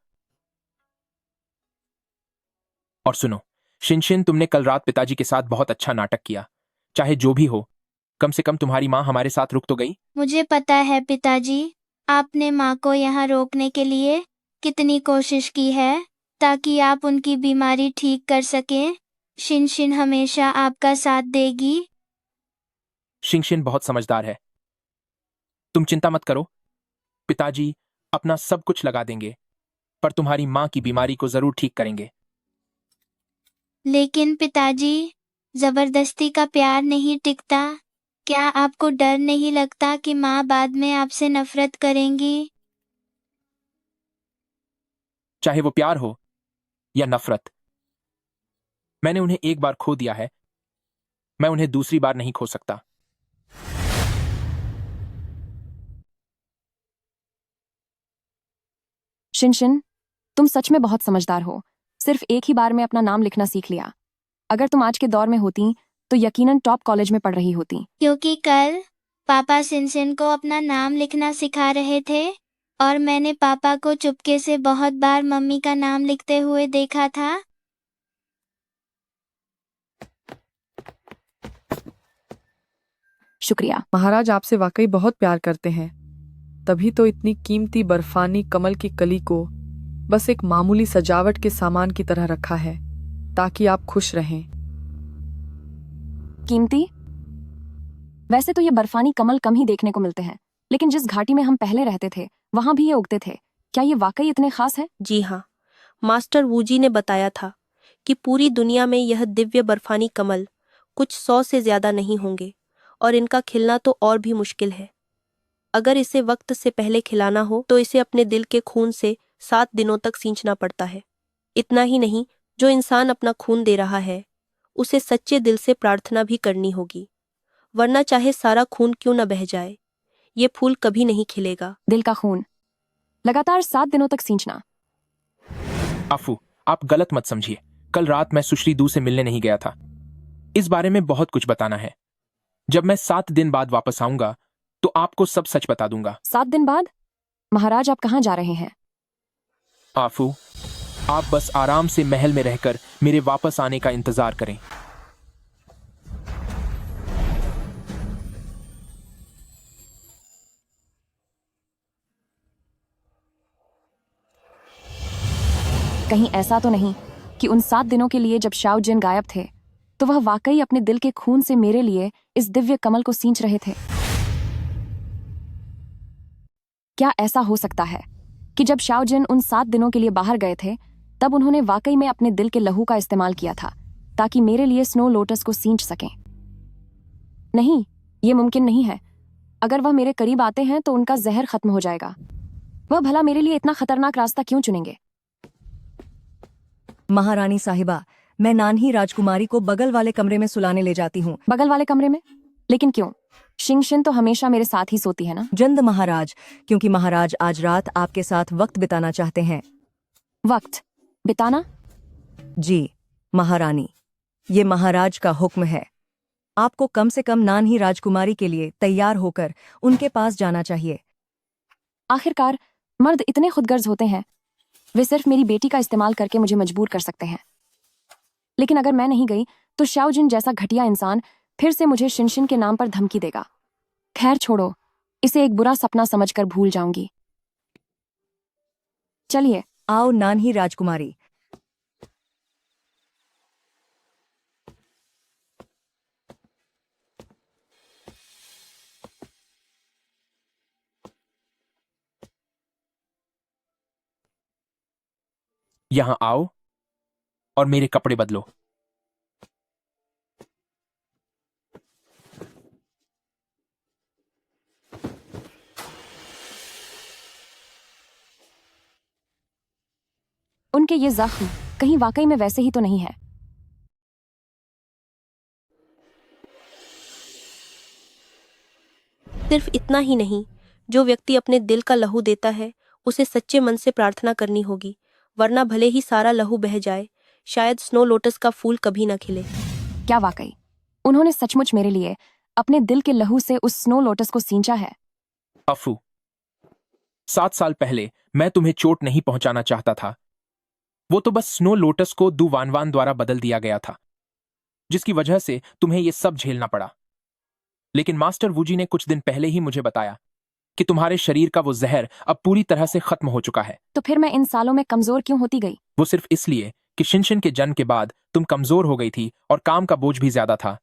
और सुनो शिनशिन, तुमने कल रात पिताजी के साथ बहुत अच्छा नाटक किया। चाहे जो भी हो, कम से कम तुम्हारी माँ हमारे साथ रुक तो गई। मुझे पता है पिताजी, आपने माँ को यहाँ रोकने के लिए कितनी कोशिश की है ताकि आप उनकी बीमारी ठीक कर सकें। शिनशिन हमेशा आपका साथ देगी। शिंगशिन बहुत समझदार है। तुम चिंता मत करो, पिताजी अपना सब कुछ लगा देंगे, पर तुम्हारी माँ की बीमारी को जरूर ठीक करेंगे। लेकिन पिताजी, जबरदस्ती का प्यार नहीं टिकता। क्या आपको डर नहीं लगता कि माँ बाद में आपसे नफरत करेंगी? चाहे वो प्यार हो या नफरत, मैंने उन्हें एक बार खो दिया है, मैं उन्हें दूसरी बार नहीं खो सकता। शिनशिन, तुम सच में बहुत समझदार हो। सिर्फ एक ही बार में अपना नाम लिखना सीख लिया। अगर तुम आज के दौर में होती तो यकीनन टॉप कॉलेज में पढ़ रही होती। क्योंकि कल पापा शिनशिन को अपना नाम लिखना सिखा रहे थे और मैंने पापा को चुपके से बहुत बार मम्मी का नाम लिखते हुए देखा था। शुक्रिया। महाराज आपसे वाकई बहुत प्यार करते हैं, तभी तो इतनी कीमती बर्फानी कमल की कली को बस एक मामूली सजावट के सामान की तरह रखा है ताकि आप खुश रहें। कीमती? वैसे तो ये बर्फानी कमल कम ही देखने को मिलते हैं, लेकिन जिस घाटी में हम पहले रहते थे वहां भी ये उगते थे। क्या ये वाकई इतने खास है? जी हाँ, मास्टर वूजी ने बताया था कि पूरी दुनिया में यह दिव्य बर्फानी कमल कुछ 100 से ज्यादा नहीं होंगे और इनका खिलना तो और भी मुश्किल है। अगर इसे वक्त से पहले खिलाना हो तो इसे अपने दिल के खून से 7 दिनों तक सींचना पड़ता है। इतना ही नहीं, जो इंसान अपना खून दे रहा है उसे सच्चे दिल से प्रार्थना भी करनी होगी, वरना चाहे सारा खून क्यों न बह जाए, ये फूल कभी नहीं खिलेगा। दिल का खून लगातार 7 दिनों तक सींचना। आफू, आप गलत मत समझिए। कल रात मैं सुश्री दू से मिलने नहीं गया था। इस बारे में बहुत कुछ बताना है। जब मैं 7 दिन बाद वापस आऊंगा तो आपको सब सच बता दूंगा। 7 दिन बाद? महाराज, आप कहाँ जा रहे हैं? आफू, आप बस आराम से महल में रहकर मेरे वापस आने का इंतजार करें। कहीं ऐसा तो नहीं कि उन 7 दिनों के लिए जब शाओ जिन गायब थे तो वह वाकई अपने दिल के खून से मेरे लिए इस दिव्य कमल को सींच रहे थे? क्या ऐसा हो सकता है कि जब शाओ जिन उन 7 दिनों के लिए बाहर गए थे तब उन्होंने वाकई में अपने दिल के लहू का इस्तेमाल किया था ताकि मेरे लिए स्नो लोटस को सींच सकें? नहीं, ये मुमकिन नहीं है। अगर वह मेरे करीब आते हैं तो उनका जहर खत्म हो जाएगा। वह भला मेरे लिए इतना खतरनाक रास्ता क्यों चुनेंगे? महारानी साहिबा, मैं नानही राजकुमारी को बगल वाले कमरे में सुलाने ले जाती हूँ। बगल वाले कमरे में? लेकिन क्यों? शिंगशिन तो हमेशा मेरे साथ ही सोती है ना? जंद महाराज, क्योंकि महाराज आज रात आपके साथ वक्त बिताना चाहते हैं। वक्त बिताना? जी महारानी, ये महाराज का हुक्म है। आपको कम से कम नानही राजकुमारी के लिए तैयार होकर उनके पास जाना चाहिए। आखिरकार मर्द इतने खुदगर्ज होते हैं, वे सिर्फ मेरी बेटी का इस्तेमाल करके मुझे मजबूर कर सकते हैं। लेकिन अगर मैं नहीं गई तो शाओ जिन जैसा घटिया इंसान फिर से मुझे शिनशिन के नाम पर धमकी देगा। खैर छोड़ो, इसे एक बुरा सपना समझकर भूल जाऊंगी। चलिए आओ नानही राजकुमारी। यहां आओ और मेरे कपड़े बदलो। उनके ये जख्म कहीं वाकई में वैसे ही तो नहीं है? सिर्फ इतना ही नहीं, जो व्यक्ति अपने दिल का लहू देता है उसे सच्चे मन से प्रार्थना करनी होगी, वरना भले ही सारा लहू बह जाए, शायद स्नो लोटस का फूल कभी न खिले। क्या वाकई उन्होंने सचमुच मेरे लिए अपने दिल के लहू से उस स्नो लोटस को सींचा है? अफू, 7 साल पहले मैं तुम्हें चोट नहीं पहुंचाना चाहता था। वो तो बस स्नो लोटस को दु वानवान द्वारा बदल दिया गया था, जिसकी वजह से तुम्हें ये सब झेलना पड़ा। लेकिन मास्टर वूजी ने कुछ दिन पहले ही मुझे बताया कि तुम्हारे शरीर का वो जहर अब पूरी तरह से खत्म हो चुका है। तो फिर मैं इन सालों में कमजोर क्यों होती गई? वो सिर्फ इसलिए कि शिनशिन के जन्म के बाद तुम कमजोर हो गई थी और काम का बोझ भी ज्यादा था।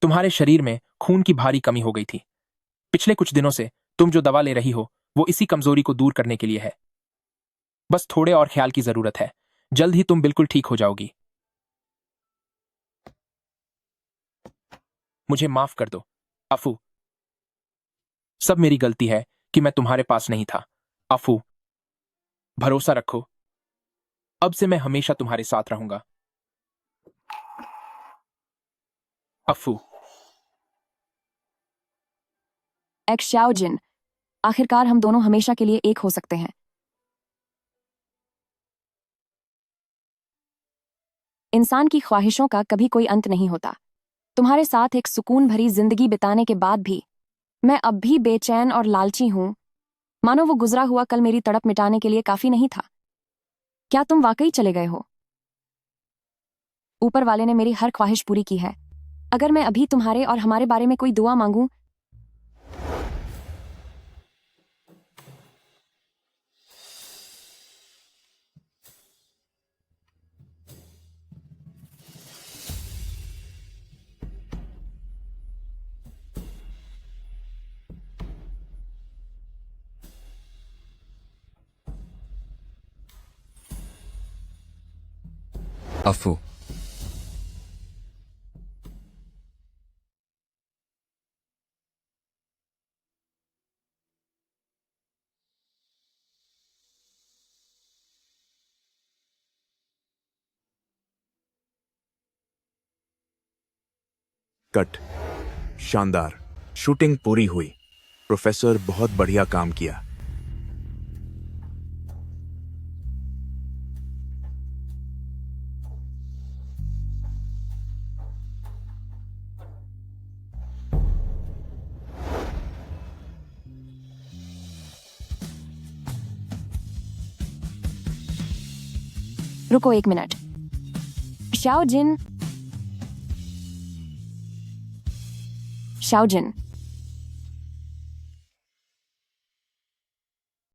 तुम्हारे शरीर में खून की भारी कमी हो गई थी। पिछले कुछ दिनों से तुम जो दवा ले रही हो वो इसी कमजोरी को दूर करने के लिए है। बस थोड़े और ख्याल की जरूरत है, जल्द ही तुम बिल्कुल ठीक हो जाओगी। मुझे माफ कर दो अफू, सब मेरी गलती है कि मैं तुम्हारे पास नहीं था। अफू, भरोसा रखो, अब से मैं हमेशा तुम्हारे साथ रहूंगा। अफू। एक्स शाओ जिन, आखिरकार हम दोनों हमेशा के लिए एक हो सकते हैं। इंसान की ख्वाहिशों का कभी कोई अंत नहीं होता। तुम्हारे साथ एक सुकून भरी जिंदगी बिताने के बाद भी मैं अब भी बेचैन और लालची हूं, मानो वो गुजरा हुआ कल मेरी तड़प मिटाने के लिए काफी नहीं था। क्या तुम वाकई चले गए हो? ऊपर वाले ने मेरी हर ख्वाहिश पूरी की है। अगर मैं अभी तुम्हारे और हमारे बारे में कोई दुआ मांगूं? अफू, कट। शानदार शूटिंग पूरी हुई। प्रोफेसर, बहुत बढ़िया काम किया। रुको 1 मिनट। शाओ जिन, शाओ जिन,